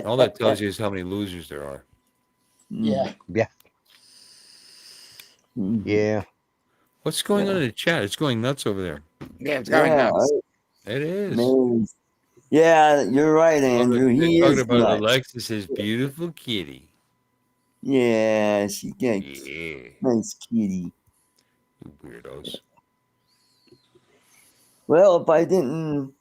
all that tells you is how many losers there are. Yeah. Yeah. Mhm. Yeah. What's going on Yeah. in the chat? It's going nuts over there. Yeah, it's going Yeah. nuts. It is. Man. Yeah, you're right, Andrew. They're He talking is about nuts. Alexis's beautiful kitty. Yeah, she got Yeah, nice kitty. you weirdos. Well, if I didn't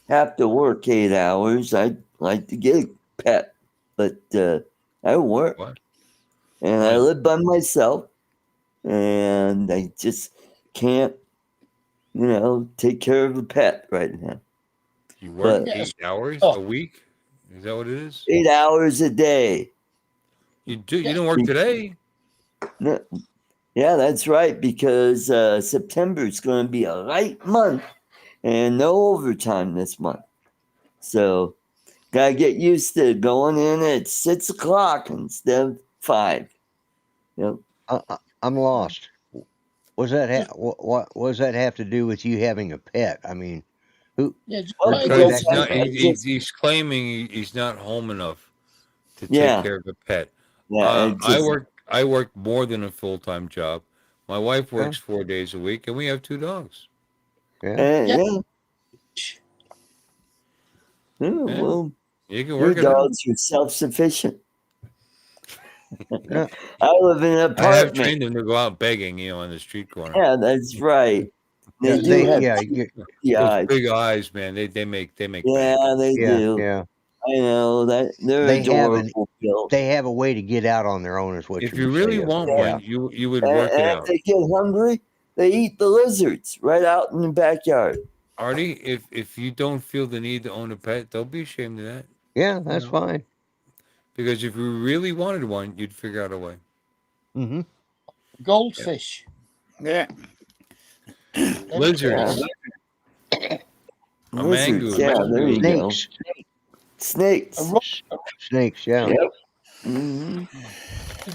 have to work 8 hours, I'd like to get a pet. But I work What? and I live by myself, and I just can't, take care of a pet right now. You work But- 8 hours Oh. a week? Is that what it is? 8 hours a day. You do. You don't work today. No, yeah, that's right, because September is going to be a light month and no overtime this month. So, gotta get used to going in at 6 o'clock instead of 5. Yep. I'm lost. What does that have to do with you having a pet? I mean, Yeah, just Well, let it Because go. he's Exactly. not. He's claiming he's not home enough to take Yeah. care of a pet. Yeah, it I just- work. I work more than a full-time job. My wife works 4 days a week, and we have 2 dogs. yeah. yeah. Well, You can your work it out. dogs are self-sufficient. Yeah. I live in an I have apartment. trained them to go out begging, on the street corner. Yeah, that's right. They Yeah, do have you- eyes. Those big eyes, man. They make Yeah, bank. they yeah, do. yeah. I know that they're They have adorable. Bill. They have a way to get out on their own, is what If you you were really saying. want Yeah. one, you would And, work it and out. if they get hungry, they eat the lizards right out in the backyard. Artie, if you don't feel the need to own a pet, don't be ashamed of that. Yeah, that's fine. Because if you really wanted one, you'd figure out a way. Mm-hmm. Goldfish. Yeah. Lizards. A Lizards, mango. yeah, there you go. Snakes. Snakes. A rock. Snakes, yeah. Yep. hmm You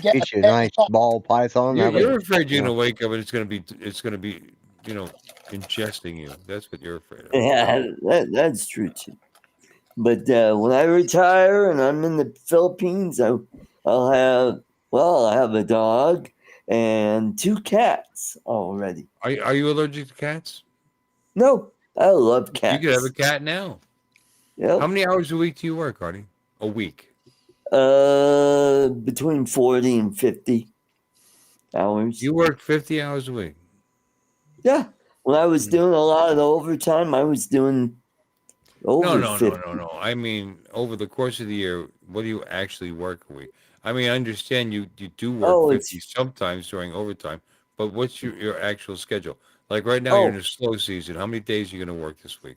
get Get you a pet nice rock. ball python. that You're would- afraid you're gonna wake up and it's gonna be ingesting you. That's what you're afraid of. Yeah, that's true too. But when I retire and I'm in the Philippines, I'll have a dog and 2 cats already. Are you allergic to cats? No, I love cats. You could have a cat now. Yep. How many hours a week do you work, Artie? A week. Between 40 and 50 hours. You work 50 hours a week. Yeah. When I was doing a lot of the overtime, I was doing over No. 50. I mean, over the course of the year, what do you actually work a week? I mean, I understand you do work Oh, 50 sometimes during overtime, but what's your actual schedule? Like right now, you're in a slow season. How many days are you going to work this week?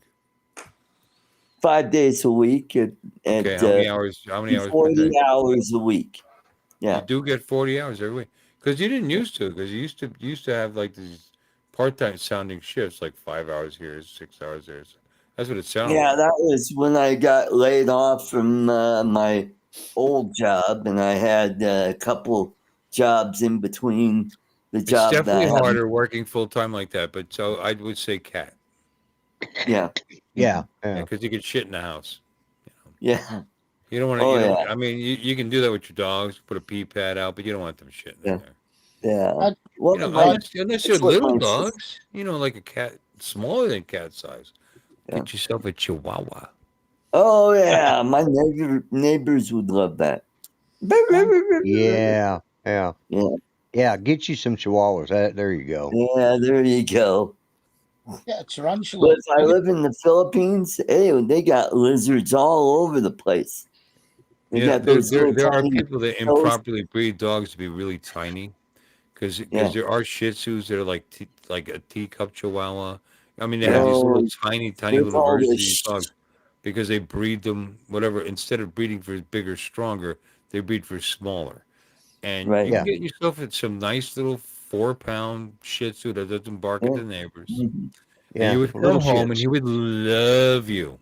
5 days a week at Okay, how many hours? How many hours per 40 day? hours a week. Yeah. You do get 40 hours every week because you didn't used to. Because you used to have like these part-time sounding shifts, like 5 hours here, 6 hours there. That's what it sounded Yeah, like. that was when I got laid off from my old job, and I had a couple jobs in between the It's job that I definitely had. harder working full-time like that. But so I would say cat. Yeah. Yeah. Because you can shit in the house. Yeah. You don't want to. Oh, yeah. I mean, you can do that with your dogs. Put a pee pad out, but you don't want them shitting in there. Yeah. Well, Unless you're that's little what my dogs, like a cat, smaller than cat size. Yeah. Get yourself a Chihuahua. Oh yeah, my neighbors would love that. Yeah. Yeah. Yeah. Yeah. Get you some chihuahuas. There you go. Yeah, there you go. Yeah, tarantula. But if I live in the Philippines, they got lizards all over the place. They got those there little are tiny people that toes. improperly breed dogs to be really tiny, because there are Shih Tzus that are like a teacup Chihuahua. I mean, they have these little tiny they're little called versions a of these dogs because they breed them whatever. Instead of breeding for bigger, stronger, they breed for smaller. And Right. you can Yeah. get yourself at some nice little 4-pound Shih Tzu that doesn't bark at Yeah. the neighbors. Mhm. And Yeah. you would Little come home and shits. he would love you.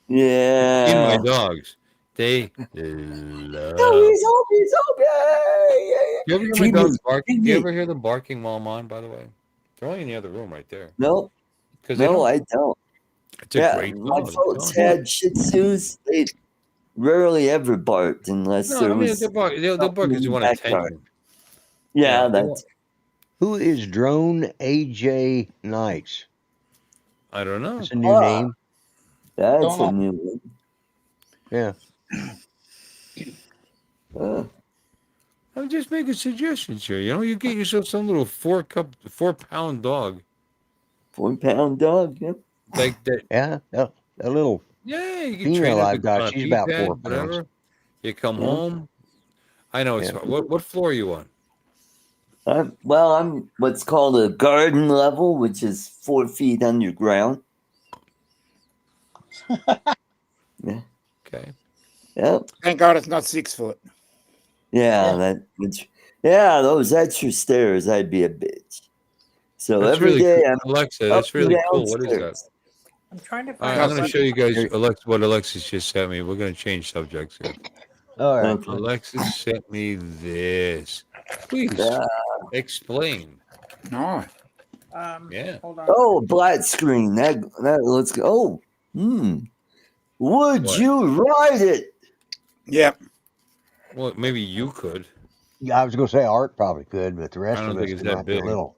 In my Yeah. dogs, they No, love. he's home. He's home. Yeah. You ever hear my Feed me. dogs bark? Feed Do you me. ever hear them barking while I'm on? By the way, they're only in the other room right there No, because they no, don't. I don't. It's a Yeah, great my dog. I'm folks telling you. had Shih Tzus. They rarely ever barked unless No, there I mean was they'll bark something because in they the want backyard. attention. Yeah, They want. that's Who is Drone AJ Knights? I don't know. That's a new name. that's Don't a know. new one. Yeah. Uh, I'm just making suggestions here. You get yourself some little 4-pound dog 4-pound dog. Yep. like that. Yeah. A little Yeah, you can train female it I've got. on a She's pee about 4 pad, pounds. whatever. You come Yeah. home. I know it's Yeah. what floor are you on? I'm what's called a garden level, which is 4 feet underground. Yeah. Okay. Yep. Thank God it's not 6 foot. Yeah. Those extra stairs, I'd be a bitch. So That's every really day cool. I'm Alexa, up that's and really cool. What is that? downstairs. I'm trying to All right, find I'm a going to web. show you guys Here- what Alexis just sent me. We're going to change subjects here. All right. Okay. Alexis sent me this. Please explain. No. Yeah. Hold on. Oh, black screen. That looks good. Oh, would What? you ride it? Yep. Well, maybe you could. Yeah, I was going to say Art probably could, but the rest I don't of think us it's might that be a big. little.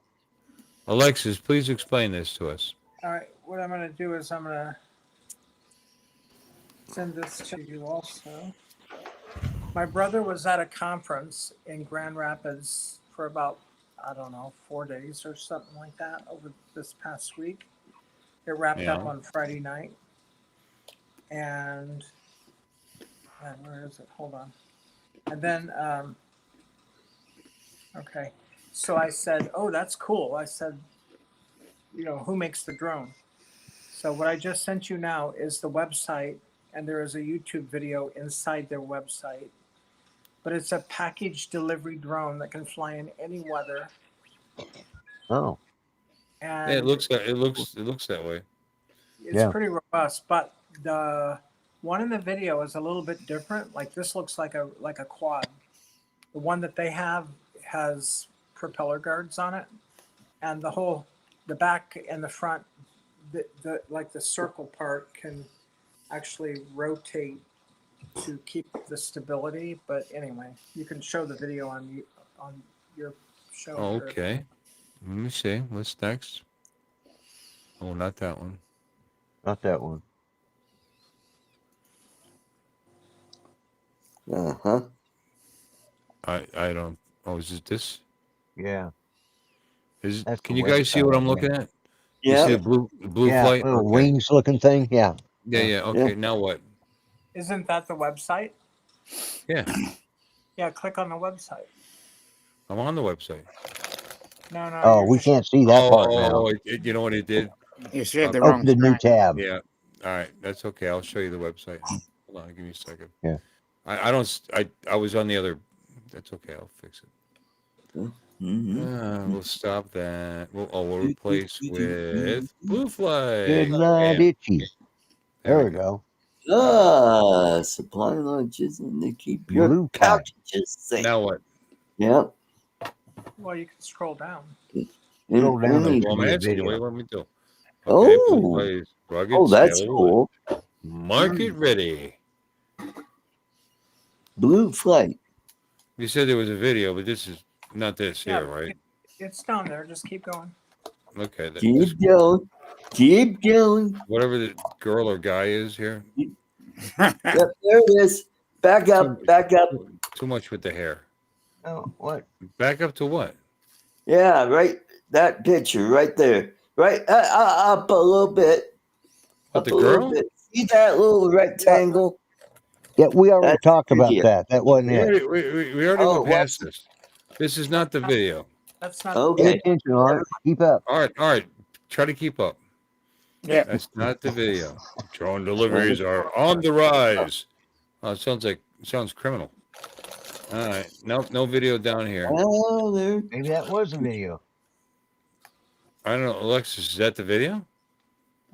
Alexis, please explain this to us. All right. What I'm going to do is I'm going to send this to you also. My brother was at a conference in Grand Rapids for about, I don't know, 4 days or something like that over this past week. It wrapped up Yeah. on Friday night. And where is it? Hold on. And then, okay. So I said, oh, that's cool. I said, who makes the drone? So what I just sent you now is the website, and there is a YouTube video inside their website. But it's a package delivery drone that can fly in any weather. Oh. And Yeah, it looks that way. it's Yeah. pretty robust. But the one in the video is a little bit different. Like this looks like a quad. The one that they have has propeller guards on it, and the back and the front, the circle part can actually rotate to keep the stability. But anyway, you can show the video on your show. Oh, okay. Let me see. What's next? Oh, not that one. Not that one. Uh-huh. I don't. Oh, is it this? Yeah. Is it, That's can the you guys see what website, I'm yeah. looking at? You see Yeah. the blue Yeah. flight? Little Okay. wings looking thing. Yeah. Yeah. Okay. Now what? Isn't that the website? Yeah. Yeah, click on the website. I'm on the website. No. Oh, you're we just- can't see that part now. Oh, you know what it did? You shared the Open wrong the new screen. tab. Yeah. All right. That's okay. I'll show you the website. Hold on. Give me a second. Yeah. I don't. I was on the other. That's okay. I'll fix it. Mm-hmm. We'll stop that. We'll replace with blue flight. Good night, Bam. itchy. There we go. Supply launches and to keep your Blue flight. packages safe. Now what? Yep. Well, you can scroll down. Scroll down Any- there. Well, I'm Be a asking you. What do video. you want me to do? Oh. Blue flight is rugged, Oh, that's stable, cool. market ready. Blue flight. You said there was a video, but this is not this Yeah, here, right? It's down there. Just keep going. Okay. Keep going. Keep going. Whatever the girl or guy is here. Yep, there it is. Back up. Back up. Too much with the hair. Oh, what? Back up to what? Yeah, right. That picture right there. Right up a little bit. What, Up the a little girl? bit. See that little rectangle? Yeah, we already That's talked about video. that. That wasn't We it. already Oh, went past this. This is not the video. That's not. Pay Okay. attention, Art. Keep up. All right. Try to keep up. Yeah. That's not the video. Drone deliveries are on the rise. Oh, it sounds criminal. All right. Nope, no video down here. Oh, there. Maybe that was a video. I don't know, Alexis, is that the video?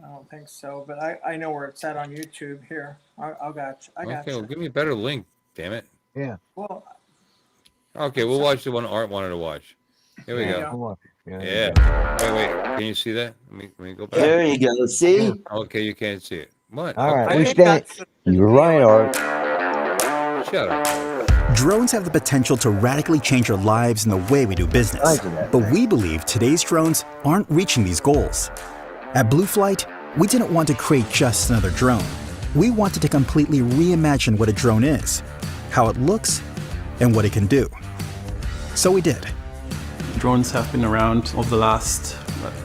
I don't think so, but I know where it's at on YouTube. Here, I'll got you. I got Okay, well, you. give me a better link, damn it. Yeah. Well, Okay, we'll watch the one Art wanted to watch. Here we Yeah, go. come on. Yeah. Wait. Can you see that? Let me go back. There you go. See? Okay, you can't see it. What? All right, Okay. we think stand. that's the You were video. right, Art. Shut up. Drones have the potential to radically change our lives and the way we do business. Size of that But thing. we believe today's drones aren't reaching these goals. At Blue Flight, we didn't want to create just another drone. We wanted to completely reimagine what a drone is, how it looks, and what it can do. So we did. Drones have been around over the last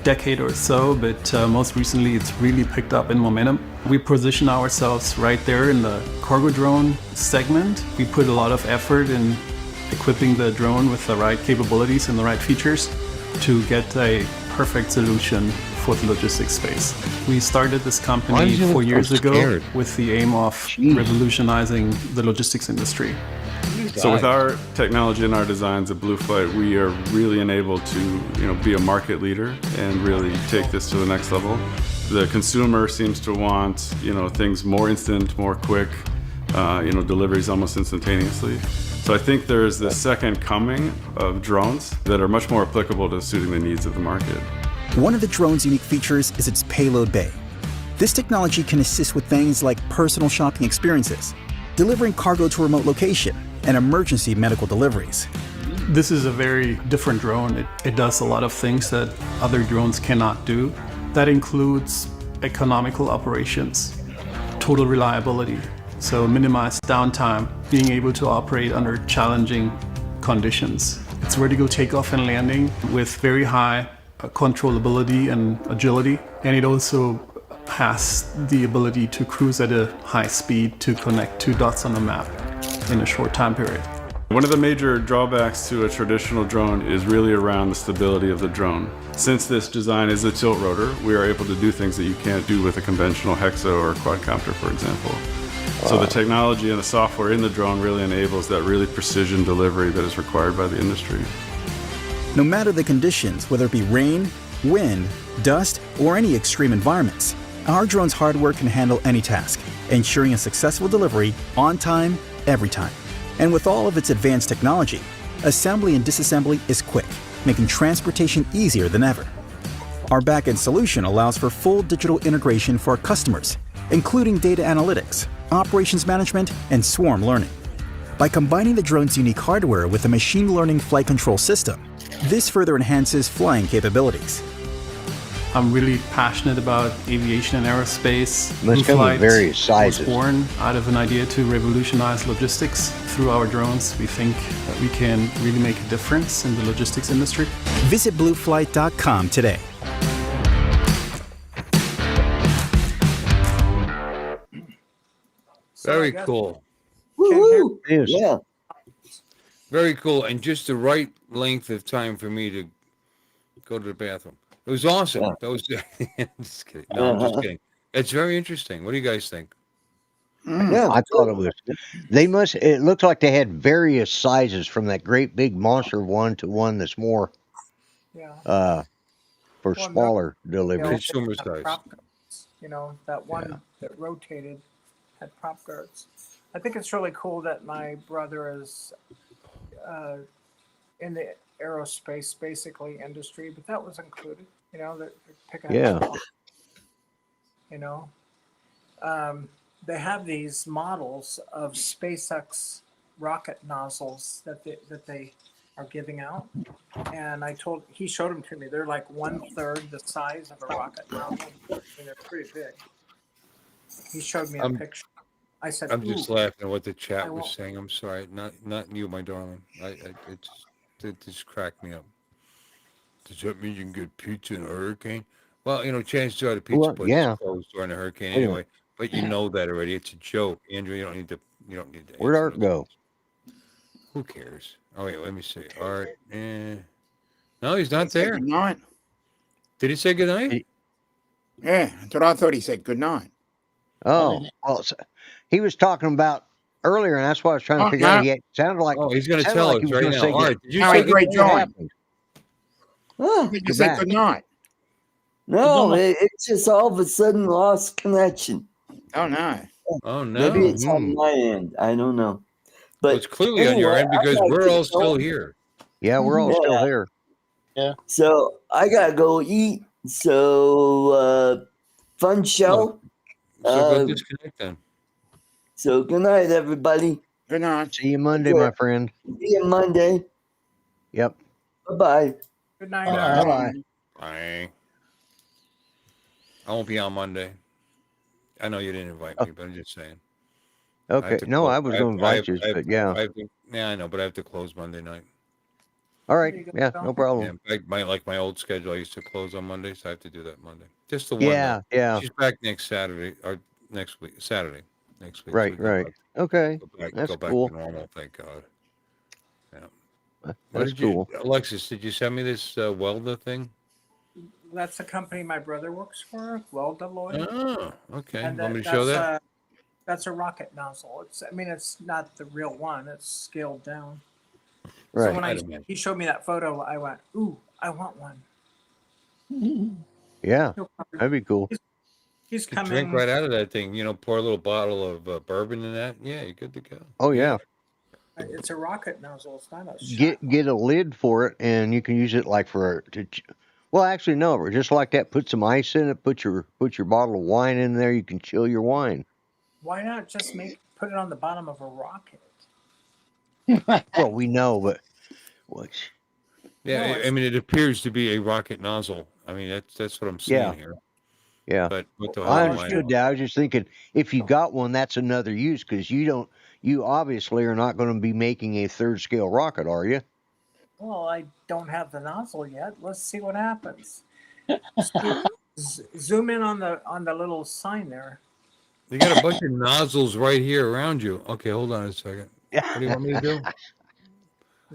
decade or so, but most recently it's really picked up in momentum. We position ourselves right there in the cargo drone segment. We put a lot of effort in equipping the drone with the right capabilities and the right features to get a perfect solution for the logistics space. We started this Why company does he look 4 years so ago scared? with the aim of Jeez. revolutionizing the logistics industry. So with our technology and our designs at Blue Flight, we are really enabled to, be a market leader and really take this to the next level. The consumer seems to want, things more instant, more quick, deliveries almost instantaneously. So I think there's the second coming of drones that are much more applicable to suiting the needs of the market. One of the drone's unique features is its payload bay. This technology can assist with things like personal shopping experiences, delivering cargo to a remote location, and emergency medical deliveries. This is a very different drone. It does a lot of things that other drones cannot do. That includes economical operations, total reliability, so minimized downtime, being able to operate under challenging conditions. It's vertical takeoff and landing with very high controllability and agility, and it also has the ability to cruise at a high speed to connect two dots on a map in a short time period. One of the major drawbacks to a traditional drone is really around the stability of the drone. Since this design is a tilt rotor, we are able to do things that you can't do with a conventional hexo or quadcopter, for example. So the technology and the software in the drone really enables that really precision delivery that is required by the industry. No matter the conditions, whether it be rain, wind, dust, or any extreme environments, our drone's hardware can handle any task, ensuring a successful delivery on time, every time. And with all of its advanced technology, assembly and disassembly is quick, making transportation easier than ever. Our backend solution allows for full digital integration for our customers, including data analytics, operations management, and swarm learning. By combining the drone's unique hardware with a machine learning flight control system, this further enhances flying capabilities. I'm really passionate about aviation and aerospace. Must Blue come in Flight various sizes. was born out of an idea to revolutionize logistics through our drones. We think that we can really make a difference in the logistics industry. Visit blueflight.com today. So I Very guess- cool. Woohoo! It is. Yeah. Very cool. And just the right length of time for me to go to the bathroom. It was awesome. Yeah. That was just kidding. No, I'm just kidding. It's very interesting. What do you guys think? Yeah. I thought it was. They must. It looked like they had various sizes, from that great big monster one to one that's more Yeah. for Well, smaller You know, deliveries. Consumer that size. prop guards, that one that rotated had prop guards. I think it's really cool that my brother is in the aerospace, basically industry, but that was included. They're picking Yeah. up. They have these models of SpaceX rocket nozzles that they are giving out, and he showed them to me. They're like 1/3 the size of a rocket nozzle. I mean, they're pretty big. He showed me a picture. I said, I'm just "Ooh." laughing at what the chat I was won't. saying. I'm sorry. Not you, my darling. It just cracked me up. Does that mean you can get pizza in a hurricane? Well, chances are the pizza Well, place yeah. is closed during a hurricane Yeah. anyway. But you know that already. It's a joke, Andrew. You don't need to. Where'd answer Art those go? Who cares? Oh wait, let me see. Art. No, he's not Say there. good night. Did he say goodnight? Yeah, that's what I thought he said. Good night. Oh, well, he was talking about earlier, and that's why I was trying to Oh, figure out. no. He sounded like Oh, he's going to tell he us was right going to now. say All right. Did you No, say he good night? rejoined. Oh, You You're said back. good night. no, Good it just all of a sudden lost connection. Oh, no. Oh, Maybe no. it's on my end. I don't know. Well, But it's clearly on your anyway, end because I like we're to all still go. here. Yeah, we're all Yeah. still here. Yeah. So I gotta go eat. So fun show. So go disconnect then. So good night, everybody. Good night. See you Monday, Okay. my friend. See you Monday. Yep. Bye-bye. Good night. Bye. Bye. Bye. I won't be on Monday. I know you didn't invite me, but I'm just saying. I have Okay. to No, close. I was going to invite you, but yeah. Yeah, I know, but I have to close Monday night. All There right. you go, Yeah, Bill. no problem. Yeah, my old schedule. I used to close on Monday, so I have to do that Monday. Just the one. Yeah, though. yeah. She's back next Saturday or next week. Saturday next week. Right, so we right. Okay. That's go back cool. to normal. Thank God. Yeah. What That's did you, cool. Alexis? Did you send me this welder thing? That's the company my brother works for, Welda Lloyd. Oh, okay. And Want me to show that? That's a rocket nozzle. It's not the real one. It's scaled down. Right. So when he showed me that photo, I went, "Ooh, I want one." Yeah, that'd be cool. He's You can coming. drink right out of that thing. Pour a little bottle of bourbon in that. Yeah, you're good to go. Oh yeah. It's a rocket nozzle. It's not a shot. Get a lid for it, and you can use it like well, actually no, just like that. Put some ice in it. Put your bottle of wine in there. You can chill your wine. Why not just put it on the bottom of a rocket? Well, we know, but what? Yeah, No, I mean, it appears to be a rocket nozzle. I mean, that's what I'm seeing Yeah. here. Yeah. But what the hell I am understood that. I was just thinking, if you got one, that's another use, because you obviously are not going to be making a third scale rocket, are you? Well, I don't have the nozzle yet. Let's see what happens. Zoom in on the little sign there. You got a bunch of nozzles right here around you. Okay, hold on a second. What do you want me to do?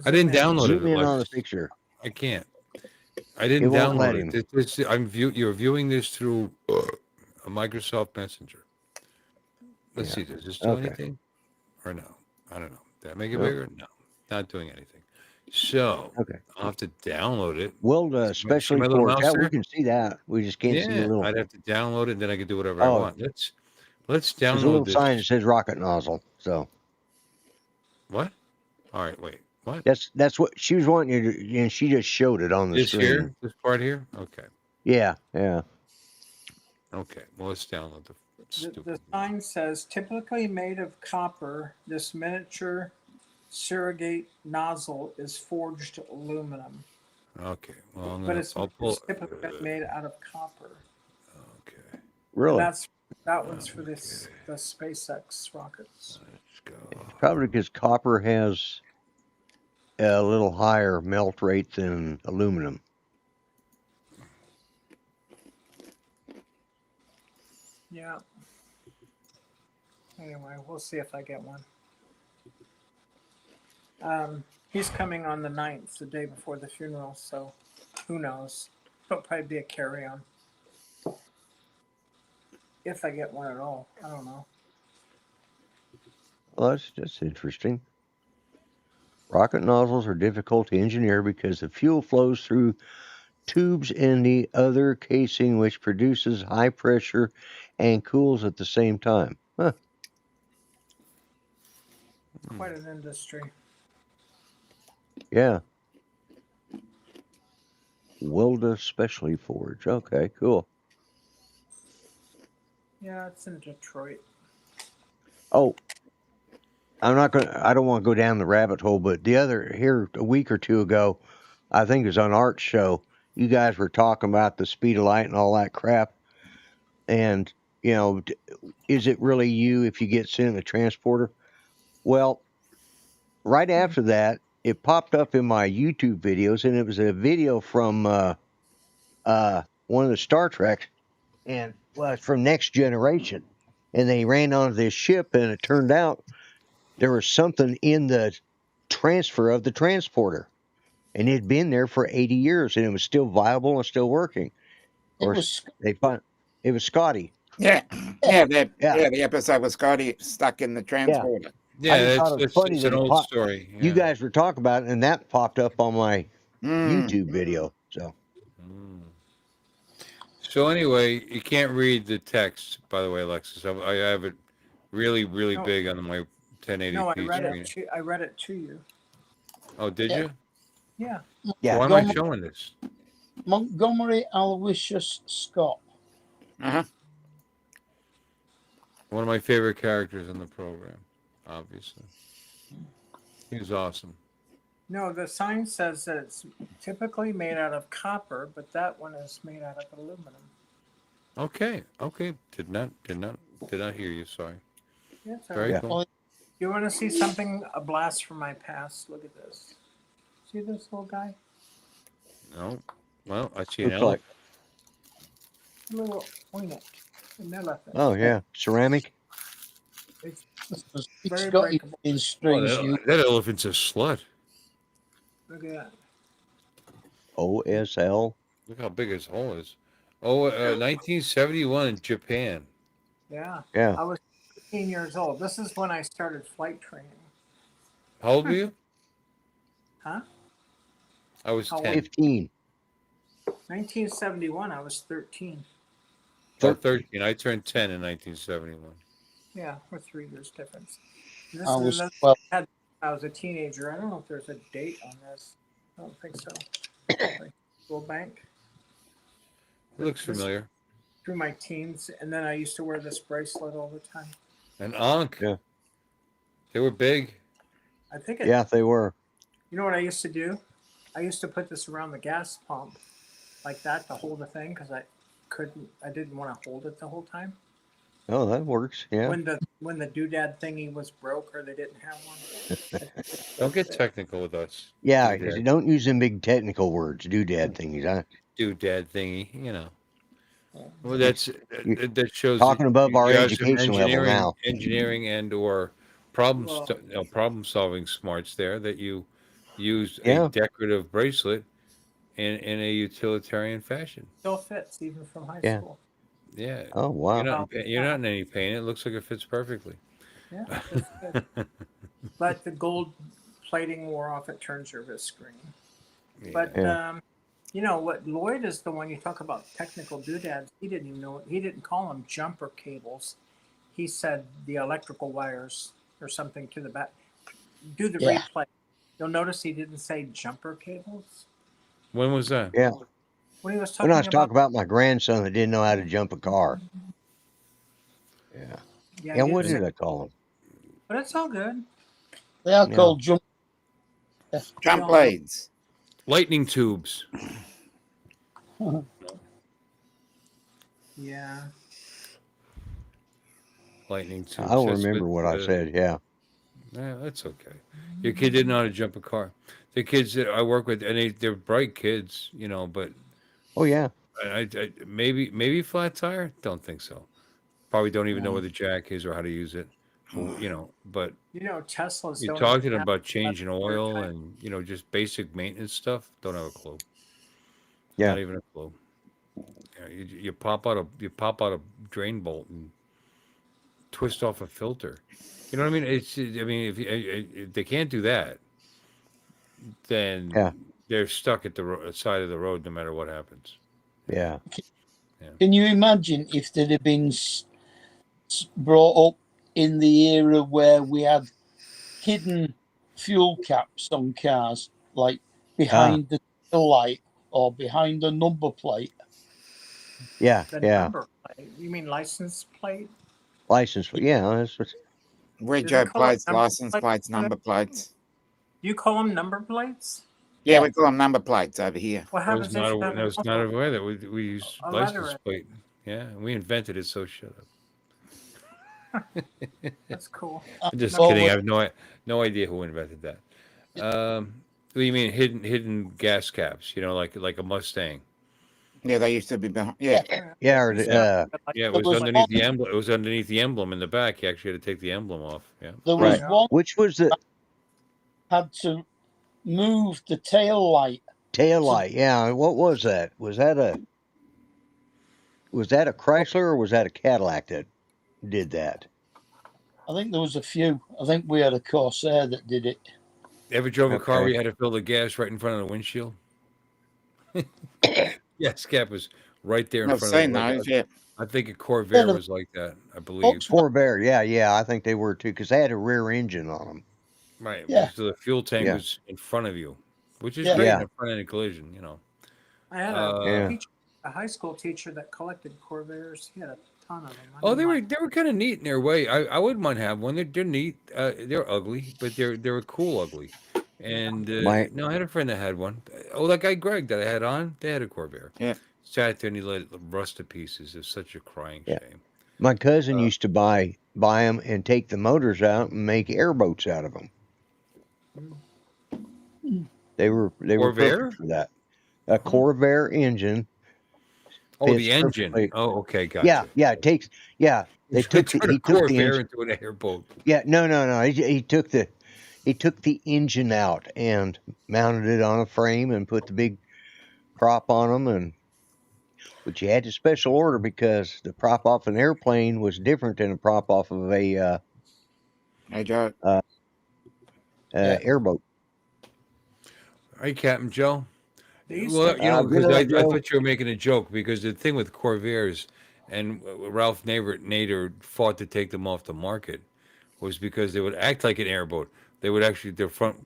I didn't download Zoom it. in on the Alexis. picture. I can't. I didn't won't let download it. You're viewing this through a Microsoft Messenger. Let's see. Does this do anything? Or no? I don't know. Did I make it bigger? No, not doing anything. So I'll have to download it. Well, especially my little for mouse that, we there? can see that. We just can't see the little. I'd have to download it, then I could do whatever I want. Let's There's a download little this. sign that says rocket nozzle. So What? All right, wait. What? that's what she was wanting you to, and she just showed it on the This screen. here? This part here? Okay. Yeah. Okay. Well, let's download the stupid. The sign says, typically made of copper, this miniature surrogate nozzle is forged aluminum. Okay. Well, But it's typically made out of copper. Okay. Really? That one's for the SpaceX rockets. Let's go. Probably because copper has a little higher melt rate than aluminum. Yeah. Anyway, we'll see if I get one. He's coming on the 9th, the day before the funeral, so who knows? It'll probably be a carry-on. If I get one at all. I don't know. Well, that's interesting. Rocket nozzles are difficult to engineer because the fuel flows through tubes in the other casing, which produces high pressure and cools at the same time. Huh. Quite an industry. Yeah. Welda Specialty Forge. Okay, cool. Yeah, it's in Detroit. Oh, I don't want to go down the rabbit hole, but here a week or two ago, I think it was on Art's show, you guys were talking about the speed of light and all that crap. And, is it really you if you get sent in the transporter? Well, right after that, it popped up in my YouTube videos, and it was a video from one of the Star Trek, and it's from Next Generation. And they ran onto this ship, and it turned out there was something in the transfer of the transporter, and it had been there for 80 years, and it was still viable and still working. Of course, they find It was Scotty. Yeah, Yeah. the episode with Scotty stuck in the transporter. Yeah, I just that's thought it was funny it's that an it old popped. story. You yeah. guys were talking about it, and that popped up on my Mm. YouTube video. So So anyway, you can't read the text, by the way, Alexis. I have it really, really No. big on my 1080p No, I read screen. I read it to you. Oh, did Yeah. you? Yeah. So yeah, why am I showing this? Montgomery Aloysius Scott. Uh-huh. One of my favorite characters in the program, obviously. He was awesome. No, the sign says that it's typically made out of copper, but that one is made out of aluminum. Okay. Did not hear you. Sorry. Yeah, it's all Very right. cool. You want to see something, a blast from my past? Look at this. See this little guy? No. Well, I see an looks like. A little poignant. An elephant. Oh yeah, ceramic. It's It's very got breakable. in strings. That elephant's a slut. Look at that. OSL. Look how big his hole is. 1971 in Japan. Yeah. Yeah. I was 15 years old. This is when I started flight training. How old were you? Huh? I was How old? 10. 15. 1971, I was 13. Oh, 13. I turned 10 in 1971. Yeah, we're 3 years difference. This I is was another 12. I was a teenager. I don't know if there's a date on this. I don't think so. Like, School bank. It looks familiar. Through my teens, and then I used to wear this bracelet all the time. An Ankh. Yeah. They were big. I think it, Yeah, they were. You know what I used to do? I used to put this around the gas pump like that to hold the thing because I didn't want to hold it the whole time. Oh, that works. Yeah. When the doodad thingy was broke or they didn't have one. Don't get technical with us. Yeah, Doodad. don't use them big technical words. Doodad thingies, huh? Doodad thingy, Well, that shows Talking above our you have some education level now. engineering and or problem solving smarts there that you use Yeah. a decorative bracelet in a utilitarian fashion. Still fits even from high Yeah. school. Yeah. Oh wow. You're not in any pain. It looks like it fits perfectly. Yeah, it fits good. But the gold plating wore off. It turns your wrist screen. Yeah. But Yeah. what Lloyd is the one you talk about technical doodads. He didn't even know. He didn't call them jumper cables. He said the electrical wires or something to the back. Do the Yeah. replay. You'll notice he didn't say jumper cables When was that? Yeah. when he was When talking I was talking about my grandson that didn't know how to jump a car. Yeah. Yeah, Yeah, he what didn't did say- I call him? But it's all good. They are Yeah. called jump. Jump blades. Lightning tubes. Yeah. Lightning tubes. I don't That's remember what I said. Yeah. Yeah, that's okay. Your kid didn't know how to jump a car. The kids that I work with, and they're bright kids, but Oh yeah. I maybe flat tire. Don't think so. Probably don't even know where the jack is or how to use it. But Teslas. you don't talk even to them have about changing electric oil type. and just basic maintenance stuff. Don't have a clue. Yeah. Not even a clue. You pop out a drain bolt and twist off a filter. You know what I mean? If they can't do that, then Yeah. they're stuck at the side of the road no matter what happens. Yeah. Can you imagine if they'd have been brought up in the era where we had hidden fuel caps on cars, like behind the tail light or behind the number plate? Yeah. The Yeah. number plate. You mean license plate? License. Yeah. That's what. Window call it plates, number license plate? plates, number plates. You call them number plates? Yeah, we call them number plates over here. What I was happens not if you have I was not aware that we use a license letter? plate. Yeah, we invented it. So shut up. That's cool. I'm just Well, kidding. I have no idea who invented that. What do you mean hidden gas caps? Like a Mustang. Yeah, they used to be behind. Yeah, Yeah. Or Yeah, it was was underneath one- the emblem. It was underneath the emblem in the back. You actually had to take the emblem off. Yeah. There was Right. one Which was the had to move the tail light. tail light? Yeah. What was that? Was that a? was that a Chrysler or was that a Cadillac that did that? I think there was a few. I think we had a Corsair that did it. Ever drove a car where Okay. you had to fill the gas right in front of the windshield? Gas cap was right there in I've front of seen the. those. Yeah. I think a Corvair the was like that. I believe. Volkswagen. Corvair, yeah, I think they were too, because they had a rear engine on them. Right. Yeah. So the fuel tank Yeah. was in front of you, which is Yeah. great Yeah. in a front end collision. You know. I had Yeah. a high school teacher that collected Corvairs. He had a ton of them. I Oh, mean, they were kind of neat in their way. I wouldn't mind having one. They're neat. They're ugly, but they're cool ugly. And My no, I had a friend that had one. Oh, that guy Greg that I had on, they had a Corvair. Yeah. Sat there and he let it rust to pieces. It's such a crying Yeah. shame. my cousin used to buy them and take the motors out and make airboats out of them. They were Corvair? perfect for that. A Corvair engine. Oh, fits the engine. perfectly. Oh, okay, gotcha. Yeah. It takes. Yeah, they took the, Turn a he took the Corvair engine. into an airboat. Yeah, no. He took the engine out and mounted it on a frame and put the big prop on them, but you had to special order because the prop off an airplane was different than a prop off of a I got. airboat. Hey, Captain Joe. they used Well, to- you know, because Good, I Joe. thought you were making a joke because the thing with Corvairs and Ralph Nader fought to take them off the market was because they would act like an airboat. They would actually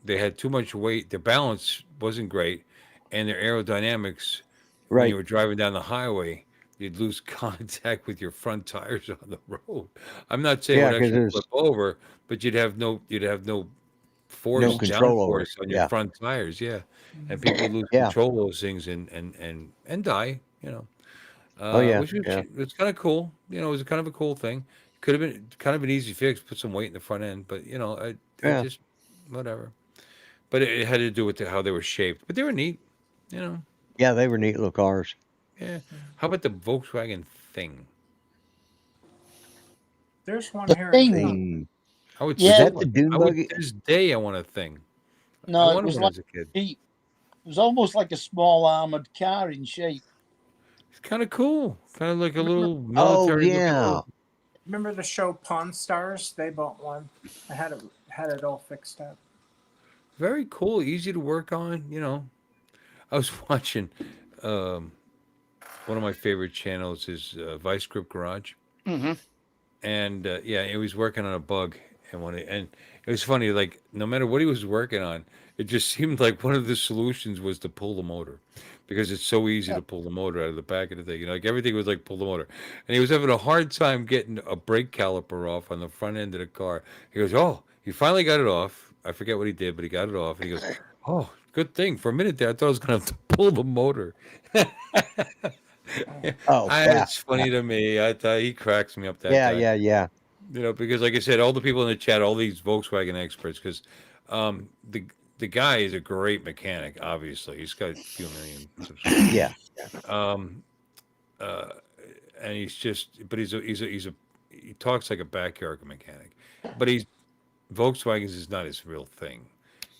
they had too much weight. Their balance wasn't great, and their aerodynamics when Right. you were driving down the highway, you'd lose contact with your front tires on the road. I'm not saying Yeah, it would 'cause actually there's flip over, but you'd have no no force control over it. downforce on your Yeah. front tires. Yeah, and people would lose Yeah. control of those things and die. You know, Oh yeah. which was Yeah. it's kind of cool. You know, it was kind of a cool thing. Could have been kind of an easy fix, put some weight in the front end, but you know, I Yeah. just whatever. But it had to do with how they were shaped. But they were neat. You know, Yeah, they were neat little cars. yeah. How about the Volkswagen Thing? There's one The here. thing. Thing. I would Yeah. Was still that the like- dune I would buggy? to this day I want a Thing. I No, it wanted was one like as a kid. Jeep. It was almost like a small armored car in shape. It's kind of cool. Kind of like a little Oh military. looking yeah. little- Remember the show Pawn Stars? They bought one. I had it all fixed up. Very cool, easy to work on. You know, I was watching one of my favorite channels is Vice Grip Garage, Mm-hmm. and yeah, he was working on a bug, and it was funny. Like no matter what he was working on, it just seemed like one of the solutions was to pull the motor, because it's so easy to pull the motor out of the back of the thing. You know, like everything was like pull the motor, and he was having a hard time getting a brake caliper off on the front end of the car. He goes, "Oh, he finally got it off." I forget what he did, but he got it off, and he goes, "Oh, good thing." For a minute there, I thought I was gonna have to pull the motor. Oh yeah. It's funny to me. I thought he cracks me up. That Yeah, guy. yeah. You know, because like I said, all the people in the chat, all these Volkswagen experts, because the guy is a great mechanic. Obviously, he's got a few million subscribers. Yeah. Um, and he's just, but he talks like a backyard mechanic. But Volkswagen's is not his real thing.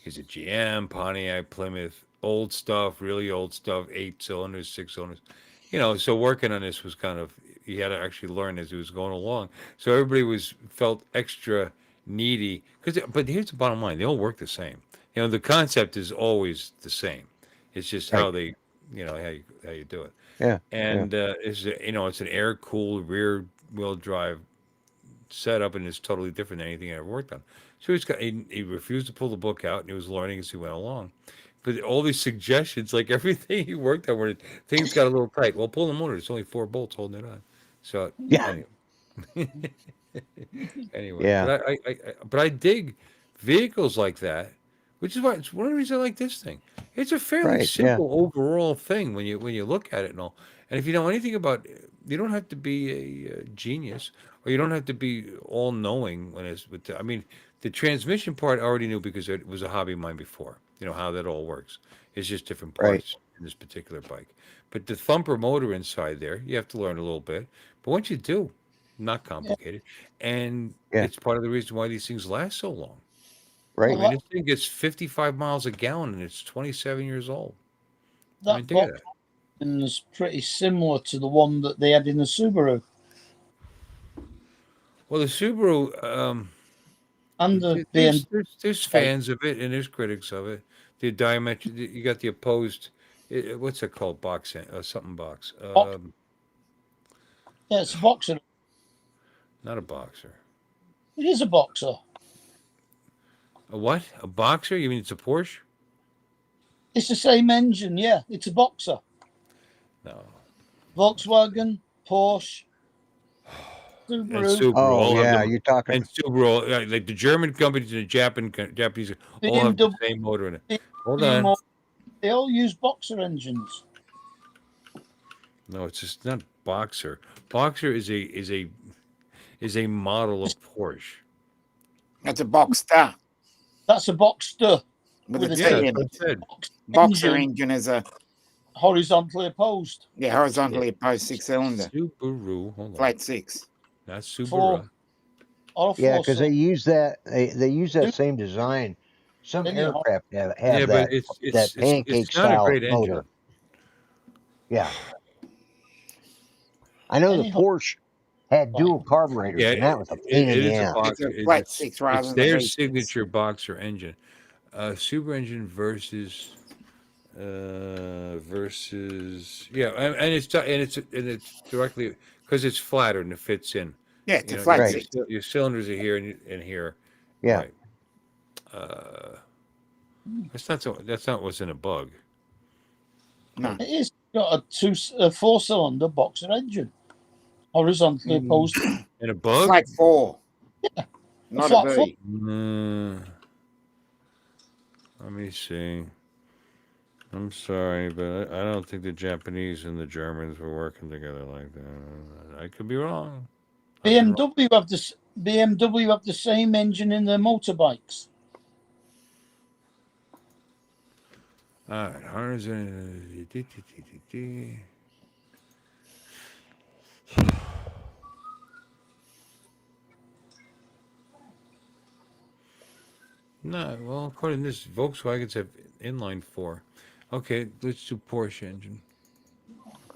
He's a GM, Pontiac, Plymouth, old stuff, really old stuff, 8 cylinders, 6 cylinders. You know, so working on this was kind of, he had to actually learn as he was going along. So everybody felt extra needy. But here's the bottom line: they all work the same. You know, the concept is always the same. It's just how they, you know, how you do it. Yeah. And it's an air cooled rear wheel drive setup, and it's totally different than anything I ever worked on. So he refused to pull the book out, and he was learning as he went along. But all these suggestions, like everything he worked on, where things got a little tight. Well, pull the motor. It's only 4 bolts holding it on. So Yeah. anyway, Yeah. but I dig vehicles like that, which is why it's one of the reasons I like this thing. It's a fairly Right, yeah. simple overall thing when you look at it and all. And if you know anything about, you don't have to be a genius, or you don't have to be all knowing when it's. I mean, the transmission part I already knew because it was a hobby of mine before. You know how that all works. It's just different Right. parts in this particular bike. But the thumper motor inside there, you have to learn a little bit. But once you do, not complicated, and Yeah. it's part of the reason why these things last so long. I Right. mean, this thing gets 55 miles a gallon, and it's 27 years old. I That mean, think of Vol- that. is pretty similar to the one that they had in the Subaru Well, the Subaru, and the there's BMW. there's fans of it and there's critics of it. The diametric, you got the opposed. What's it called? Box, something box. Yeah, it's a Boxer. Not a boxer. It is a Boxer. A what? A boxer? You mean it's a Porsche? It's the same engine. Yeah, it's a Boxer. No. Volkswagen, Porsche, And Subaru, Subaru. Oh all of yeah, them. you're talking. And Subaru, like the German companies and the Japanese, all have the same motor in it. Hold on. They all use Boxer engines. No, it's just not Boxer. Boxer is a model of Porsche. That's a Boxster. That's a Boxster With with a a T Yeah, in that's it. what I said. Boxer engine is a horizontally opposed. horizontally opposed 6-cylinder. Subaru. Hold on. Flat 6. Not Subaru. Or a Yeah, because they 4-cylinder. use that. They use that same design. Some Anyhow. aircraft have Yeah, that but that pancake it's not a style great motor. engine. Yeah, I know the Anyhow. Porsche had dual carburetors, Yeah, and that was a pain in it the is a ass. boxer. It's a flat 6 rather It's than their a V6. signature boxer engine. Super engine versus yeah, and it's directly because it's flatter and it fits in. Yeah, it's You a know, flat Right. 6. your cylinders are here and here. Yeah. Right. That's not what's in a bug. No. It is got a 4-cylinder Boxer engine, horizontally opposed. In a bug? Flat 4. Not flat a four. V. Let me see. I'm sorry, but I don't think the Japanese and the Germans were working together like that. I could be wrong. BMW have the same engine in their motorbikes. All right, harness. No, well, according to this, Volkswagens have inline 4. Okay, let's do Porsche engine.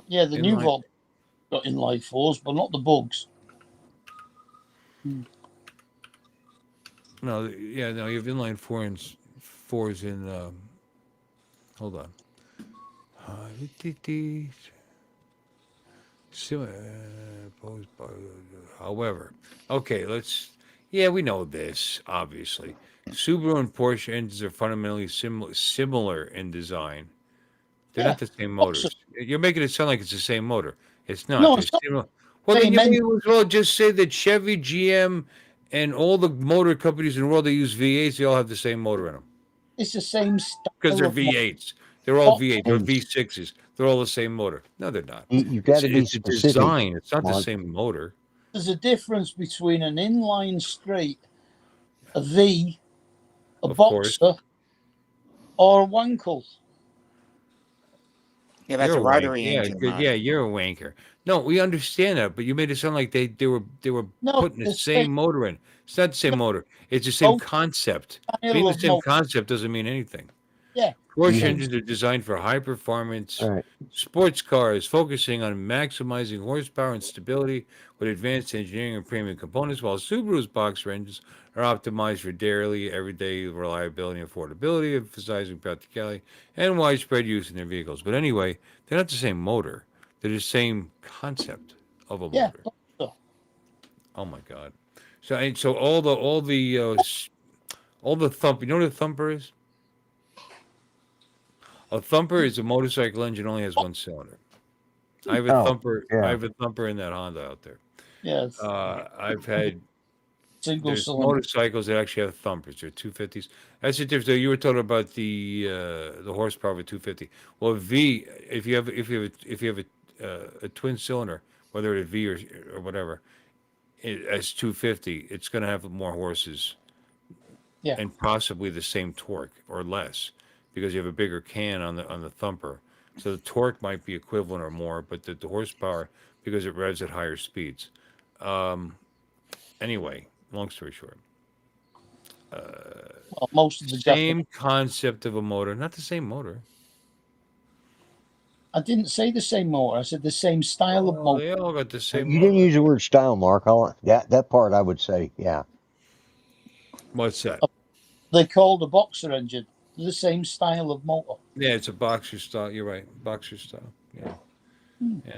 Yeah, the new Inline. Volvo got inline 4s, but not the bugs. No, yeah, no, you have inline 4s in. Hold on. However, okay, let's. Yeah, we know this, obviously. Subaru and Porsche engines are fundamentally similar in design. They're not the same motors. You're making it sound like it's the same motor. It's not. No, They're it's not. similar. Well, then Same you may engine. as well just say that Chevy, GM, and all the motor companies in the world that use V8s, they all have the same motor in them. It's the same style. Because they're of motor. V8s. They're all Oh, V8s. They're V6s. They're all the same motor. No, they're not. You've got to be It's a specific. design. It's not the Mark. same motor. There's a difference between an inline straight, a V, a Of course. Boxer, or a Wankel. Yeah, that's You're a rotary wanker. engine. Yeah, Mark. yeah, you're a wanker. No, we understand that, but you made it sound like they were No, putting the the same same- motor in. It's not the same motor. It's the same Both concept. style Being the of same motor. concept doesn't mean anything. Yeah. Porsche Yeah. engines are designed for high performance All right. sports cars, focusing on maximizing horsepower and stability with advanced engineering and premium components, while Subaru's boxer engines are optimized for daily, everyday reliability and affordability, emphasizing practicality and widespread use in their vehicles. But anyway, they're not the same motor. They're the same concept of a Yeah. motor. Oh my God! So all the thump. You know what a thumper is? A thumper is a motorcycle engine only has one cylinder. I have a Oh, thumper. yeah. I have a thumper in that Honda out there. Yes. I've had Single there's cylinder. motorcycles that actually have thumpers. They're 250s. That's the difference. You were talking about the horsepower of a 250. Well, if you have a twin cylinder, whether it's a V or whatever, as 250, it's going to have more horses. Yeah. And possibly the same torque or less, because you have a bigger can on the thumper. So the torque might be equivalent or more, but the horsepower, because it revs at higher speeds. Anyway, long story short, Well, most of the same concept of a motor, not the same motor. I didn't say the same motor. I said the same style of Oh, motor. they all got the same. You didn't use the word style, Mark. That part I would say, yeah. What's that? They call the boxer engine the same style of motor. Yeah, it's a boxer style. You're right, boxer style. Yeah, Hmm. yeah.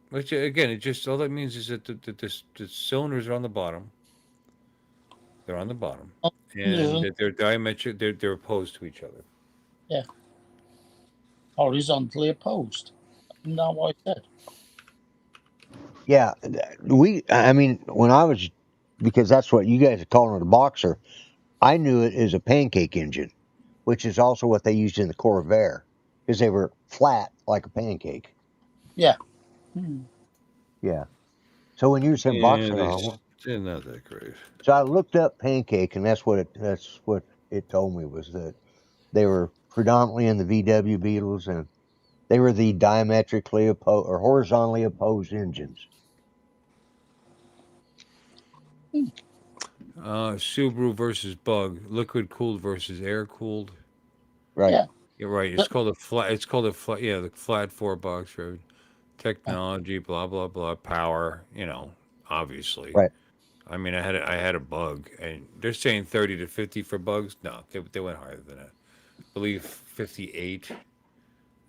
Which again, it just all that means is that the cylinders are on the bottom. They're on the bottom, and Yeah. that they're diametric. They're opposed to each other. Yeah. Horizontally opposed. Isn't that what I said? Yeah, I mean, when I was, because that's what you guys are calling it, a boxer, I knew it as a pancake engine, which is also what they used in the Corvair, because they were flat like a pancake. Yeah. Hmm. Yeah. So when you were saying Yeah, boxer, they're not that great. so I looked up pancake, and that's what it told me, was that they were predominantly in the VW Beetles, and they were the diametrically opposed or horizontally opposed engines. Subaru versus Bug, liquid cooled versus air cooled. Right. Yeah. You're right. It's called a flat. It's called a flat. Yeah, the flat four box road. Technology, blah blah blah. Power. Obviously. Right. I mean, I had a Bug, and they're saying 30 to 50 for Bugs. No, they went higher than that. I believe 58.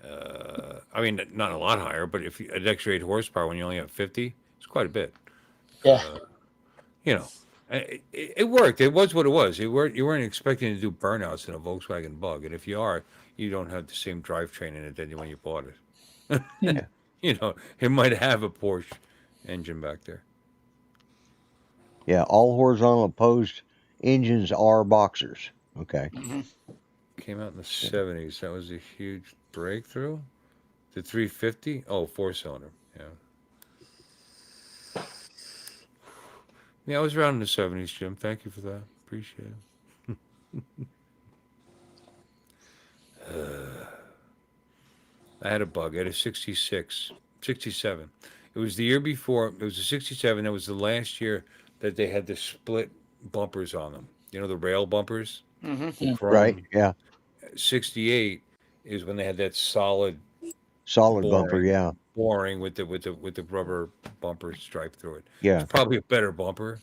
I mean, not a lot higher, but if an extra 8 horsepower when you only have 50, it's quite a bit. Yeah. You know, it worked. It was what it was. You weren't expecting to do burnouts in a Volkswagen Bug, and if you are, you don't have the same drivetrain in it than when you bought it. Yeah. It might have a Porsche engine back there. Yeah. All horizontal opposed engines are boxers. Okay. Came out in the 70s. That was a huge breakthrough. The 350. Oh, four-cylinder. Yeah. Yeah, I was around in the 70s, Jim. Thank you for that. Appreciate it. I had a Bug. I had a 66, 67. It was the year before. It was a 67. That was the last year that they had the split bumpers on them. The rail bumpers, the chrome. Right. Yeah. 68 is when they had that solid Bumper. Yeah. boring with the rubber bumper stripe through it. Yeah. It's probably a better bumper.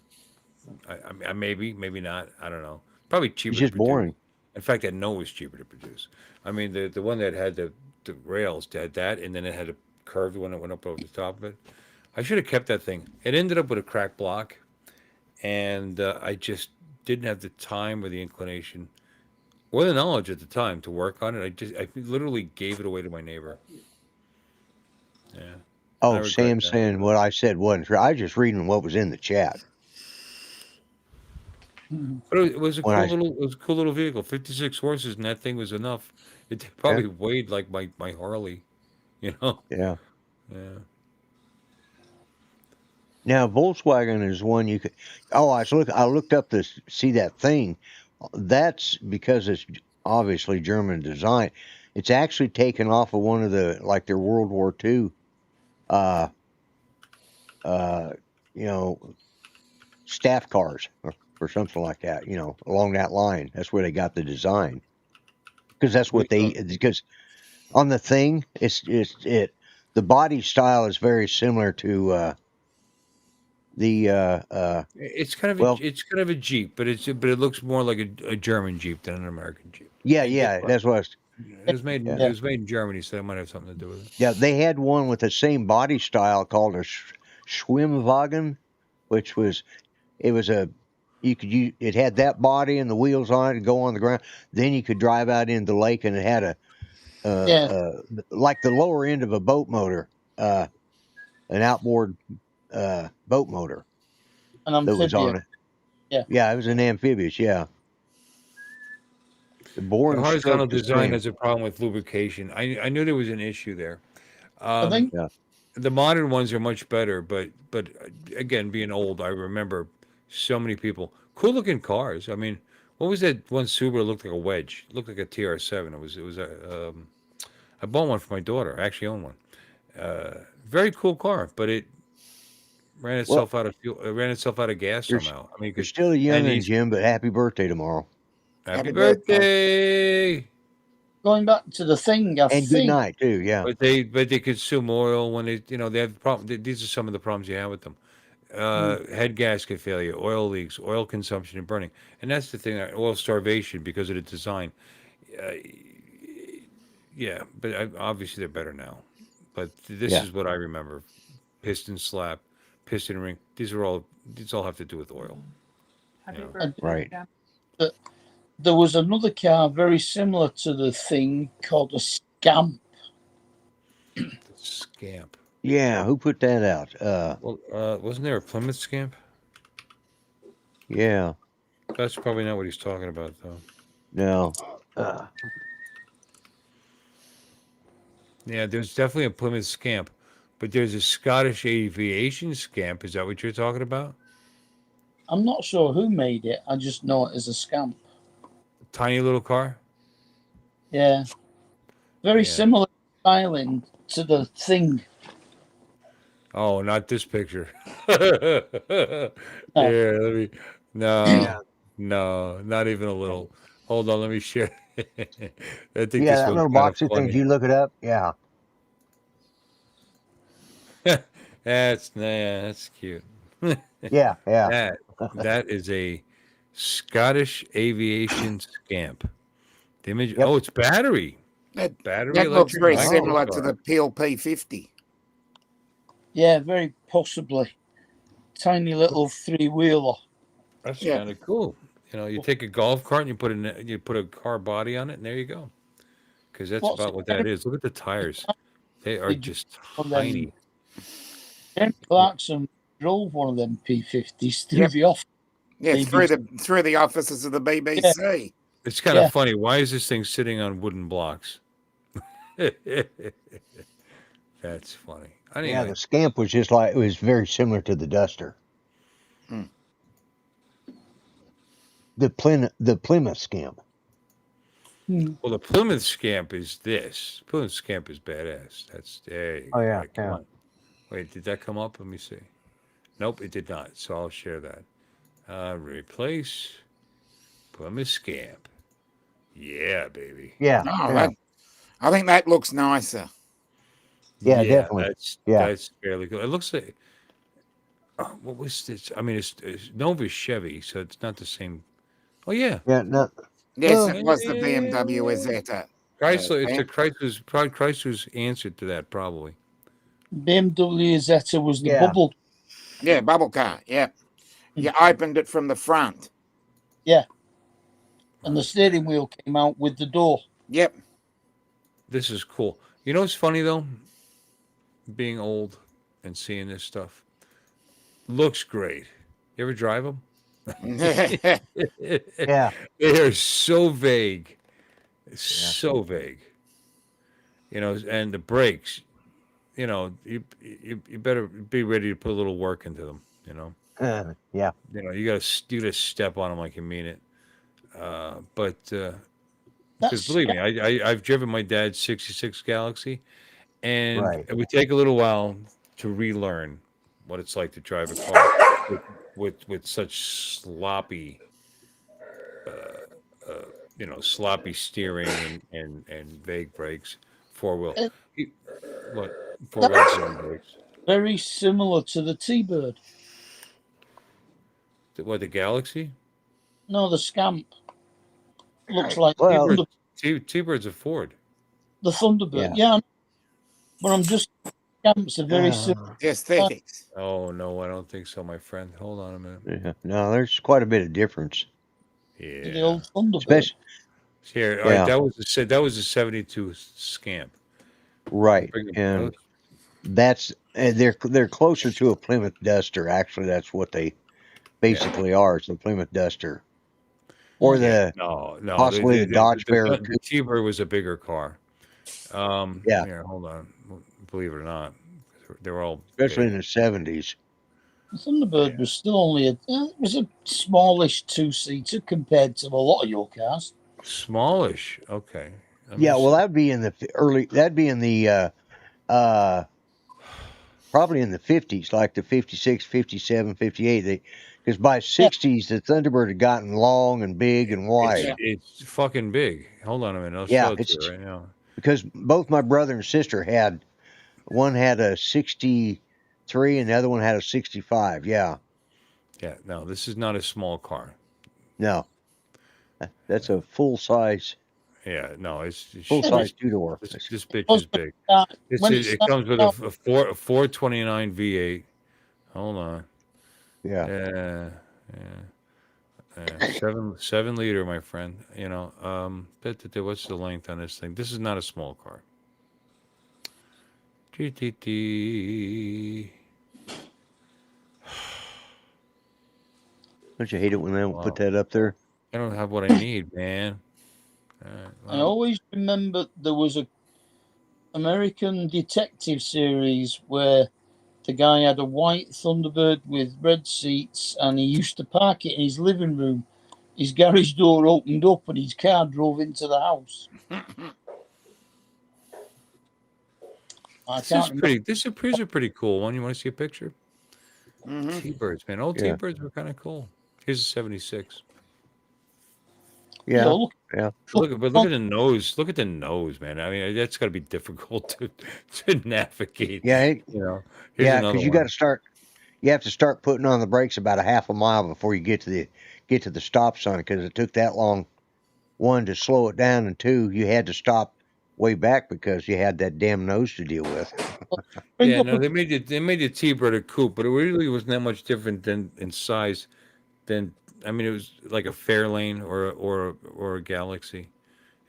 I maybe not. I don't know. Probably cheaper It's to just produce. boring. In fact, I know it was cheaper to produce. I mean, the one that had the rails had that, and then it had a curved one that went up over the top of it. I should have kept that thing. It ended up with a cracked block, and I just didn't have the time or the inclination or the knowledge at the time to work on it. I literally gave it away to my neighbor. Yeah. I Oh, regret Sam that. saying what I said wasn't true. I was just reading what was in the chat. But it was a When cool little vehicle. 56 horses, and that thing was enough. It probably weighed like my Harley, Yeah. Yeah. Now Volkswagen is one you could. Oh, I looked up this. See that thing? That's because it's obviously German design. It's actually taken off of one of their World War II, uh, you know, staff cars or something like that. Along that line. That's where they got the design. Because that's what because on the thing, the body style is very similar to the It's kind of well, it's kind of a Jeep, but it looks more like a German Jeep than an American Jeep. yeah, that's what It was made Yeah. it was made in Germany, so that might have something to do with it. yeah, they had one with the same body style called a Schwimmwagen, which was it had that body and the wheels on it and go on the ground. Then you could drive out into the lake, and it had like the lower end of a boat motor, an outboard boat motor An that was on amphibian. it. Yeah. It was an amphibious. Yeah, the The boring horizontal stroke the design same. has a problem with lubrication. I knew there was an issue there. I think Yeah. The modern ones are much better, but again, being old, I remember so many people, cool looking cars. I mean, what was that one Subaru that looked like a wedge? It looked like a TR7. It was a I bought one for my daughter. I actually own one. Very cool car, but it ran itself out of fuel. It ran itself out of gas You're, somehow. I mean, you're still a and youngin', he's Jim, but happy birthday tomorrow. happy Happy birthday. birthday. going back to the thing, I And good think night too. Yeah. But they consume oil when they they have problem. These are some of the problems you have with them. Head gasket failure, oil leaks, oil consumption and burning, and that's the thing. Oil starvation because of the design. Uh, yeah, but obviously they're better now. But this Yeah. is what I remember: piston slap, piston ring. These all have to do with oil. Happy Yeah. birthday, Right. Jim. there was another car very similar to the thing called a Scamp. Scamp. Yeah. Who put that out? Well, wasn't there a Plymouth Scamp? Yeah. That's probably not what he's talking about, though. No. Yeah, there's definitely a Plymouth Scamp, but there's a Scottish aviation Scamp. Is that what you're talking about? I'm not sure who made it. I just know it as a Scamp. Tiny little car. Yeah, very Yeah. similar styling to the thing. Oh, not this picture. Yeah, let me. No, no, not even a little. Hold on, let me share. I think Yeah. this That one's little kind of boxy thing. funny. You look it up. Yeah. That's cute. Yeah. Yeah. That is a Scottish aviation Scamp. The image. Yep. Oh, it's battery. That, Battery that looks electric. very bicycle similar to car. the Peel P50. Yeah, very possibly. Tiny little three-wheeler. That's Yeah. kind of cool. You take a golf cart and you put a car body on it, and there you go. Because that's What's about what that is. Look at the tires; they are Did just one of them- tiny. James Clarkson drove one of them P50s through Yep. the office. Yeah, BBC. through the offices of the BBC. It's kind of Yeah. funny. Why is this thing sitting on wooden blocks? That's funny. Yeah. Anyway, The Scamp was just like, it was very similar to the Duster. Hmm. The Plymouth Scamp. well, the Plymouth Scamp is this. Plymouth Scamp is badass. That's hey. Oh, yeah, Come yeah. on. Wait, did that come up? Let me see. Nope, it did not. So I'll share that. Replace Plymouth Scamp. Yeah, baby. Yeah. Oh, Yeah. I think that looks nicer. Yeah, definitely. That's fairly good. It looks like what was this? I mean, it's Nova Chevy, so it's not the same. Oh yeah, Yeah. No. Yes, Well- it was the BMW Isetta. Chrysler. It's yeah. the Chrysler's answer to that probably. BMW Isetta was the Yeah. bubble. Yeah, bubble car. Yeah. You opened it from the front. And the steering wheel came out with the door. Yep. This is cool. You know what's funny though? Being old and seeing this stuff looks great. You ever drive them? Yeah. They are so vague, so vague. And the brakes. You better be ready to put a little work into them. Yeah. You gotta step on them like you mean it. But because That's believe me, I've driven my dad's '66 Galaxy, and Right. it would take a little while to relearn what it's like to drive a car with such sloppy, sloppy steering and vague brakes. Four-wheel. What? Four-wheel brakes. very similar to the T-Bird. What, the Galaxy? No, the Scamp. Looks like Well- T-Bird's a Ford. the Thunderbird. Yeah. But I'm just Scamps are very similar. The aesthetics. Oh no, I don't think so, my friend. Hold on a minute. Yeah. No, there's quite a bit of difference. Yeah. The old Thunderbird. Especially Here, all right, Yeah. that was a '72 Scamp. right. Bring them And both. that's they're closer to a Plymouth Duster. Actually, that's what they basically are. It's a Plymouth Duster, or the No, possibly the Dodge Bear. The T-Bird was a bigger car. Yeah. Here, hold on. Believe it or not, they were all especially big. in the '70s. The Thunderbird was still only it was a smallish two-seater compared to a lot of your cars. Smallish. Okay. Let me Yeah, well, see. that'd be in the early. That'd be in the probably in the 50s, like the 56, 57, 58. Because by Yeah. 60s, the Thunderbird had gotten long and big and wide. It's fucking big. Hold on a minute. I'll Yeah, show it to it's you right now. because both my brother and sister had one had a 63 and the other one had a 65. Yeah, Yeah, no, this is not a small car. no, that's a full size Yeah, no, it's full size 2-door. this bitch Was is big. when it It started comes with out, a 429 V8. Hold on. Yeah, Yeah, yeah. 7 liter, my friend. You know, what's the length on this thing? This is not a small car. GTT. don't you hate it when they don't put that up there? I don't have what I need, man. I always remember there was a American detective series where the guy had a white Thunderbird with red seats, and he used to park it in his living room. His garage door opened up, and his car drove into the house. This is a pretty cool one. You want to see a picture? Mm-hmm. T-birds, man. Old Yeah. T-birds were kind of cool. Here's a 76. Yeah, look But look at the nose. Look at the nose, man. I mean, that's got to be difficult to navigate. yeah, You know. Here's yeah. another Because you one. got to start. You have to start putting on the brakes about a half a mile before you get to the stop sign. Because it took that long, one, to slow it down, and two, you had to stop way back because you had that damn nose to deal with. Yeah, no, they made the T-bird a coupe, but it really wasn't that much different than in size than. I mean, it was like a Fairlane or a Galaxy.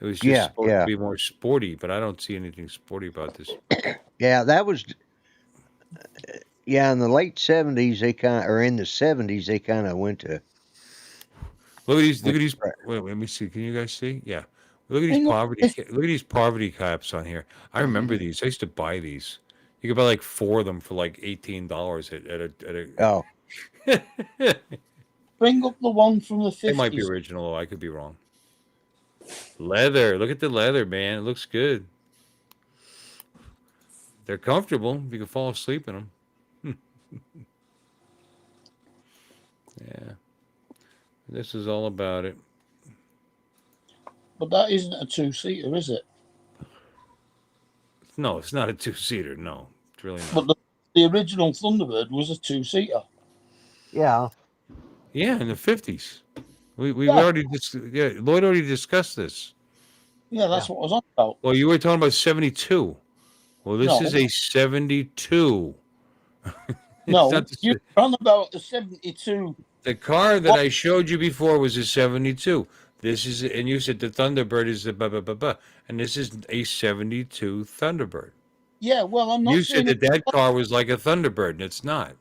It was just supposed to be more sporty, but I don't see anything sporty about this. Yeah, that was. Yeah, in the late 70s, they kind of, or in the 70s, they kind of went to. Look at these. Wait, let me see. Can you guys see? Yeah. Look at these Look at these poverty caps on here. I remember these. I used to buy these. You could buy like 4 of them for like $18 at a. Oh. Bring up the one from the 50s. It might be original. I could be wrong. Leather. Look at the leather, man. It looks good. They're comfortable. You can fall asleep in them. Yeah. This is all about it. But that isn't a 2-seater, is it? No, it's not a 2-seater. No, it's really not. But the original Thunderbird was a 2-seater. Yeah. Yeah, in the 50s. We already Lloyd already discussed this. Yeah, that's what I was on about. Well, you were talking about 72. Well, this is a 72. No, you're on about the 72. The car that I showed you before was a 72. This is, and you said the Thunderbird is a blah, blah, blah, blah. And this is a 72 Thunderbird. Yeah, well, I'm not You saying said that car was like a Thunderbird, and it's not.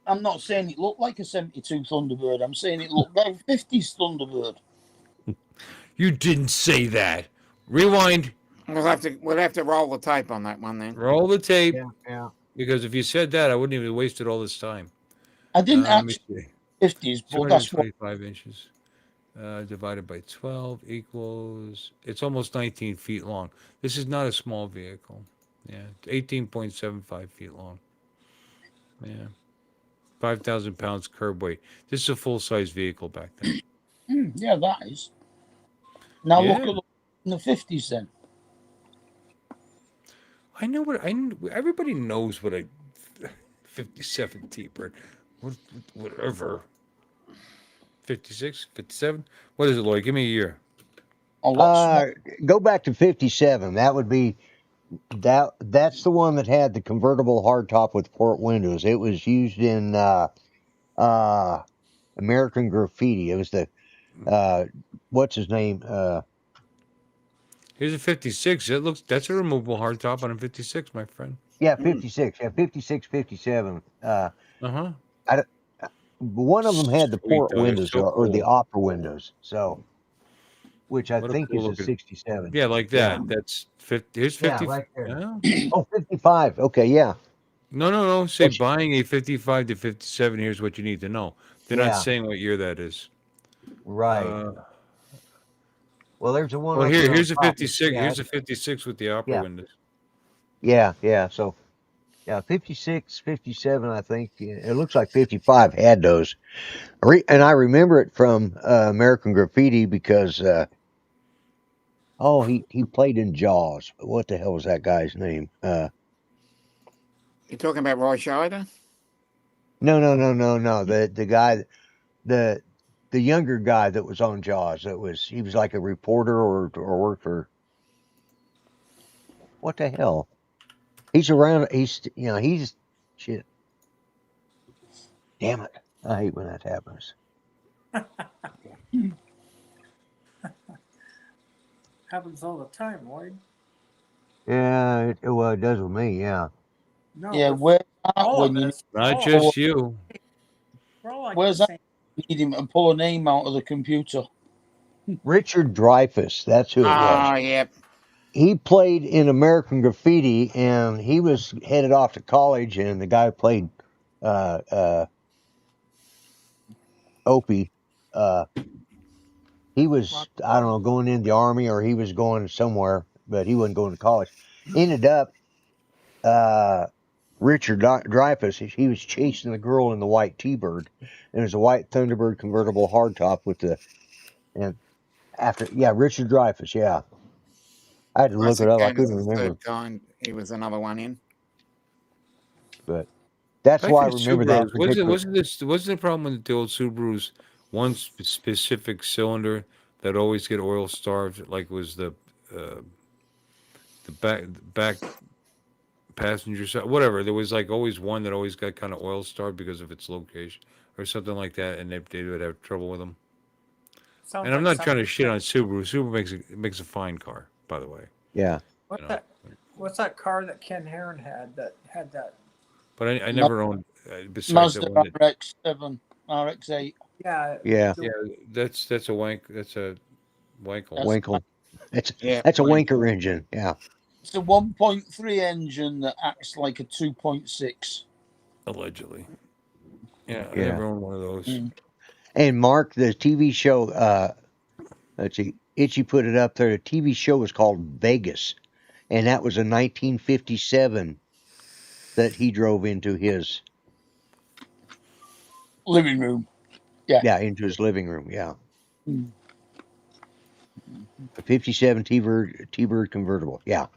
I'm not saying it looked like a 72 Thunderbird. I'm saying it looked like a 50s Thunderbird. You didn't say that. Rewind. We'll have to roll the tape on that one then. Roll the tape. Yeah. Because if you said that, I wouldn't even have wasted all this time. I didn't actually 50s, but that's what 225 inches divided by 12 equals. It's almost 19 feet long. This is not a small vehicle. Yeah, 18.75 feet long. Yeah, 5,000 pounds curb weight. This is a full size vehicle back then. Yeah, that is. Now look at in the 50s then. I know what everybody knows what a 57 T-bird. Whatever. 56, 57. What is it, Lloyd? Give me a year. Go back to 57. That would be that's the one that had the convertible hardtop with port windows. It was used in American Graffiti. It was the what's his name? Here's a 56. That's a removable hardtop on a 56, my friend. Yeah, 56. Yeah, 56, 57. One of them had the port windows or the opera windows. So, which I think is a 67. Yeah, like that. Yeah. That's 50. Here's 50. Yeah, right there. Oh, 55. Okay, yeah. No. Say buying a 55 to 57. Here's what you need to know. They're not saying what year that is. Right. Well, there's a one. Well, here's a 56. Yeah. Here's a 56 with the opera windows. Yeah. So Yeah, 56, 57, I think. It looks like 55 had those. And I remember it from American Graffiti because, he played in Jaws. What the hell was that guy's name? You're talking about Roy Scheider? No. The guy, the younger guy that was on Jaws. He was like a reporter or worked for, what the hell? He's around. He's shit. Damn it! I hate when that happens. Happens all the time, Lloyd. Yeah, it does with me. Yeah. No, Yeah, with where's that all when of you us. Not all just of us, you. we're all like where's the that same. need him to pull a name out of the computer? Richard Dreyfuss. That's who it was. Oh, yep. He played in American Graffiti, and he was headed off to college. And the guy who played Opie, he was, I don't know, going in the army, or he was going somewhere, but he wasn't going to college. Ended up, Richard Dreyfuss, he was chasing the girl in the white T-Bird. And it was a white Thunderbird convertible hardtop Richard Dreyfuss, yeah. I had to look it Classic up. I Gainers couldn't of the remember. Third Kind. He was another one in. But that's Back why I to the remember that Subarus. particular. Wasn't the problem with the old Subarus? One specific cylinder that always get oil starved, like was uh, the back passenger side, whatever. There was like always one that always got kind of oil starved because of its location or something like that, and they would have trouble with them. Sounds And I'm like not trying to something. shit on Subaru. Subaru makes a fine car, by the way. Yeah. What's You know. that? What's that car that Ken Heron had that had that? But I never owned besides Mazda that one. RX-7, RX-8. Yeah. Yeah. Yeah, that's a wank. That's a wankle. That's Winkle. That's Yeah. that's a wanker engine. Yeah. It's a 1.3 engine that acts like a 2.6. Allegedly. Yeah, I Yeah. never owned one of those. Mm. And Mark, the TV show, let's see, Itchy put it up there. The TV show was called Vegas, and that was a 1957 that he drove into his Living room. Yeah. into his living room. Yeah. Mm. A 57 T-Bird convertible. Yeah.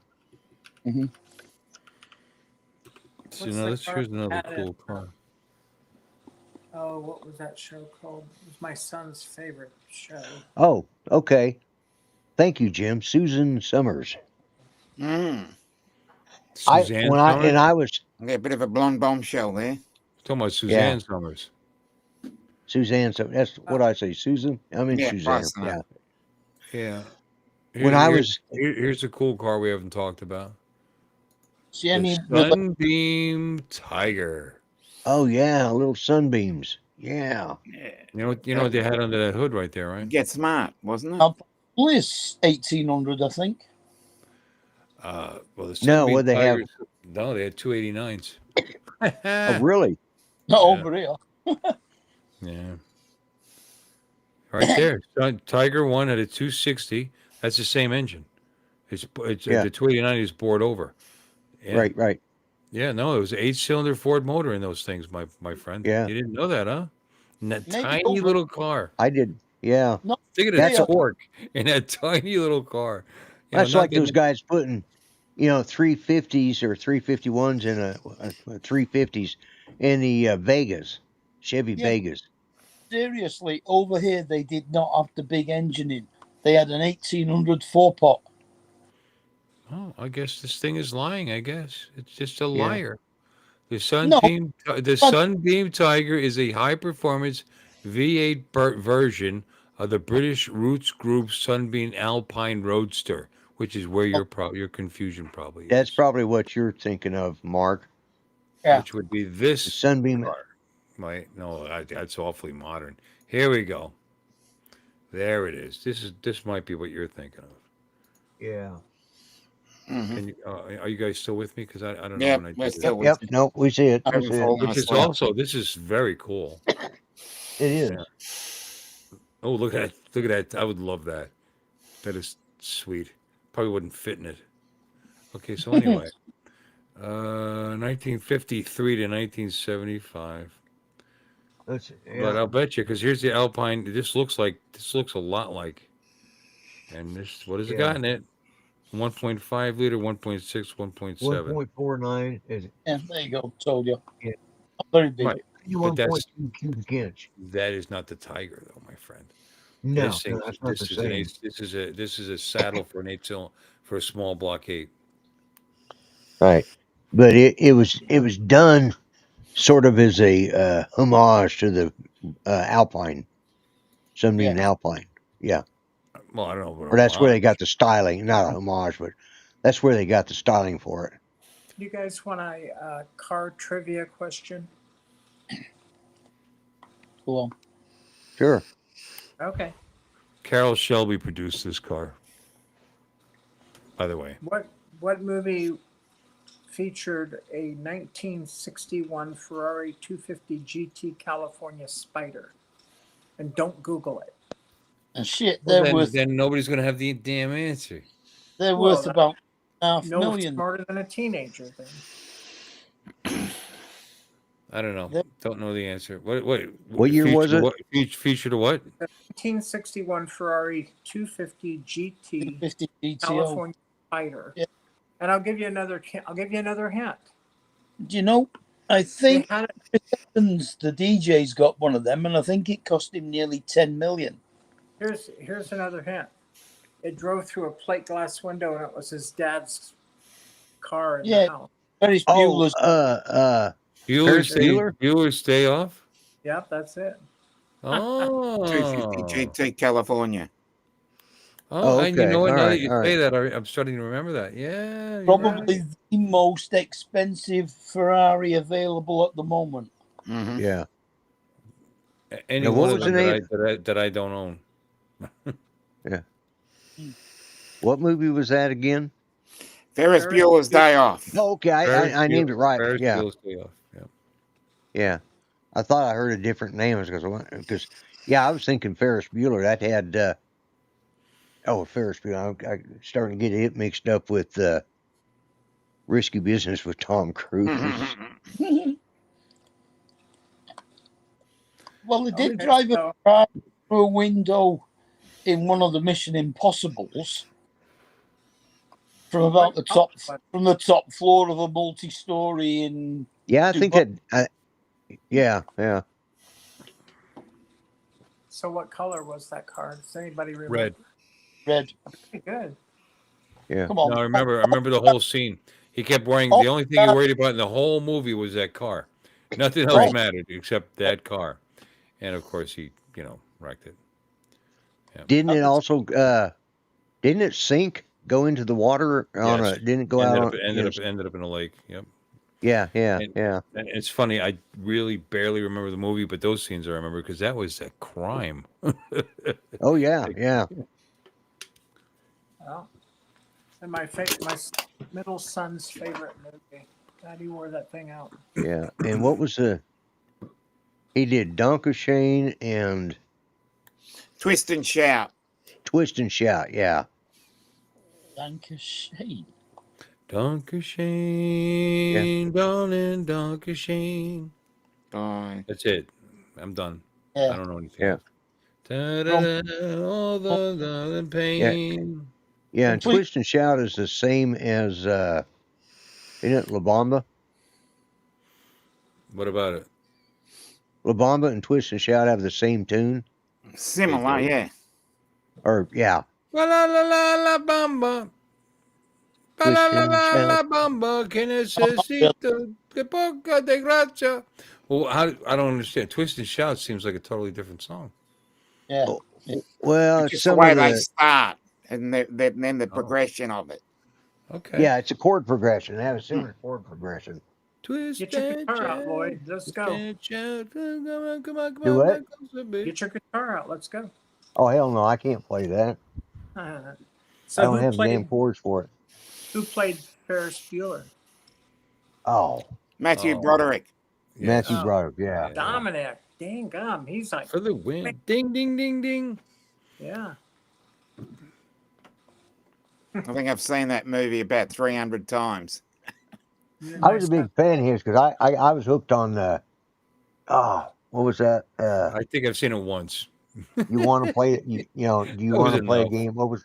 hmm So, What's the here's car another that had cool it? car. Oh, what was that show called? It was my son's favorite show. Oh, okay. Thank you, Jim. Susan Summers. Mm. Suzanne Summers? I was Okay, a bit of a blonde bombshell there. Talking about Suzanne Summers. Suzanne. So that's what I say, Susan. I mean Yeah, Suzanne. close Yeah. enough. Yeah. When I was Here's a cool car we haven't talked about. See The any Sunbeam Tiger. Oh yeah, little sunbeams. Yeah. You know what they had under that hood right there, right? Get Smart, wasn't it? Probably 1800, I think. Well, the No, Sunbeam what they have? Tigers. No, they had 289s. Oh really? Not Yeah. over here. Yeah. Right there. Tiger 1 had a 260. That's the same engine. It's Yeah. the 289 is bored over. Yeah. Right. Yeah, no, it was an 8-cylinder Ford motor in those things, my friend. Yeah. You didn't know that, huh? And that Maybe tiny over- little car. I did. Yeah. Not Think of That's the a- torque in that tiny little car. You know, That's not like those getting- guys putting, 350s or 351s in a 350s in the Vegas, Chevy Yeah. Vegas. seriously, over here they did not have the big engine in. They had an 1800 4-pot. Oh, I guess this thing is lying. I guess it's just a Yeah. liar. The Sunbeam Tiger is a high-performance V8 version of the British Roots Group Sunbeam Alpine Roadster, which is where your confusion probably is. That's probably what you're thinking of, Mark. Yeah. Which would be this The Sunbeam. car. That's awfully modern. Here we go. There it is. This might be what you're thinking of. Yeah. Mhm. Can you, are you guys still with me? Because I don't know Yeah, when I we're did still it. with Yep. you. No, we see it. We Haven't see it. fallen Which is asleep. also, this is very cool. It is. Yeah. Oh, look at that. Look at that. I would love that. That is sweet. Probably wouldn't fit in it. Okay, so anyway. 1953 to 1975. Let's, But I'll bet you, because here's the Alpine. This looks a lot like. And this, what has it got in it? 1.5 liter, 1.6, 1.7. 1.49 is Yeah, there you go. Told you. Yeah. Very big. Right. But 1.2 cubic inch. that is not the Tiger, though, my friend. No, This thing, that's not the this is an same. this is a saddle for an 8-cylinder for a small block 8. Right, but it was done sort of as a homage to the Alpine, something in Alpine. Yeah, Well, I don't know. or that's where they got the styling. Not a homage, but that's where they got the styling for it. You guys want a car trivia question? Cool. Sure. Okay. Carroll Shelby produced this car. By the way, what movie featured a 1961 Ferrari 250 GT California Spider? And don't Google it. And shit, well, they're worth then nobody's going to have the damn answer. they're Well, worth about half No million. smarter than a teenager then. I don't know. Don't know the answer. What year was it? Featured a what? The 1961 Ferrari 250 GT 250 GTO. California Spider. Yeah. And I'll give you another hint. Do you know? I think They had it- Chris Evans, the DJ's got one of them, and I think it cost him nearly 10 million. Here's another hint. It drove through a plate glass window, and it was his dad's car in the house. Ferris Bueller's. Bueller's Day Off? Yep, that's it. Oh. 250 GT California. Oh, and you okay. know what? All Now right, that you all say right. that, I'm starting to remember that. Yeah. you're Probably right. the most expensive Ferrari available at the moment. Mm-hmm. Yeah. Any Now, one what of was the them name? that I don't own. Yeah. What movie was that again? Ferris Bueller's Day Off. Oh, okay. I named it right. Ferris Yeah. Bueller's Day Off. Yeah. Yeah. I thought I heard a different name because yeah, I was thinking Ferris Bueller. That had Ferris Bueller. I'm starting to get it mixed up with Risky Business with Tom Cruise. Well, they did Okay, drive so- a car through a window in one of the Mission Impossibles from about the top floor of a multi-story in. Yeah, I think that. Yeah. So what color was that car? Does anybody remember? Red. Red. Pretty good. Yeah. Come on. No, I remember the whole scene. He kept wearing the only thing he worried about in the whole movie was that car. Nothing else Right. mattered except that car. And of course he, wrecked it. Yeah. Didn't it also? Didn't it sink? Go into the water on Yes. a? Didn't it go out on? Ended up in a lake. Yep. Yeah. And it's funny. I really barely remember the movie, but those scenes I remember because that was a crime. Oh yeah. Well, and my middle son's favorite movie. God, he wore that thing out. Yeah. And what was he did Shane and Twist and Shout. Twist and Shout. Yeah. Shane. Shane, darling, Shane. Bye. That's it. I'm done. Yeah. I don't know anything Yeah. else. Da-da-da, all the pain. Yeah. And Twist and Shout is the same as isn't it La Bamba? What about it? La Bamba and Twist and Shout have the same tune. Similar, yeah. Or yeah. La la la la la bamba. La la la la la bamba. Que necesito que poca de gracia. Well, I don't understand. Twist and Shout seems like a totally different song. Yeah. Well, It's just the way they start and then the progression of it. Okay. Yeah, it's a chord progression. They have a similar chord progression. Twist Get your guitar out, Lloyd. Let's go. Do what? Get your guitar out. Let's go. Oh hell no, I can't play that. So I don't who have the damn played? chords for it. Who played Ferris Bueller? Oh, Matthew Broderick. Matthew Oh. Broderick. Yeah. Dominic. Dang gum. He's like For the win. Ding, ding, ding, ding. Yeah. I think I've seen that movie about 300 times. I was a big fan of his because I was hooked on what was that? I think I've seen it once. You want to play it? Do you That want was to play a enough. game? What was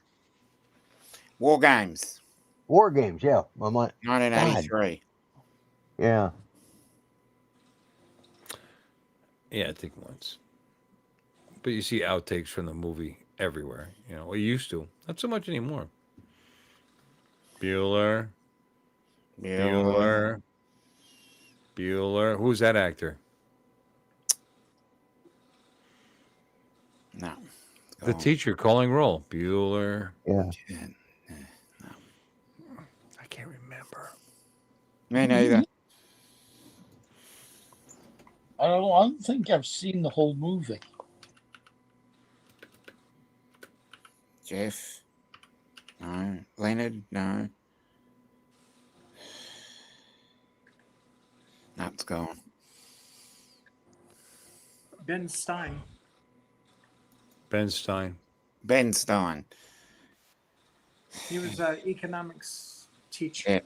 War Games, War Games? Yeah, my mind. 1983. Yeah. Yeah, I think once. But you see outtakes from the movie everywhere. You know, we used to. Not so much anymore. Bueller. Bueller. Bueller. Who's that actor? No. The teacher calling roll. Bueller. Yeah. I can't remember. Me neither. I don't think I've seen the whole movie. Jeff. No. Leonard. No. No, it's gone. Ben Stein. Ben Stein. Ben Stein. He was an economics teacher. Yeah.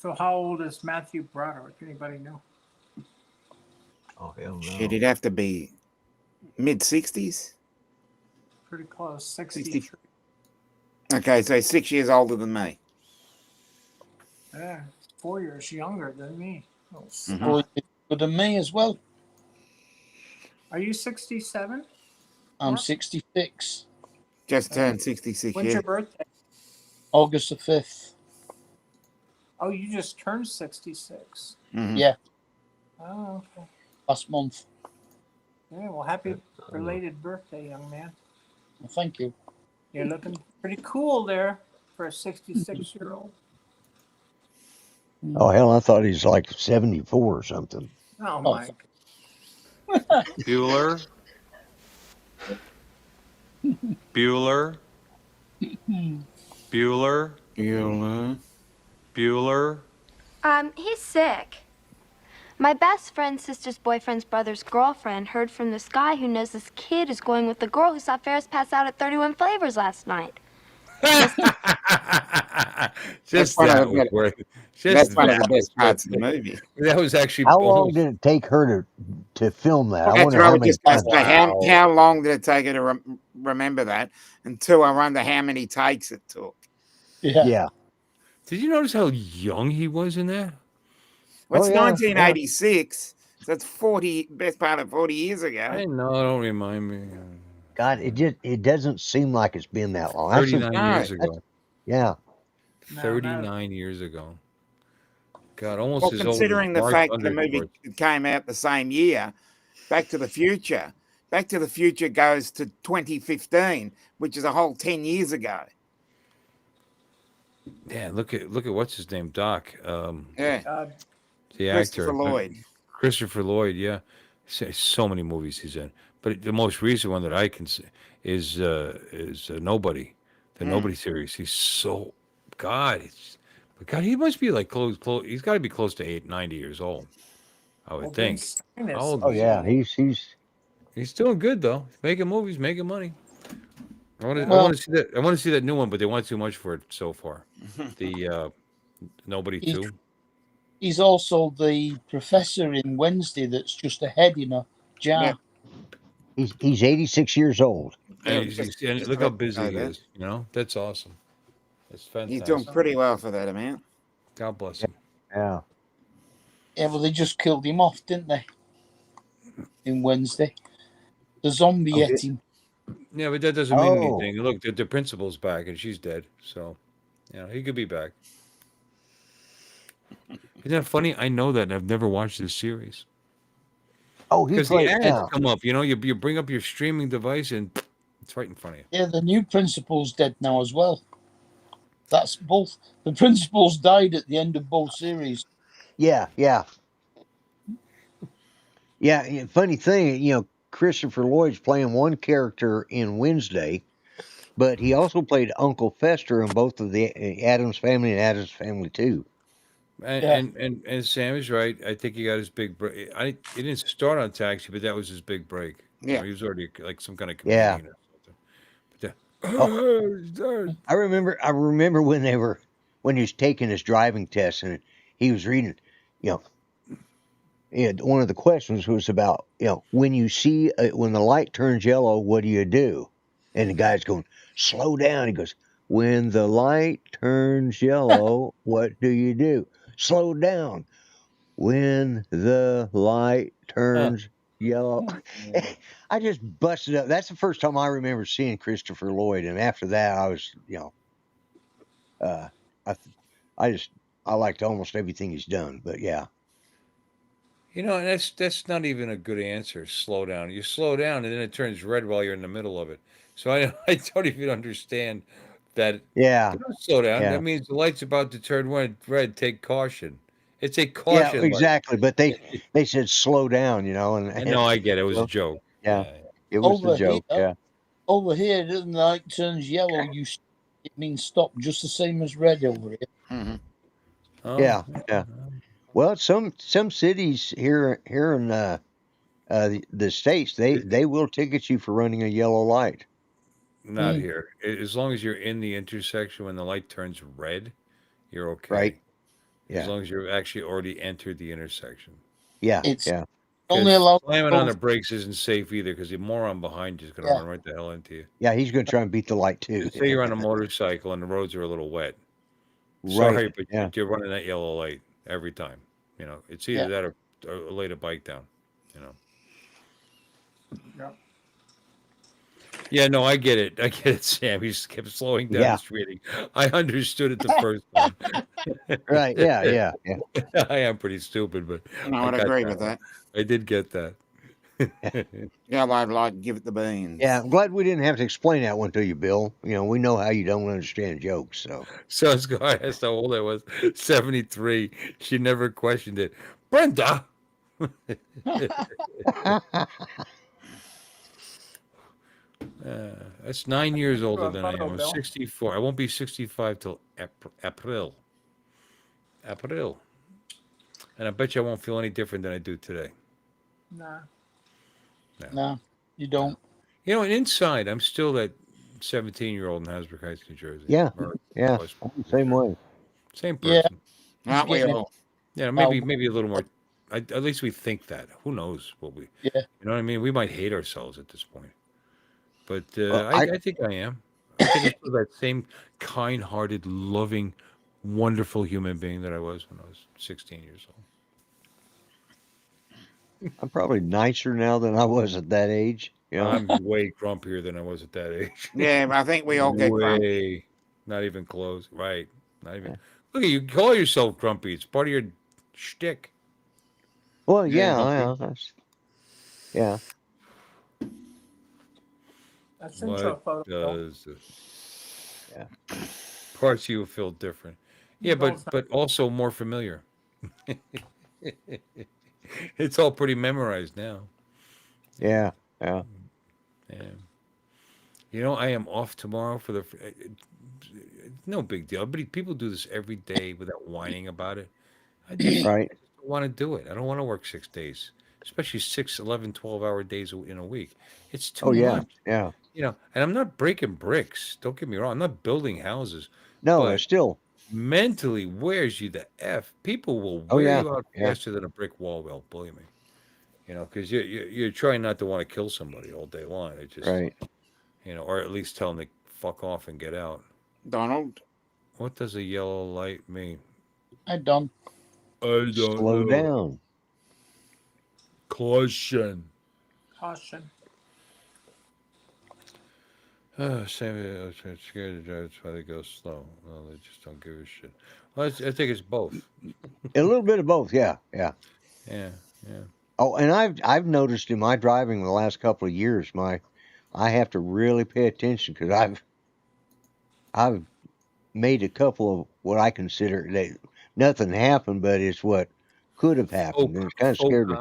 So how old is Matthew Broderick? Anybody know? Oh hell no. Shit, it'd have to be mid-60s. Pretty close. 63. Okay, so 6 years older than me. Yeah, 4 years younger than me. Oh, Mhm. Or younger than me as well. Are you 67? I'm Mark? 66. Just turned 66 When's years. your birthday? August the 5th. Oh, you just turned 66. Mhm. Yeah, Oh, okay. last month. Yeah, well, happy belated birthday, young man. Well, thank you. You're looking pretty cool there for a 66-year-old. Oh hell, I thought he's like 74 or something. Oh, my. Bueller. Bueller. Bueller. Bueller. Bueller. He's sick. My best friend's sister's boyfriend's brother's girlfriend heard from this guy who knows this kid is going with the girl who saw Ferris pass out at 31 Flavors last night. Just one of that the was better- worth. That's Just one of that the best was parts of the worth- movie. That was actually How long almost- did it take her to film that? I That's wonder what I how was many just going to times. say. How long did it take her to remember that? And two, I wonder how many takes it took. Yeah. Yeah. Did you notice how young he was in that? Well, it's Oh, yeah, 1986. So that's best part of 40 years ago. I know. Don't remind me. God, it doesn't seem like it's been that long. That's 39 years that's- ago. yeah. 39 years ago. God, almost Well, as old as considering the Mark fact the Underwood. movie came out the same year, Back to the Future. Back to the Future goes to 2015, which is a whole 10 years ago. Yeah, look at what's his name, Doc. Yeah. The Christopher actor Lloyd. Christopher Lloyd. Yeah, so many movies he's in. But the most recent one that I can see is Nobody, the Nobody series. He's so but God, he must be like close. He's got to be close to 90 years old. I would Well, think. Ben Stein is- How old Oh is he? yeah, He's doing good though. He's making movies, making money. I want Well- to see that. I want to see that new one, but they want too much for it so far. The Nobody He's- 2. He's also the professor in Wednesday that's just a head in a jar. Yeah. he's 86 years old. And, Yeah, and just look how about busy he that. is. You know, that's awesome. That's fantastic. He's doing pretty well for that amount. God bless him. Yeah. Yeah, well, they just killed him off, didn't they? In Wednesday. The zombie ate him. Yeah, but that doesn't mean Oh. anything. Look, the principal's back and she's dead. So, you know, he could be back. Isn't that funny? I know that. And I've never watched this series. Oh, he Because the played. ads Yeah. come up. You know, you bring up your streaming device and it's right in front of you. Yeah, the new principal's dead now as well. That's both. The principals died at the end of both series. Yeah. Yeah. Yeah. Funny thing, Christopher Lloyd's playing one character in Wednesday, but he also played Uncle Fester in both of the Addams Family and Addams Family 2. And, Yeah. and Sam is right. I think he got his big break. He didn't start on Taxi, but that was his big break. You know, Yeah. he was already like some kind of Yeah. comedian or something. But I remember when he was taking his driving test and he was reading, you know, and one of the questions was about, when you see when the light turns yellow, what do you do? And the guy's going, slow down. He goes, when the light turns yellow, what do you do? Slow down. When the light turns yellow. I just busted up. That's the first time I remember seeing Christopher Lloyd, and after that, I was, uh, I, I liked almost everything he's done. But yeah, And that's not even a good answer. Slow down. You slow down, and then it turns red while you're in the middle of it. So I don't even understand that. yeah, Don't slow down. yeah, That means the light's about to turn red. Take caution. It's a yeah, caution light. exactly. But they said slow down, I and know. I get it. It was a so, joke. yeah, Yeah. it was the Over here, joke. Yeah, the light turns yellow. It means stop, just the same as red over here. Mm-hmm. Oh, yeah. Well, some cities here in the states, they will ticket you for running a yellow light. not here. As long as you're in the intersection when the light turns red, you're Right? okay. As Yeah, long as you've actually already entered the intersection. yeah, It's yeah, only Because allowed slamming to on go. the brakes isn't safe either. Because the moron behind you is going to Yeah, run right the hell into you. yeah. He's going to try and beat the light too. Say you're on a motorcycle and the roads are a little wet. Right? Sorry, but Yeah, you're running that yellow light every time. It's either yeah. that or lay the bike down. You know. Yep. Yeah, no, I get it. I get it, Sam. He just kept slowing down yeah. his reading. I understood it the first time. Right? Yeah, yeah, yeah. I am pretty stupid, but And I I would got agree that with one. that. I did get that. Yeah, I'd like to give it the Yeah, beans. I'm glad we didn't have to explain that one to you, Bill. We know how you don't understand jokes. So So I asked how old I was. 73. She never questioned it. Brenda. That's 9 years Do older a than I photo, am. I'm Bill. 64. I won't be 65 till April. April. And I bet you I won't feel any different than I do today. Nah. No, you don't. And inside, I'm still that 17-year-old in Hasbrook Heights, New Jersey. yeah, Or yeah. West, I'm the New same Jersey. way. Same Yeah, person. he's Aren't we getting it all? Yeah, now. maybe a little more. At least we think that. Who knows what we? Yeah, You know what I mean? We might hate ourselves at this point. But Well, I think I am. I think I'm still that same kind-hearted, loving, wonderful human being that I was when I was 16 years old. I'm probably nicer now than I was at that age. I'm way grumpier than I was at that age. Yeah, I think we all get grumpy. Way. Not even close. Right. Not even. Look at you. Call yourself grumpy. It's part of your shtick. Well, Yeah. yeah. That's intro What photo, Bill. does Yeah. parts of you feel different? Yeah, Bill's but also more familiar. It's all pretty memorized now. Yeah. Yeah. I am off tomorrow for the. No big deal. But people do this every day without whining about it. I just Right. don't want to do it. I don't want to work 6 days, especially 6, 11, 12-hour days in a week. It's too Oh yeah. much. Yeah. And I'm not breaking bricks. Don't get me wrong. I'm not building houses. No, But still. mentally wears you the F. People will Oh wear yeah. you out Yeah. faster than a brick wall will, believe me. Because you're trying not to want to kill somebody all day long. It just, Right. or at least tell them to fuck off and get out. Donald. What does a yellow light mean? I done. I don't Slow know. down. Caution. Caution. Sam, I'm scared to drive. That's why they go slow. Well, they just don't give a shit. Well, I think it's both. A little bit of both. Yeah. Yeah. Yeah. Oh, and I've noticed in my driving the last couple of years, I have to really pay attention because I've made a couple of what I consider nothing happened, but it's what could have happened, and it's kind of scared me.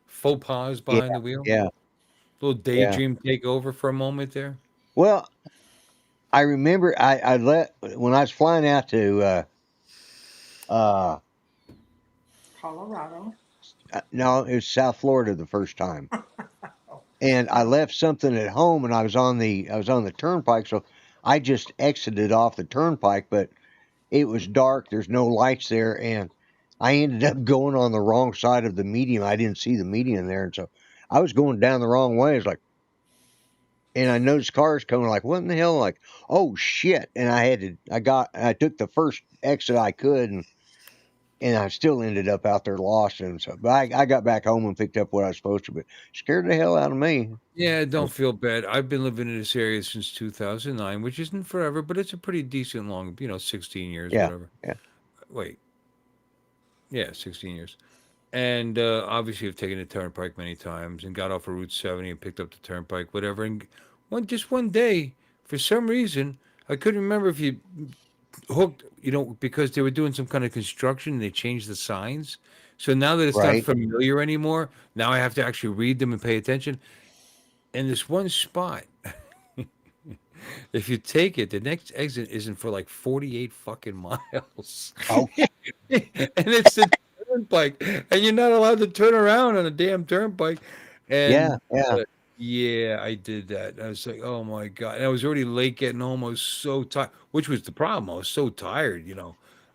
Faux pas Yeah, behind the wheel. yeah, Little yeah. daydream take over for a moment there. Well, I remember I when I was flying out to Colorado. no, it was South Florida the first time. and I left something at home, and I was on the turnpike, so I just exited off the turnpike, but it was dark. There's no lights there, and I ended up going on the wrong side of the median. I didn't see the median there, and so I was going down the wrong way. It's like, and I noticed cars coming. Like, what in the hell? Like, oh shit! And I took the first exit I could, and I still ended up out there lost. And so, but I got back home and picked up what I was supposed to. But scared the hell out of me. Yeah, don't feel bad. I've been living in this area since 2009, which isn't forever, but it's a pretty decent long, 16 years, Yeah, whatever. yeah, Wait, yeah, 16 years. And obviously, I've taken the turnpike many times and got off of Route 70 and picked up the turnpike, whatever. And one day, for some reason, I couldn't remember if you hooked, because they were doing some kind of construction and they changed the signs. So now that it's not right, familiar anymore, now I have to actually read them and pay attention. And this one spot, if you take it, the next exit isn't for like 48 fucking miles. oh And it's the turnpike, and you're not allowed to turn around on a damn turnpike. yeah, And yeah, yeah, I did that. I was like, oh my God. And I was already late getting home. I was so tired, which was the problem. I was so tired.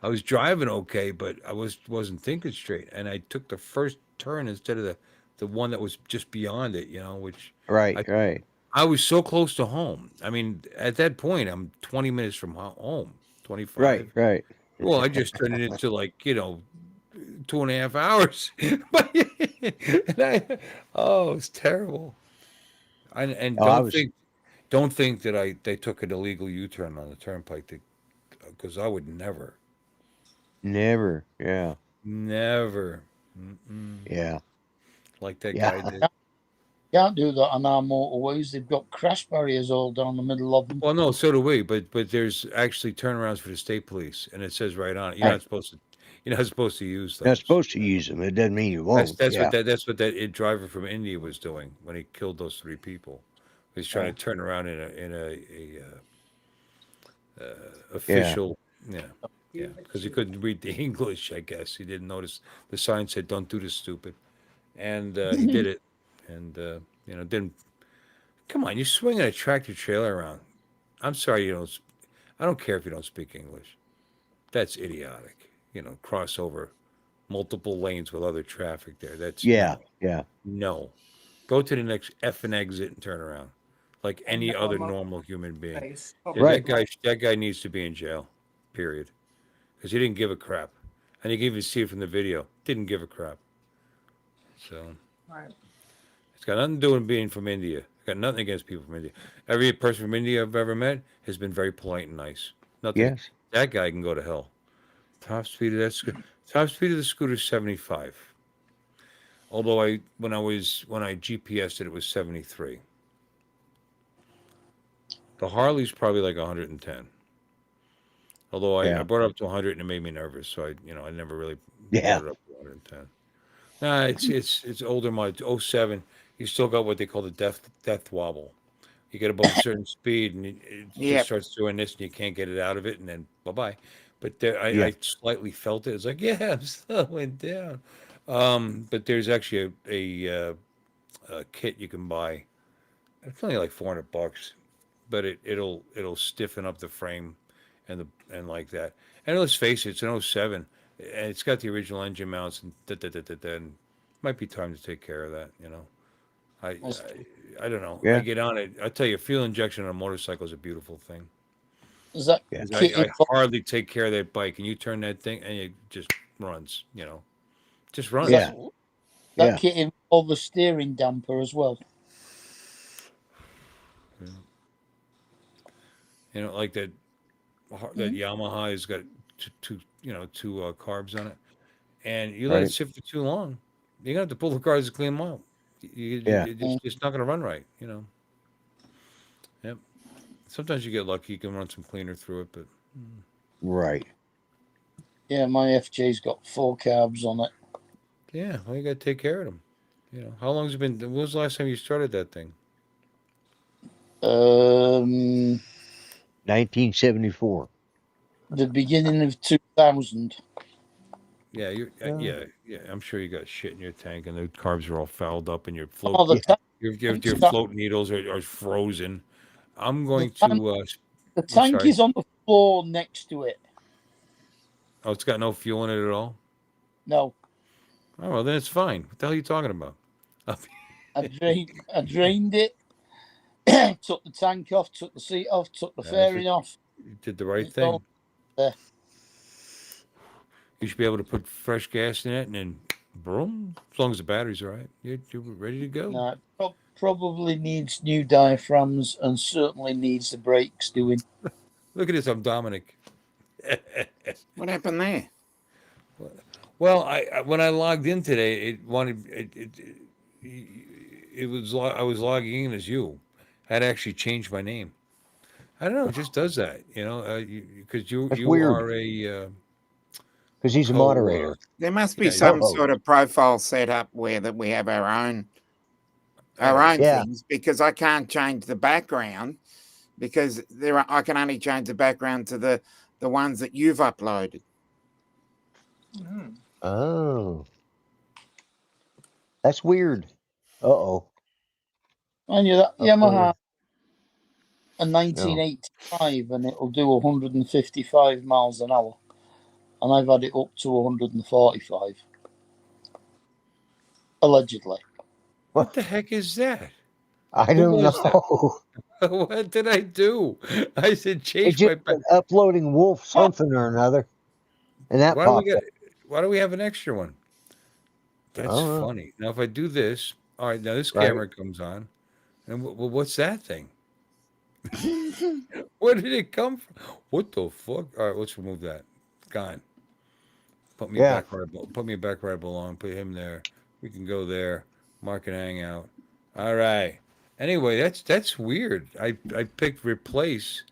I was driving okay, but I wasn't thinking straight. And I took the first turn instead of the one that was just beyond it, which right, I right, I was so close to home. I mean, at that point, I'm 20 minutes from home, right, 25. right. Well, I just turned it into like, 2.5 hours. But oh, it's terrible. And Oh, I was don't think that they took an illegal U-turn on the turnpike, because I would never, never. Yeah, never, mm-mm, yeah, like that yeah. guy did. Can't do that on our motorways. They've got crash barriers all down the middle of them. Well, no, so do we, but there's actually turnarounds for the state police, and it says right on it, Right. you're not supposed to use Not those. supposed to use them. It doesn't mean you won't. Yeah, That's what that driver from India was doing when he killed those three people. He was trying to turn around in a yeah, official, yeah, because he couldn't read the English. I guess he didn't notice the sign said "Don't do this, stupid," and he did it, and didn't. Come on, you're swinging a tractor trailer around. I'm sorry, I don't care if you don't speak English. That's idiotic. Cross over multiple lanes with other traffic there. That's yeah, no, yeah, no. Go to the next effing exit and turn around, like And any other minimum normal human being. space. Yeah, right. that guy needs to be in jail, period, because he didn't give a crap, and you can even see it from the video. Didn't give a crap. So Right. it's got nothing to do with being from India. I got nothing against people from India. Every person from India I've ever met has been very polite and nice. Nothing. Yes. That guy can go to hell. Top speed of top speed of the scooter is 75. Although when I GPSed it, it was 73. The Harley's probably like 110. Although I Yeah, brought it up to 100 and it made me nervous, so I never really yeah, brought it up to 110. Nah, it's older model. 07. You still got what they call the death wobble. You get above a certain speed and it just Yep. starts doing this and you can't get it out of it, and then bye bye. But there, yeah. I slightly felt it. It's like, yeah, I'm slowing down. But there's actually a kit you can buy. It's only like $400, but it'll stiffen up the frame and like that. And let's face it, it's an '07, and it's got the original engine mounts and and might be time to take care of that. I I don't know. I Yeah. get on it. I tell you, fuel injection on a motorcycle is a beautiful thing. Is that Yeah. 'Cause kit I hardly take care of that bike, and you turn that thing, and it just runs. Just runs. Yeah. that Yeah. kit involve the steering damper as well? Like that. That Yamaha has got two carbs on it, and you let it Right. sit for too long, you're gonna have to pull the carbs to clean them out. Yeah. It's not gonna run right. Yep. Sometimes you get lucky, you can run some cleaner through it, but Right. Yeah, my FJ's got 4 carbs on it. yeah, well, you gotta take care of them. How long has it been? When was the last time you started that thing? 1974. The beginning of 2000. Yeah, yeah. I'm sure you got shit in your tank, and the carbs are all fouled up, and your float. Oh, the Yeah. tank Your float needles are frozen. I'm going The to. The tank sorry. is on the floor next to it. Oh, it's got no fuel in it at all. No, Oh well, then it's fine. What the hell are you talking about? I drained it, took the tank off, took the seat off, took the That's fairing what off. you did the right It's thing. all there. You should be able to put fresh gas in it, and then boom. As long as the battery's all right, you're ready to go. No, it probably needs new diaphragms and certainly needs the brakes doing. Look at this. I'm Dominic. What happened there? Well, I when I logged in today, it wanted it was I was logging in as you. I had to actually changed my name. I don't know. It just does that, because That's you weird are a because he's a moderator. There must be Yeah, some Uh-oh. sort of profile set up where that we have our own things, because I can't change the background because I can only change the background to the ones that you've uploaded. Oh, that's weird. Uh-oh. And that Yamaha a No. 1985 and it'll do 155 miles an hour. And I've had it up to 145. Allegedly. what the heck is that? I Who don't was that? know. What did I do? I said It's change just my back. been uploading Wolf something or another, and that Why do we popped get? up. Why do we have an extra one? That's Oh, funny. Now, if I do this, all right. Now this Right. camera comes on, and what's that thing? Where did it come from? What the fuck? All right, let's remove that. Gone. Put me Yeah. back where put me back where I belong. Put him there. We can go there. Mark and hang out. All right. Anyway, that's weird. I picked replace,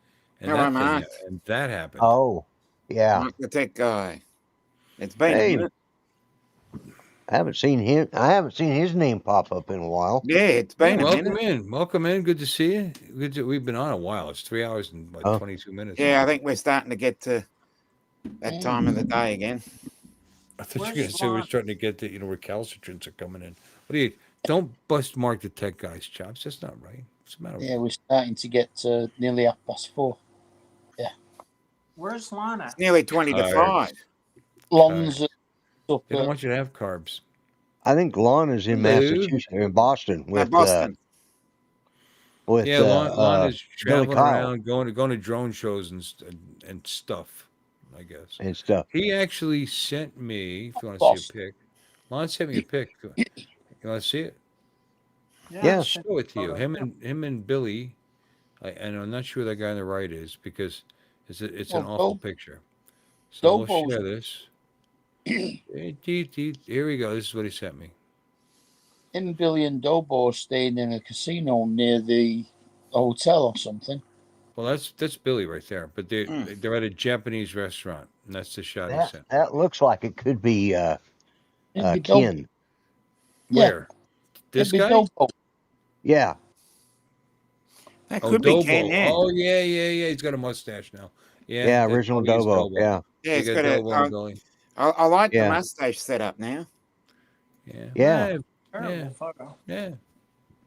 and Hello, that thing Mark. and that happened. Oh, yeah. Mark the tech guy. It's been a Hey, minute. I haven't seen him. I haven't seen his name pop up in a while. Yeah, it's Yeah, been a welcome minute. in. Welcome in. Good to see you. We've been on a while. It's 3 hours and Oh. 22 minutes. Yeah, I think we're starting to get to that time of the day again. I thought you were Where's going to say we're Lon? starting to get the recalcitrants are coming in. What do you? Don't bust Mark the tech guy's chops. That's not right. What's the matter with Yeah, you? we're starting to get to nearly 4:30. Where's Lon at? It's nearly 20 to Carbs. 5. Lon's up They don't at want you to have carbs. I think Lon is in Hello. Massachusetts, in Boston, No, with Boston. Yeah, Lon is Billy traveling Kyle around, going to drone shows and stuff. I guess and stuff. he actually sent me. If you want to see Boston. a pic, Lon sent me a pic. You want to see it? Yeah. Show it to you. Him and Billy. And I'm not sure who that guy on the right is because it's an awful picture. So we'll Dobos. share this. Here we go. This is what he sent me. Him and Billy and Dobo staying in a casino near the hotel or something. Well, that's Billy right there. But they're at a Japanese restaurant, and that's the shot he That, sent. that looks like it could be It'd be Ken. Where? This It'd be guy? Dobo. Yeah. That Oh, could be Dobo. Ken, yeah. Oh, yeah. He's got a mustache now. Yeah, Yeah, that original probably is Dobo. Yeah. Yeah, You it's got got Dobo and a. Billy. I like the Yeah. mustache setup now. Yeah. Yeah. Terrible photo. Yeah.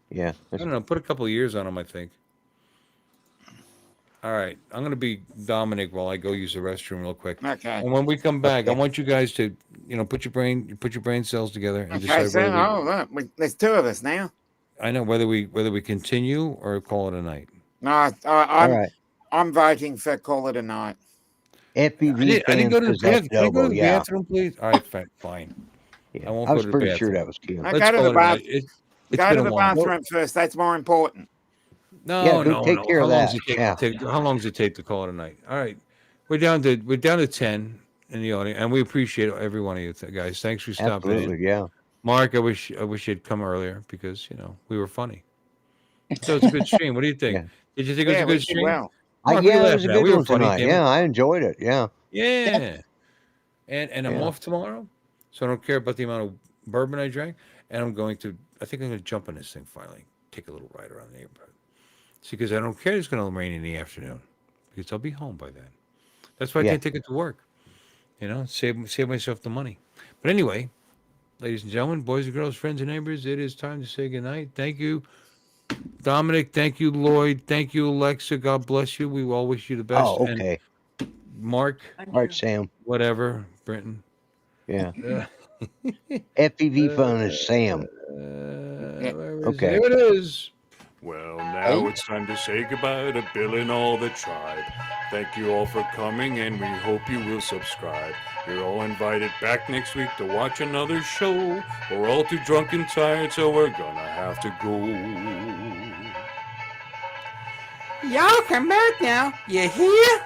Yeah. I don't know. Put a couple of years on him, I think. All right. I'm going to be Dominic while I go use the restroom real quick. Okay. And when we come back, I Okay. want you guys to, put your brain cells together and Okay, decide so whether look, there's two of us now. I know whether we continue or call it a night. No, All right. I'm voting for call it a night. FPV I didn't go to the says that's bathroom. Can I go to Dobo. the Yeah. bathroom, please? All right, fine. Yeah. I won't I go was to the pretty sure bathroom. that was Ken. I Let's go to call the it a night. bathroom. It's Go been to a the long. bathroom first. That's more important. No, go take care How of long does that. it take Yeah. to take? How long does it take to call it a night? All right, we're down to 10 in the audience, and we appreciate every one of you guys. Thanks for stopping Absolutely. in. Yeah. Mark, I wish you'd come earlier because we were funny. So it's a good stream. What do you think? Yeah. Did you think it was Yeah, a we good did stream? well. Mark, what are you Yeah, it was laughing a at? good We were one funny, tonight. damn it. Yeah, I enjoyed it. Yeah. Yeah. And I'm Yeah. off tomorrow, so I don't care about the amount of bourbon I drank. And I think I'm going to jump on this thing finally, take a little ride around the neighborhood. See, because I don't care it's going to rain in the afternoon, because I'll be home by then. That's why I Yeah. can't take it to work. Save myself the money. But anyway, ladies and gentlemen, boys and girls, friends and neighbors, it is time to say goodnight. Thank you, Dominic. Thank you, Lloyd. Thank you, Alexa. God bless you. We all wish you the best. Oh, okay. And Mark, All right, Sam. whatever, Brenton. Yeah. FPV fun is Sam. Okay. Here it is. Well, now it's time to say goodbye to Bill and all the tribe. Thank you all for coming, and we hope you will subscribe. You're all invited back next week to watch another show. We're all too drunk and tired, so we're gonna have to go. Y'all come back now. You hear?